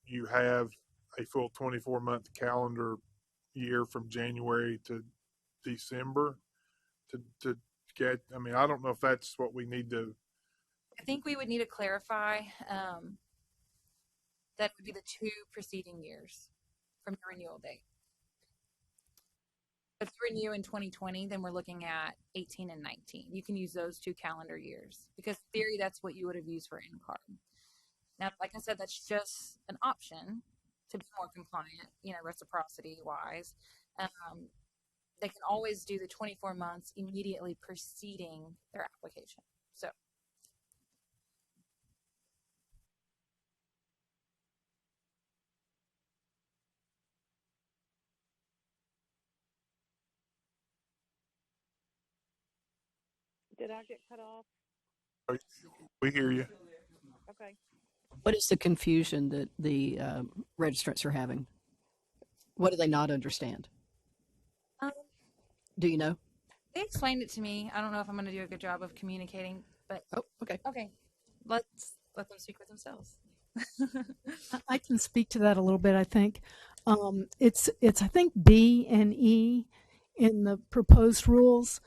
you have a full 24-month calendar year from January to December to get, I mean, I don't know if that's what we need to. I think we would need to clarify that it would be the 2 preceding years from your renewal date. If you renew in 2020, then we're looking at 18 and 19. You can use those 2 calendar years because in theory, that's what you would have used for NCARB. Now, like I said, that's just an option to be more compliant, reciprocity wise. They can always do the 24 months immediately preceding their application. So. Did I get cut off? We hear you. Okay. What is the confusion that the registrants are having? What do they not understand? Do you know? They explained it to me. I don't know if I'm going to do a good job of communicating, but okay. Let's let them speak for themselves. I can speak to that a little bit. I think it's I think B and E in the proposed rules,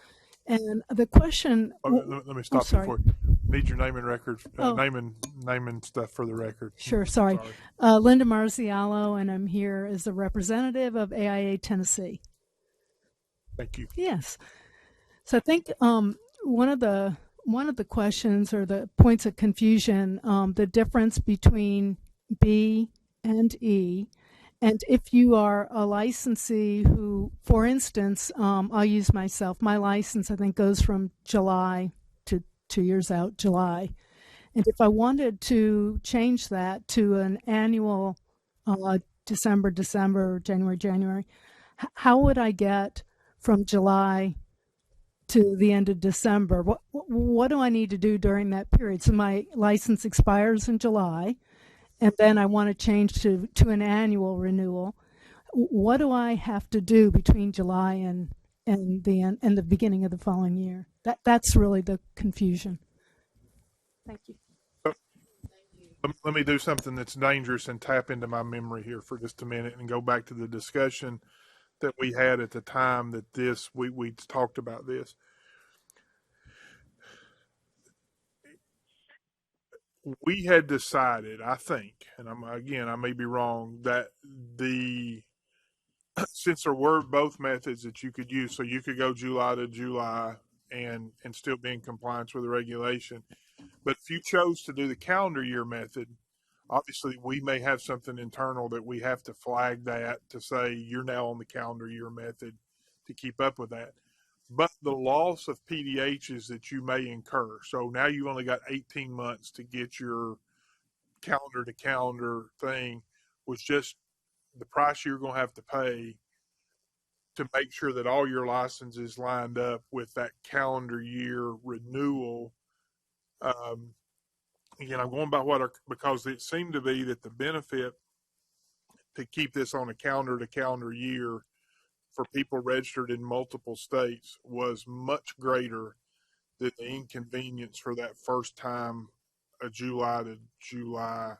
and the question. Let me stop you for you. Need your name and record, name and stuff for the record. Sure. Sorry. Linda Marziallo, and I'm here as a representative of AIA Tennessee. Thank you. Yes. So I think one of the questions or the points of confusion, the difference between B and E, and if you are a licensee who, for instance, I'll use myself. My license, I think, goes from July to 2 years out, July. And if I wanted to change that to an annual December, January, how would I get from July to the end of December? What do I need to do during that period? So my license expires in July, and then I want to change to an annual renewal. What do I have to do between July and the beginning of the following year? That's really the confusion. Thank you. Let me do something that's dangerous and tap into my memory here for just a minute and go back to the discussion that we had at the time that we talked about this. We had decided, I think, and I may be wrong, that the since there were both methods that you could use, so you could go July to July and still be in compliance with the regulation. But if you chose to do the calendar year method, obviously we may have something internal that we have to flag that to say you're now on the calendar year method to keep up with that. But the loss of PDHs that you may incur, so now you've only got 18 months to get your calendar to calendar thing, was just the price you're going to have to pay to make sure that all your licenses lined up with that calendar year renewal. Again, I'm going by because it seemed to be that the benefit to keep this on a calendar to calendar year for people registered in multiple states was much greater than the inconvenience for that first time, a July to July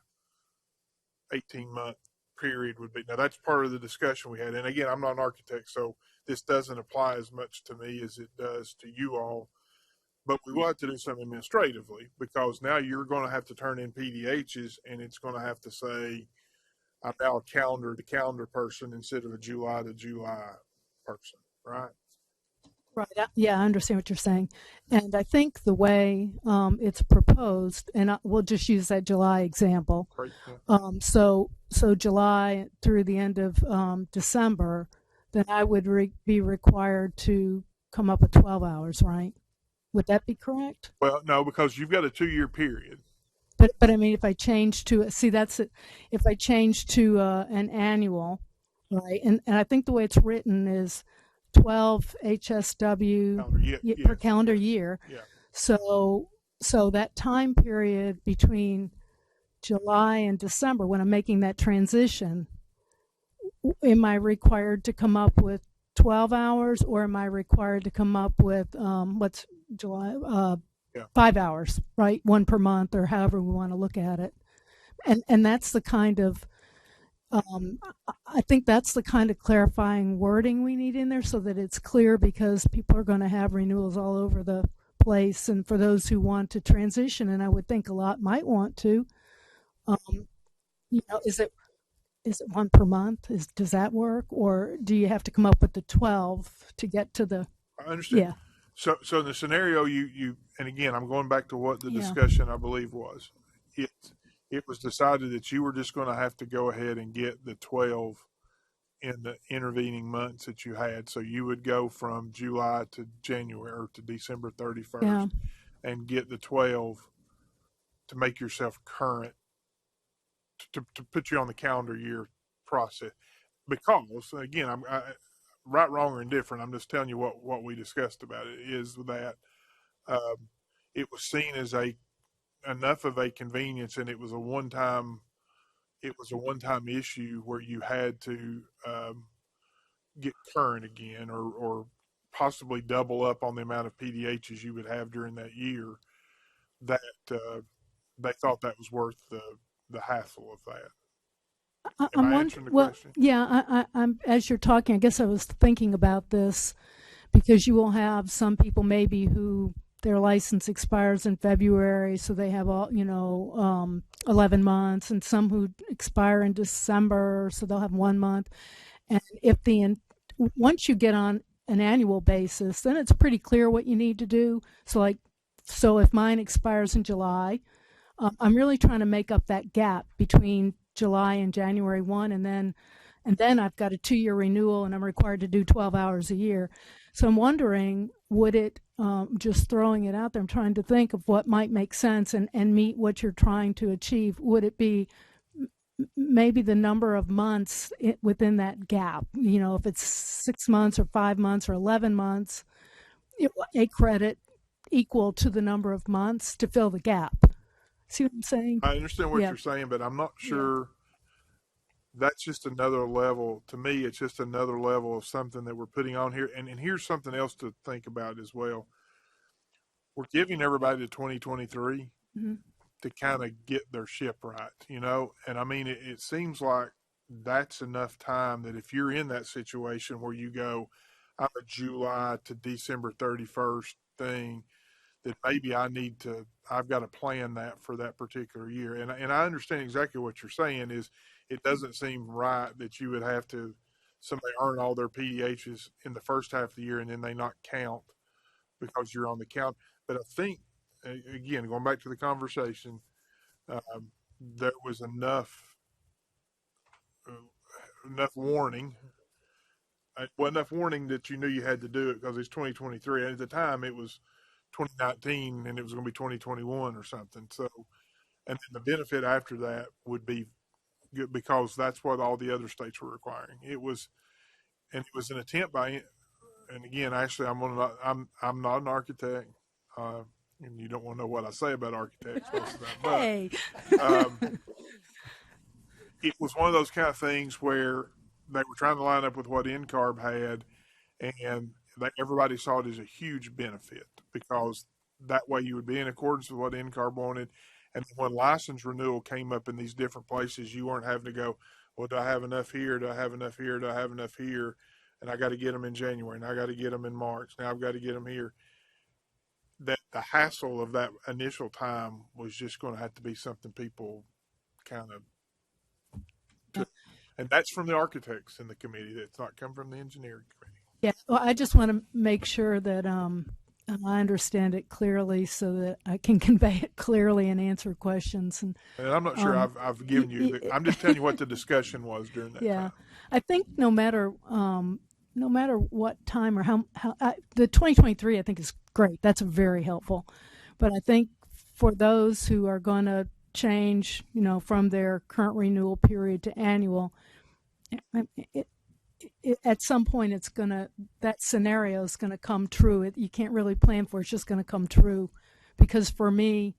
18-month period would be. Now, that's part of the discussion we had. And again, I'm not an architect, so this doesn't apply as much to me as it does to you all. But we will have to do something administratively, because now you're going to have to turn in PDHs, and it's going to have to say, I'm now a calendar to calendar person instead of a July to July person, right? Right. Yeah, I understand what you're saying. And I think the way it's proposed, and we'll just use that July example. Right. Yeah. So July through the end of December, then I would be required to come up with 12 hours, right? Would that be correct? Well, no, because you've got a 2-year period. But I mean, if I change to, see, that's it. If I change to an annual, right? And I think the way it's written is 12 HSW per calendar year. Yeah. So that time period between July and December, when I'm making that transition, am I required to come up with 12 hours, or am I required to come up with what's July 5 hours, right? One per month, or however we want to look at it. And that's the kind of I think that's the kind of clarifying wording we need in there, so that it's clear, because people are going to have renewals all over the place, and for those who want to transition, and I would think a lot might want to, is it one per month? Does that work, or do you have to come up with the 12 to get to the? I understand. Yeah. So in the scenario you and again, I'm going back to what the discussion I believe was. It was decided that you were just going to have to go ahead and get the 12 in the intervening months that you had. So you would go from July to January, or to December 31st, and get the 12 to make yourself current, to put you on the calendar year process. Because again, I'm right, wrong, or indifferent, I'm just telling you what we discussed about it, is that it was seen as enough of a convenience, and it was a one-time issue where you had to get current again, or possibly double up on the amount of PDHs you would have during that year, that they thought that was worth the hassle of that. Am I answering the question? Yeah, I'm as you're talking, I guess I was thinking about this, because you will have some people maybe who their license expires in February, so they have 11 months, and some who expire in December, so they'll have 1 month. And once you get on an annual basis, then it's pretty clear what you need to do. So if mine expires in July, I'm really trying to make up that gap between July and January 1, and then I've got a 2-year renewal, and I'm required to do 12 hours a year. So I'm wondering, would it, just throwing it out there, I'm trying to think of what might make sense and meet what you're trying to achieve. Would it be maybe the number of months within that gap? If it's 6 months or 5 months or 11 months, a credit equal to the number of months to fill the gap. See what I'm saying? I understand what you're saying, but I'm not sure. That's just another level. To me, it's just another level of something that we're putting on here. And here's something else to think about as well. We're giving everybody to 2023 to kind of get their ship right, And I mean, it seems like that's enough time that if you're in that situation where you go, I'm a July to December 31st thing, that maybe I've got to plan that for that particular year. And I understand exactly what you're saying, is it doesn't seem right that you would have to somebody earn all their PDHs in the first half of the year and then they not count because you're on the count. But I think, again, going back to the conversation, there was enough warning. Well, enough warning that you knew you had to do it because it's 2023. And at the time, it was 2019 and it was going to be 2021 or something. So, and then the benefit after that would be good because that's what all the other states were requiring. It was an attempt by, and again, actually, I'm not an architect, and you don't want to know what I say about architects most of the time. But, Hey. it was one of those kind of things where they were trying to line up with what NCARB had, and everybody saw it as a huge benefit because that way you would be in accordance with what NCARB wanted. And when license renewal came up in these different places, you weren't having to go, well, do I have enough here? Do I have enough here? Do I have enough here? And I got to get them in January, and I got to get them in March. Now I've got to get them here. That the hassle of that initial time was just going to have to be something people kind of took. And that's from the architects in the committee. That's not come from the engineering committee. Yeah, well, I just want to make sure that I understand it clearly so that I can convey it clearly and answer questions. And I'm not sure I've given you. I'm just telling you what the discussion was during that time. I think no matter what time or how the 2023 I think is great. That's very helpful. But I think for those who are going to change, from their current renewal period to annual, at some point that scenario is going to come true. You can't really plan for it. It's just going to come true. Because for me,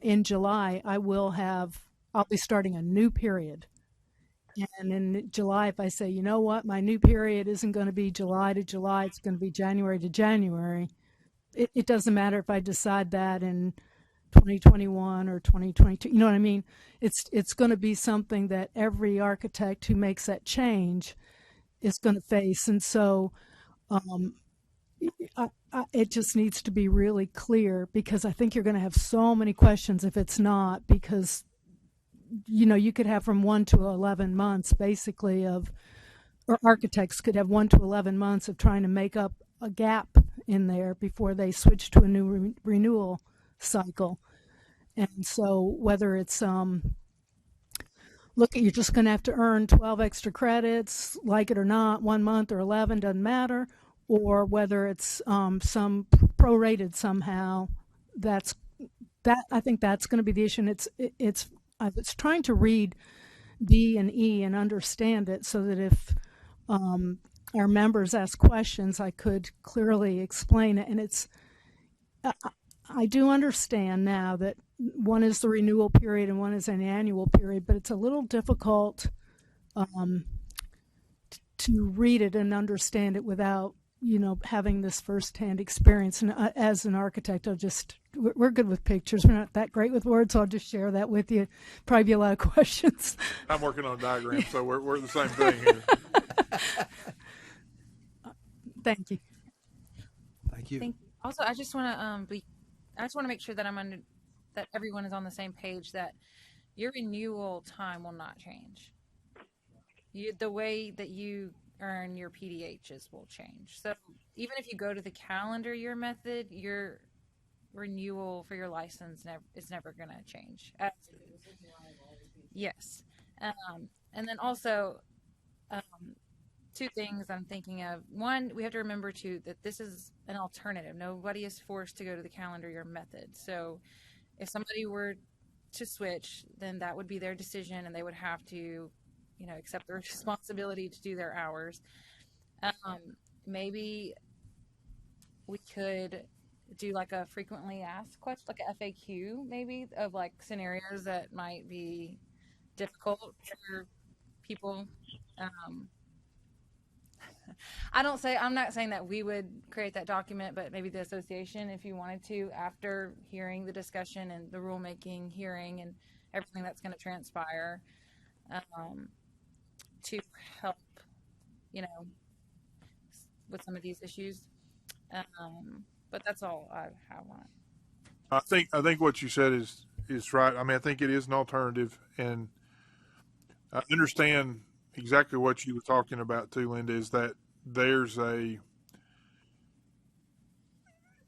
in July, I'll be starting a new period. And in July, if I say, you know what, my new period isn't going to be July to July, it's going to be January to January. It doesn't matter if I decide that in 2021 or 2022. You know what I mean? It's going to be something that every architect who makes that change is going to face. And so it just needs to be really clear, because I think you're going to have so many questions if it's not, because you could have from 1 to 11 months basically or architects could have 1 to 11 months of trying to make up a gap in there before they switch to a new renewal cycle. And so whether it's you're just going to have to earn 12 extra credits, like it or not, 1 month or 11, doesn't matter, or whether it's some prorated somehow, I think that's going to be the issue. And I was trying to read B and E and understand it so that if our members ask questions, I could clearly explain it. And I do understand now that one is the renewal period and one is an annual period, but it's a little difficult to read it and understand it without, having this firsthand experience. And as an architect, we're good with pictures. We're not that great with words, so I'll just share that with you. Probably be a lot of questions. I'm working on a diagram, so we're the same thing here. Thank you. Thank you. Also, I just want to make sure that that everyone is on the same page, that your renewal time will not change. The way that you earn your PDHs will change. So even if you go to the calendar year method, your renewal for your license is never going to change. Yes. And then also, two things I'm thinking of. One, we have to remember too that this is an alternative. Nobody is forced to go to the calendar year method. So if somebody were to switch, then that would be their decision, and they would have to, accept the responsibility to do their hours. Maybe we could do like a frequently asked question, like a FAQ maybe, of like scenarios that might be difficult for people. I'm not saying that we would create that document, but maybe the association, if you wanted to, after hearing the discussion and the rulemaking hearing and everything that's going to transpire, to help, with some of these issues. But that's all I want. I think what you said is right. I mean, I think it is an alternative, and I understand, exactly what you were talking about too, Linda, is that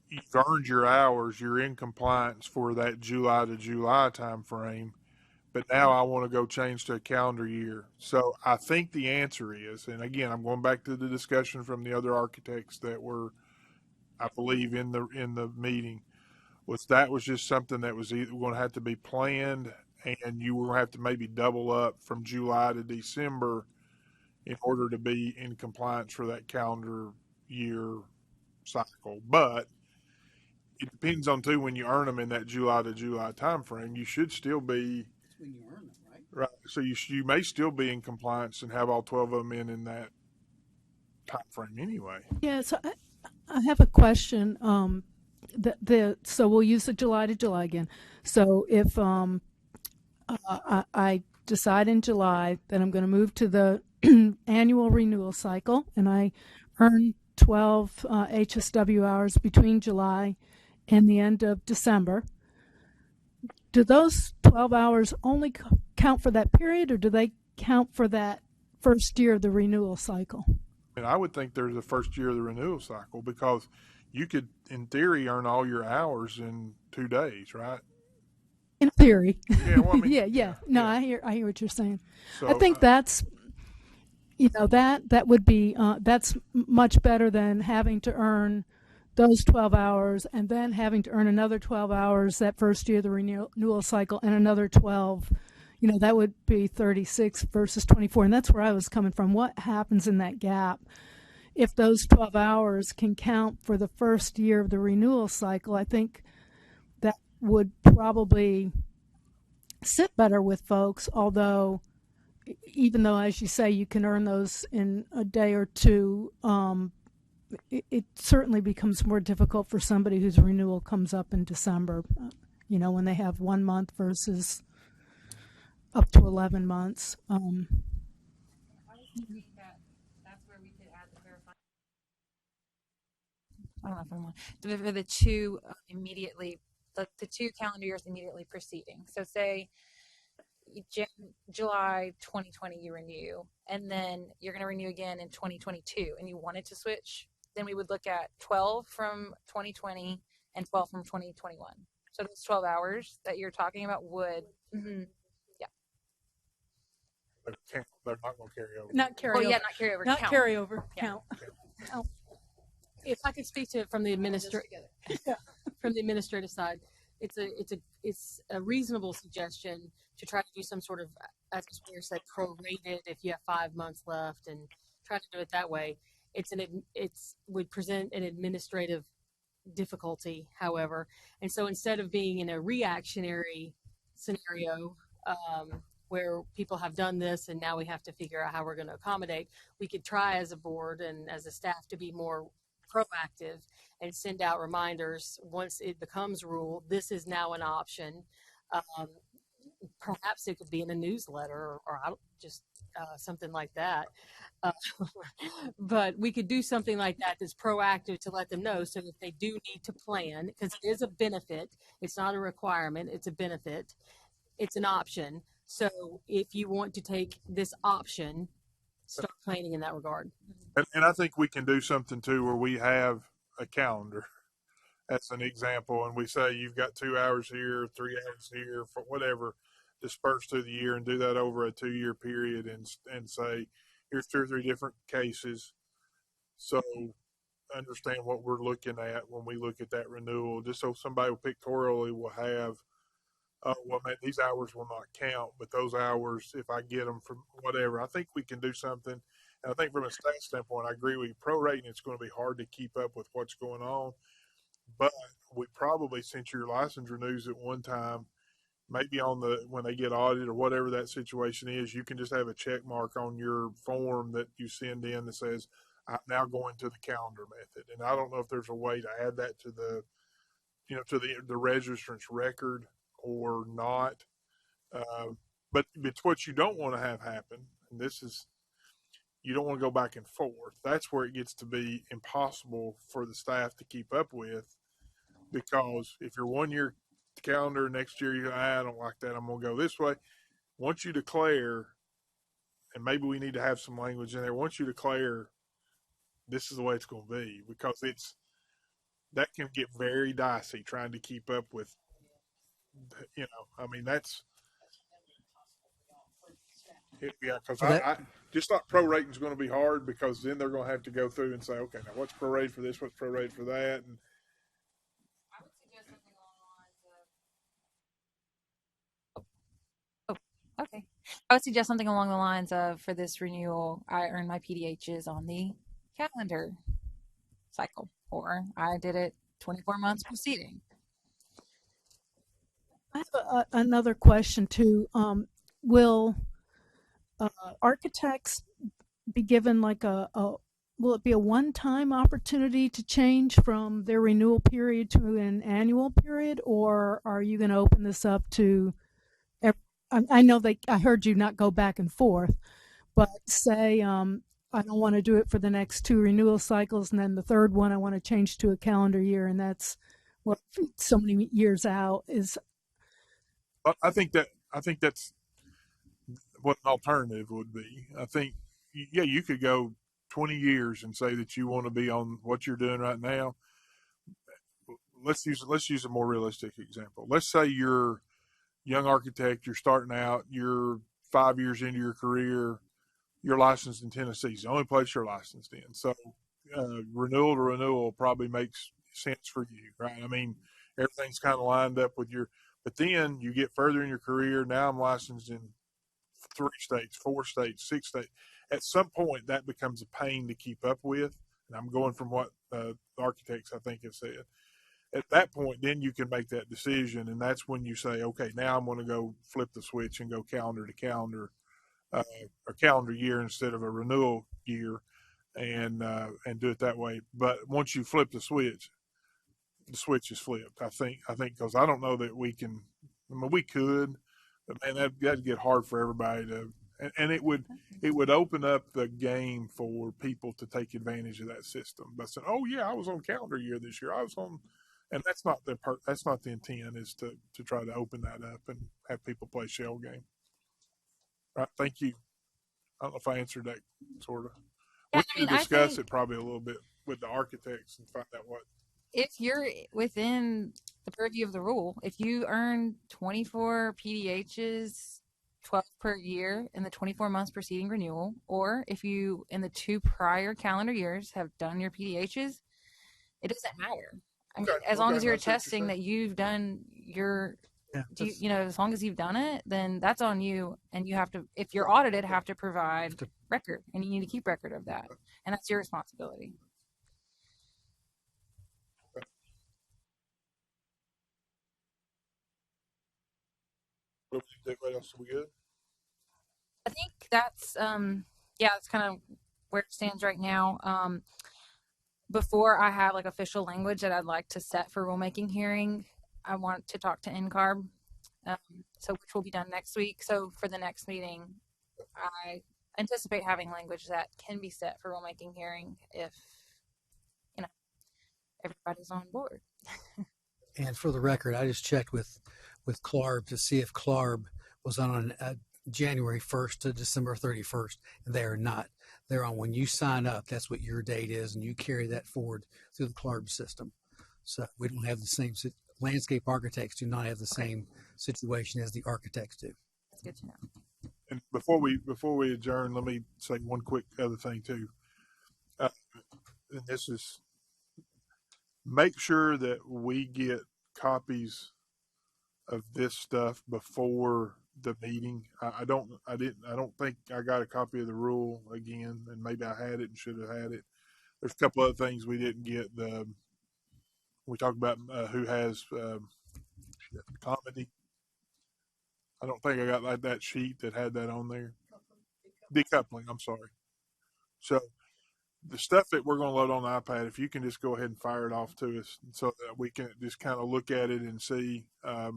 you've earned your hours, you're in compliance for that July to July time frame, but now I want to go change to a calendar year. So I think the answer is, and again, I'm going back to the discussion from the other architects that were, I believe, in the meeting, was just something that was either going to have to be planned, and you will have to maybe double up from July to December in order to be in compliance for that calendar year cycle. But it depends on too, when you earn them in that July to July time frame, you should still be When you earn them, right? right. So you may still be in compliance and have all 12 of them in that time frame anyway. Yeah, so I have a question. So we'll use the July to July again. So if I decide in July that I'm going to move to the annual renewal cycle, and I earn 12 HSW hours between July and the end of December, do those 12 hours only count for that period, or do they count for that first year of the renewal cycle? And I would think there's the first year of the renewal cycle, because you could, in theory, earn all your hours in 2 days, right? In theory. Yeah, well, I mean, yeah. No, yeah. I hear what you're saying. So, I think that's, that would be, that's much better than having to earn those 12 hours and then having to earn another 12 hours that first year of the renewal cycle and another 12. That would be 36 versus 24. And that's where I was coming from. What happens in that gap? If those 12 hours can count for the first year of the renewal cycle, I think that would probably sit better with folks, although even though, as you say, you can earn those in a day or two, it certainly becomes more difficult for somebody whose renewal comes up in December, when they have 1 month versus up to 11 months. I was thinking that's where we could add the clarifying. I don't know if I'm on. For the two immediately, the 2 calendar years immediately preceding. So say July 2020 you renew, and then you're going to renew again in 2022, and you wanted to switch, then we would look at 12 from 2020 and 12 from 2021. So those 12 hours that you're talking about would, they're not going to carry over. Not carry oh over. yeah, not carry over. Not count. carry over. Yeah. Count. If I could speak to it from the from the administrative side, it's a reasonable suggestion to try to do some sort of, as Ms. Mayor said, prorated if you have 5 months left, and try to do it that way. It would present an administrative difficulty, however, and so instead of being in a reactionary scenario where people have done this and now we have to figure out how we're going to accommodate, we could try as a board and as a staff to be more proactive and send out reminders once it becomes rule. This is now an option. Perhaps it could be in a newsletter or just something like that. But we could do something like that that's proactive to let them know, so that they do need to plan, because it is a benefit. It's not a requirement. It's a benefit. It's an option. So if you want to take this option, start planning in that regard. And I think we can do something too where we have a calendar. That's an example. And we say you've got 2 hours here, 3 hours here, for whatever, dispersed through the year, and do that over a 2-year period, and say, here's 2 or 3 different cases. So understand what we're looking at when we look at that renewal, just so somebody pictorially will have, well, man, these hours will not count, but those hours, if I get them from whatever, I think we can do something. And I think from a staff standpoint, I agree with you. Prorating, it's going to be hard to keep up with what's going on. But we probably, since your license renews at one time, maybe when they get audited or whatever that situation is, you can just have a check mark on your form that you send in that says, I'm now going to the calendar method. And I don't know if there's a way to add that to the registrant's record or not. But it's what you don't want to have happen. And this is, you don't want to go back and forth. That's where it gets to be impossible for the staff to keep up with, because if you're 1 year calendar, next year I don't like that, I'm going to go this way. Once you declare and maybe we need to have some language in there. Once you declare this is the way it's going to be, because that can get very dicey trying to keep up with, I mean, yeah, because Well, that- I just thought prorating is going to be hard, because then they're going to have to go through and say, okay, now what's prorated for this, what's prorated for that, and Okay. I would suggest something along the lines of, for this renewal, I earned my PDHs on the calendar cycle, or I did it 24 months preceding. I have another question too. Will architects be given like will it be a one-time opportunity to change from their renewal period to an annual period, or are you going to open this up to? I know I heard you not go back and forth, but say I don't want to do it for the next 2 renewal cycles, and then the third one I want to change to a calendar year, and that's what so many years out is. I think that's what an alternative would be. I think, yeah, you could go 20 years and say that you want to be on what you're doing right now. Let's use a more realistic example. Let's say you're young architect, you're starting out, you're 5 years into your career, you're licensed in Tennessee. It's the only place you're licensed in. So renewal to renewal probably makes sense for you, right? I mean, everything's kind of lined up with but then you get further in your career. Now I'm licensed in 3 states, 4 states, 6 states. At some point, that becomes a pain to keep up with. And I'm going from what the architects, I think, have said. At that point, then you can make that decision, and that's when you say, okay, now I'm going to go flip the switch and go calendar to calendar, a calendar year instead of a renewal year, and do it that way. But once you flip the switch is flipped. I think because I don't know that we can. I mean, we could, but man, that'd get hard for everybody to. And it would open up the game for people to take advantage of that system by saying, oh yeah, I was on calendar year this year. I was on. And that's not the intent, is to try to open that up and have people play shell game. Right. Thank you. I don't know if I answered that sort of. We can discuss it probably a little bit with the architects and find out what. If you're within the purview of the rule, if you earn 24 PDHs, 12 per year in the 24 months preceding renewal, or if you in the 2 prior calendar years have done your PDHs, it doesn't matter. I mean, as long as you're attesting that you've done your, as long as you've done it, then that's on you. And you have to, if you're audited, have to provide record, and you need to keep record of that. And that's your responsibility. What else are we good? I think that's, that's kind of where it stands right now. Before I have like official language that I'd like to set for rulemaking hearing, I want to talk to NCARB, which will be done next week. So for the next meeting, I anticipate having language that can be set for rulemaking hearing if, everybody's on board. And for the record, I just checked with CLARB to see if CLARB was on January 1st to December 31st, and they are not. They're on when you sign up. That's what your date is, and you carry that forward through the CLARB system. So we don't have the same landscape architects do not have the same situation as the architects do. That's good to know. And before we adjourn, let me say one quick other thing too. And this is, make sure that we get copies of this stuff before the meeting. I don't think I got a copy of the rule again, and maybe I had it and should have had it. There's a couple other things we didn't get. We talked about who has comedy. I don't think I got like that sheet that had that on there. Decoupling, I'm sorry. So the stuff that we're going to load on the iPad, if you can just go ahead and fire it off to us so that we can just kind of look at it and see. I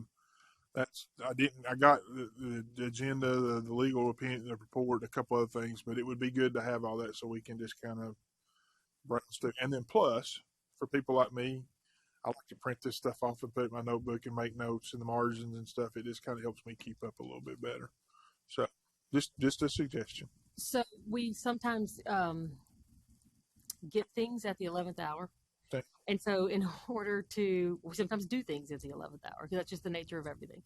got the agenda, the legal opinion, the report, a couple other things, but it would be good to have all that so we can just kind of browse through. And then plus, for people like me, I like to print this stuff off and put it in my notebook and make notes in the margins and stuff. It just kind of helps me keep up a little bit better. So just a suggestion. So we sometimes get things at the 11th hour. Okay. And so in order to, we sometimes do things at the 11th hour, because that's just the nature of everything.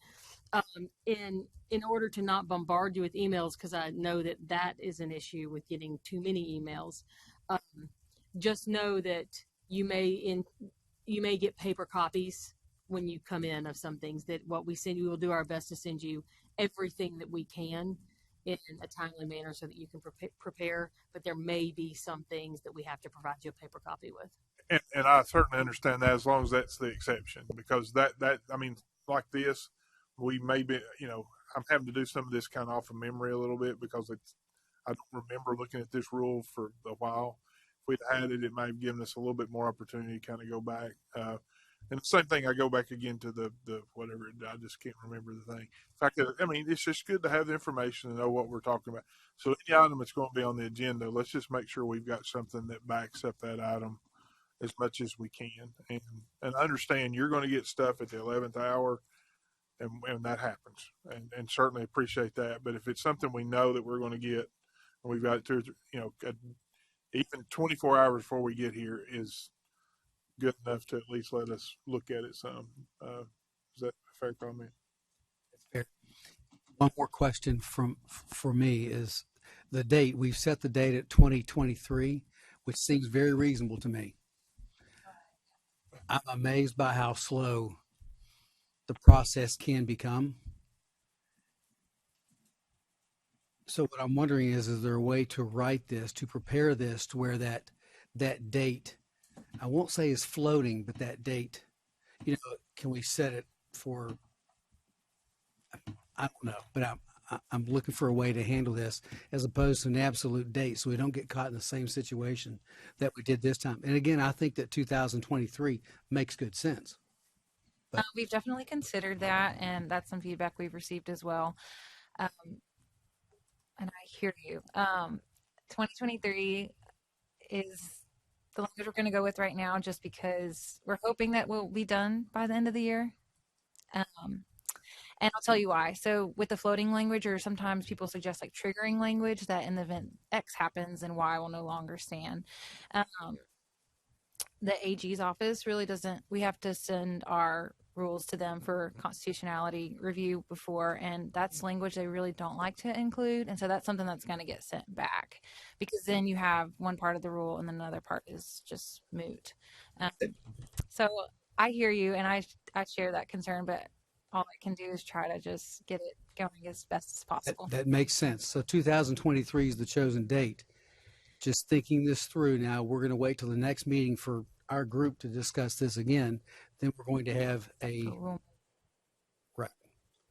In order to not bombard you with emails, because I know that that is an issue with getting too many emails, just know that you may get paper copies when you come in of some things. That what we send you, we'll do our best to send you everything that we can in a timely manner so that you can prepare, but there may be some things that we have to provide you a paper copy with. And I certainly understand that, as long as that's the exception, because that I mean, like this, we may be, I'm having to do some of this kind of off of memory a little bit, because I don't remember looking at this rule for a while. If we'd had it, it might have given us a little bit more opportunity to kind of go back. And the same thing, I go back again to the whatever, I just can't remember the thing. In fact, I mean, it's just good to have the information and know what we're talking about. So any item that's going to be on the agenda, let's just make sure we've got something that backs up that item as much as we can. And understand you're going to get stuff at the 11th hour, and that happens. And certainly appreciate that. But if it's something we know that we're going to get, and we've got even 24 hours before we get here is good enough to at least let us look at it some. Is that a fair comment? Fair. One more question for me is the date. We've set the date at 2023, which seems very reasonable to me. I'm amazed by how slow the process can become. So what I'm wondering is there a way to write this, to prepare this to where that date, I won't say is floating, but that date, can we set it for, I don't know, but I'm looking for a way to handle this as opposed to an absolute date, so we don't get caught in the same situation that we did this time. And again, I think that 2023 makes good sense. We've definitely considered that, and that's some feedback we've received as well. And I hear you. 2023 is the language we're going to go with right now, just because we're hoping that we'll be done by the end of the year. And I'll tell you why. So with the floating language, or sometimes people suggest like triggering language, that in the event X happens, then Y will no longer stand. The AG's office really doesn't, we have to send our rules to them for constitutionality review before, and that's language they really don't like to include. And so that's something that's going to get sent back, because then you have one part of the rule and then another part is just moot. So I hear you, and I share that concern, but all I can do is try to just get it going as best as possible. That makes sense. So 2023 is the chosen date. Just thinking this through now, we're going to wait till the next meeting for our group to discuss this again. Then we're going to have right.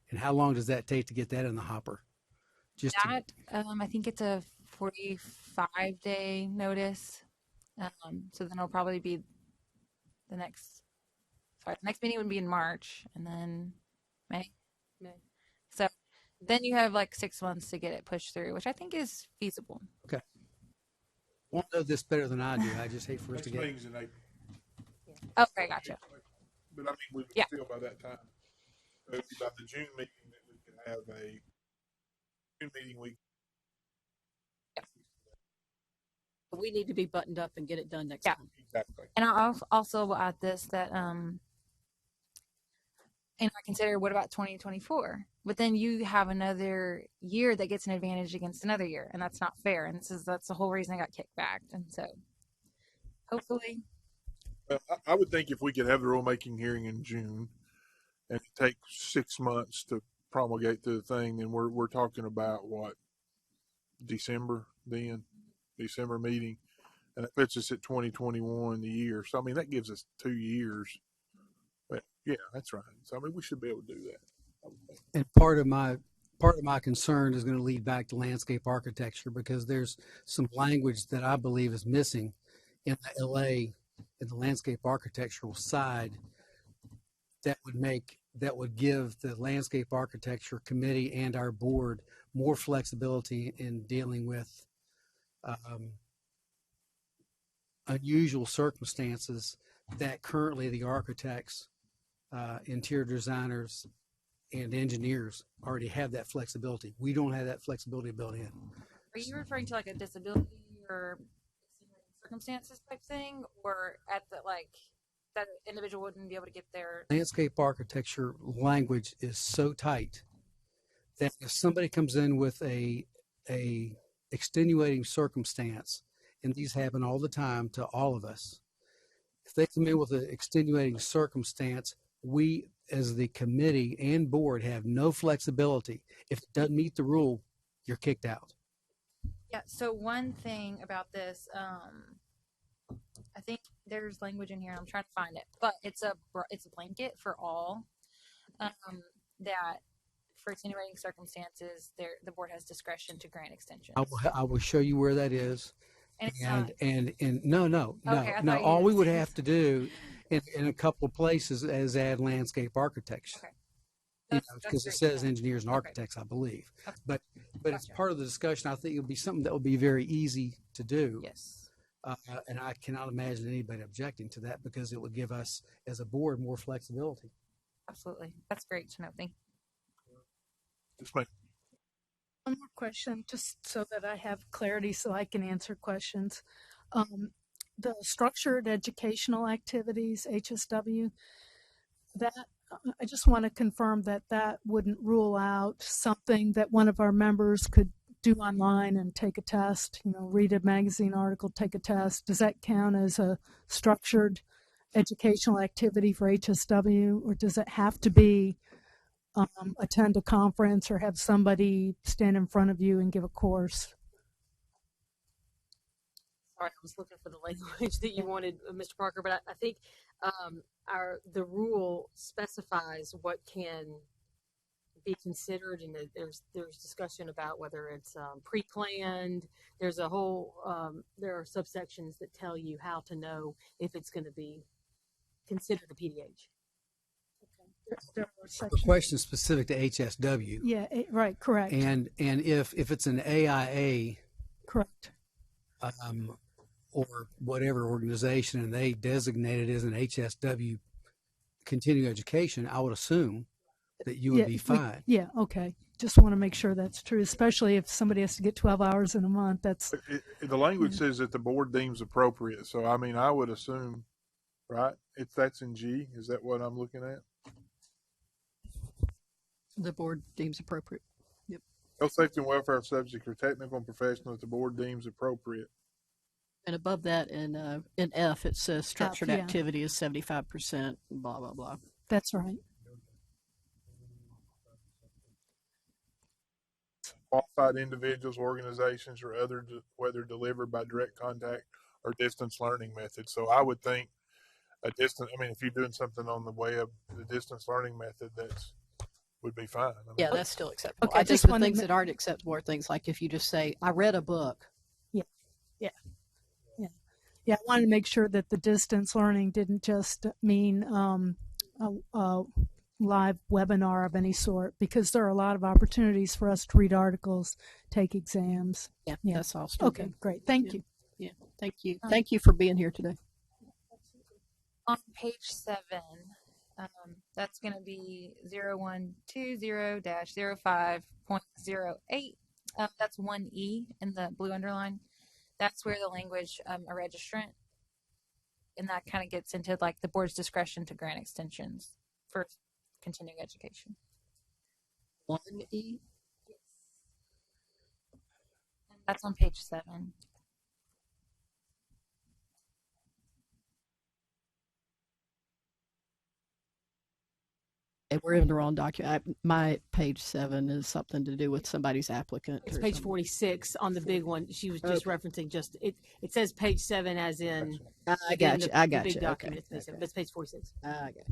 And how long does that take to get that in the hopper? Just that, I think it's a 45-day notice. So then it'll probably be the next meeting would be in March, and then May. So then you have like 6 months to get it pushed through, which I think is feasible. Okay. Won't know this better than I do. I just hate for us to get. Meetings in April. Okay, gotcha. But I mean, we would still by that time. So it'd be by the June meeting that we could have a June meeting week. We need to be buttoned up and get it done next time. Exactly. And I also will add this, that and I consider, what about 2024? But then you have another year that gets an advantage against another year, and that's not fair. And that's the whole reason I got kicked back. And so hopefully. Well, I would think if we could have the rulemaking hearing in June and take 6 months to promulgate the thing, then we're talking about what, December meeting, and it puts us at 2021 the year. So I mean, that gives us 2 years. But yeah, that's right. So I mean, we should be able to do that. And part of my concern is going to lead back to landscape architecture, because there's some language that I believe is missing in the LA, in the landscape architectural side, that would give the landscape architecture committee and our board more flexibility in dealing with unusual circumstances that currently the architects, interior designers, and engineers already have that flexibility. We don't have that flexibility built in. Are you referring to like a disability or extenuating circumstances type thing, or at the like that individual wouldn't be able to get there? Landscape architecture language is so tight that if somebody comes in with a extenuating circumstance, and these happen all the time to all of us, if they come in with an extenuating circumstance, we as the committee and board have no flexibility. If it doesn't meet the rule, you're kicked out. Yeah. So one thing about this, I think there's language in here. I'm trying to find it, but it's a blanket for all. That for extenuating circumstances, the board has discretion to grant extensions. I will show you where that is. And it's And no. Okay, I thought you All did. we would have to do in a couple of places is add landscape architecture. Okay. Because it That's says great. engineers and Okay. architects, I believe. Okay. But it's Gotcha. part of the discussion. I think it would be something that would be very easy to do. Yes. And I cannot imagine anybody objecting to that because it would give us, as a board, more flexibility. Absolutely. That's great to know. Thank you. Yes, ma'am. One more question, just so that I have clarity so I can answer questions. The structured educational activities, HSW, that I just want to confirm that that wouldn't rule out something that one of our members could do online and take a test, read a magazine article, take a test. Does that count as a structured educational activity for HSW, or does it have to be attend a conference or have somebody stand in front of you and give a course? Sorry, I was looking for the language that you wanted, Mr. Parker, but I think the rule specifies what can be considered, and there's discussion about whether it's pre-planned. There's a whole there are subsections that tell you how to know if it's going to be considered a PDH. There are The sections. question is specific to HSW. Yeah, right, correct. And if it's an AIA Correct. or whatever organization and they designate it as an HSW continuing education, I would assume that you would be fine. Yeah, okay. Just want to make sure that's true, especially if somebody has to get 12 hours in a month. That's The language says that the board deems appropriate. So, I mean, I would assume, right? If that's in G, is that what I'm looking at? The board deems appropriate. Yep. Health, safety, and welfare of subject or technical and professional that the board deems appropriate. And above that, in F, it says structured yeah. activity is 75%, blah, blah, blah. That's right. Qualified individuals, organizations, or other, whether delivered by direct contact or distance learning methods. So I would think if you're doing something on the web, the distance learning method, would be fine. I mean, Yeah, that's still acceptable. Okay, I think just the wanted things to- that aren't acceptable are things like if you just say, I read a book. Yeah, I wanted to make sure that the distance learning didn't just mean a live webinar of any sort, because there are a lot of opportunities for us to read articles, take exams. Yeah, Yeah. that's all still Okay, good. great. Thank you. Yeah, thank you. Thank you for being here today. On page 7, that's going to be 0120-05.08. That's 1E in the blue underline. That's where the language a registrant, and that kind of gets into like the board's discretion to grant extensions for continuing education. 1E. And that's on page 7. And we're in the wrong document. My page 7 is something to do with somebody's applicant. It's or page something. 46 on the big one. She was just referencing just it. It says page 7 as in. I in got you. I the got big you. document. Okay. It's page 7, but it's page 46. I got you.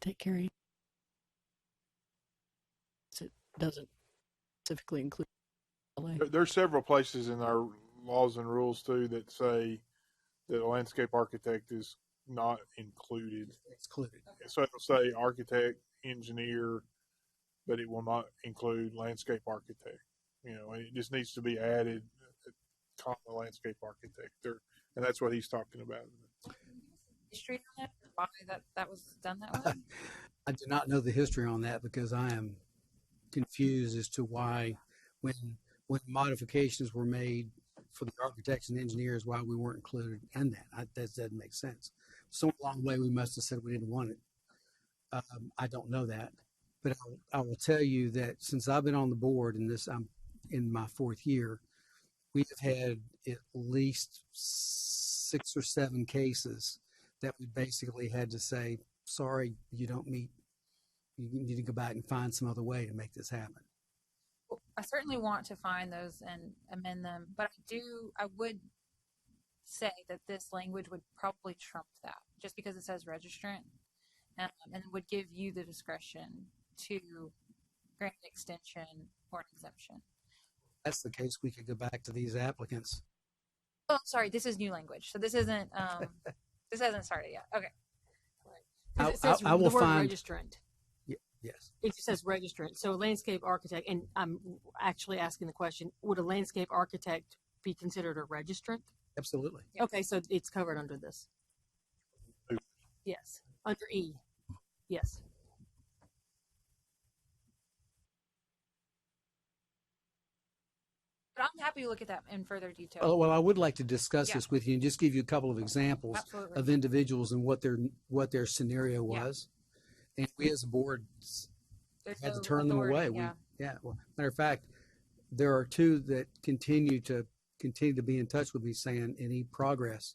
Take care of you. It doesn't specifically include LA. There's several places in our laws and rules too that say that a landscape architect is not included. Excluded. So it'll say architect, engineer, but it will not include landscape architect. You know, and it just needs to be added, comma, landscape architect, and that's what he's talking about. History on that, why that was done that way? I do not know the history on that because I am confused as to why, when modifications were made for the architects and engineers, why we weren't included in that. That doesn't make sense. Somewhere along the way, we must have said we didn't want it. I don't know that, but I will tell you that since I've been on the board, and I'm in my 4th year, we have had at least 6 or 7 cases that we basically had to say, sorry, you don't meet, you need to go back and find some other way to make this happen. I certainly want to find those and amend them, but I would say that this language would probably trump that, just because it says registrant, and would give you the discretion to grant an extension or an exemption. If that's the case, we could go back to these applicants. Oh, sorry, this is new language, so this isn't this hasn't started yet. Okay. 'Cause it says I will the word find- registrant. Yes. It just says registrant. So a landscape architect, and I'm actually asking the question, would a landscape architect be considered a registrant? Absolutely. Okay, so it's covered under this. Yes, under E. Yes. But I'm happy to look at that in further detail. Oh, well, I would like to discuss Yeah. this with you and just give you a couple of examples Absolutely. of individuals and what their scenario Yeah. was. And we as a board There's had to no turn them away. authority, yeah. Well, matter of fact, there are 2 that continue to be in touch with me saying any progress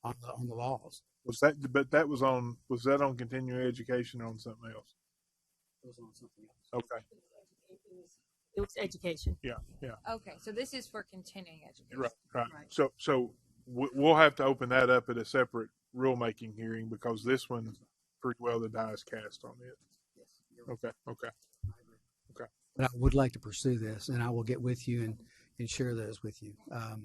on the laws. Was that? But that was on. Was that on continuing education or on something else? It was on something else. Okay. It was education. Yeah. Yeah. Okay, so this is for continuing education. Right. Right. Right. So we'll have to open that up at a separate rulemaking hearing because this one, pretty well, the die is cast on it. Okay. Okay. Okay. But I would like to pursue this, and I will get with you and share those with you. Okay.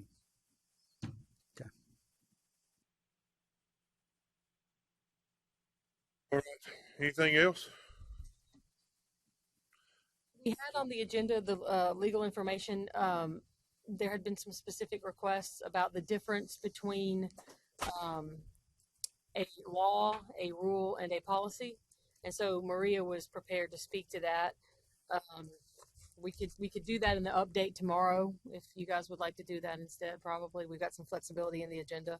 All right. Anything else? We had on the agenda the legal information. There had been some specific requests about the difference between a law, a rule, and a policy. And so Maria was prepared to speak to that. We could do that in the update tomorrow if you guys would like to do that instead. Probably we've got some flexibility in the agenda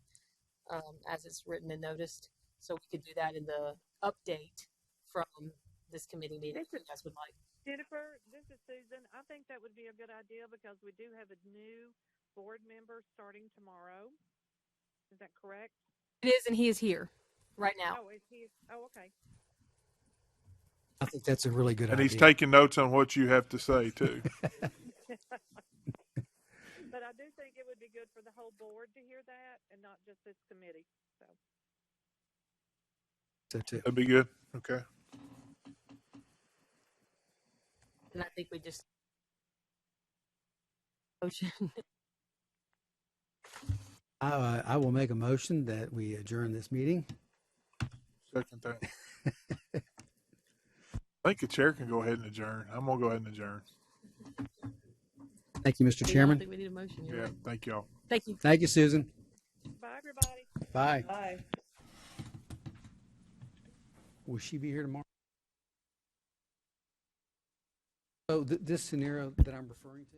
as it's written and noticed, so we could do that in the update from this committee meeting if you guys would like. Jennifer, this is Susan. I think that would be a good idea because we do have a new board member starting tomorrow. Is that correct? It is, and he is here right now. Oh, is he? Oh, okay. I think that's a really good And idea. he's taking notes on what you have to say too. But I do think it would be good for the whole board to hear that and not just this committee. So too. That'd be good. Okay. And I think we just motion. I will make a motion that we adjourn this meeting. Second that. I think the chair can go ahead and adjourn. I'm gonna go ahead and adjourn. Thank you, Mr. I don't Chairman. think we need a motion. You're Yeah. right. Thank y'all. Thank you. Thank you, Susan. Bye, everybody. Bye. Bye. Will she be here tomorrow? So this scenario that I'm referring to?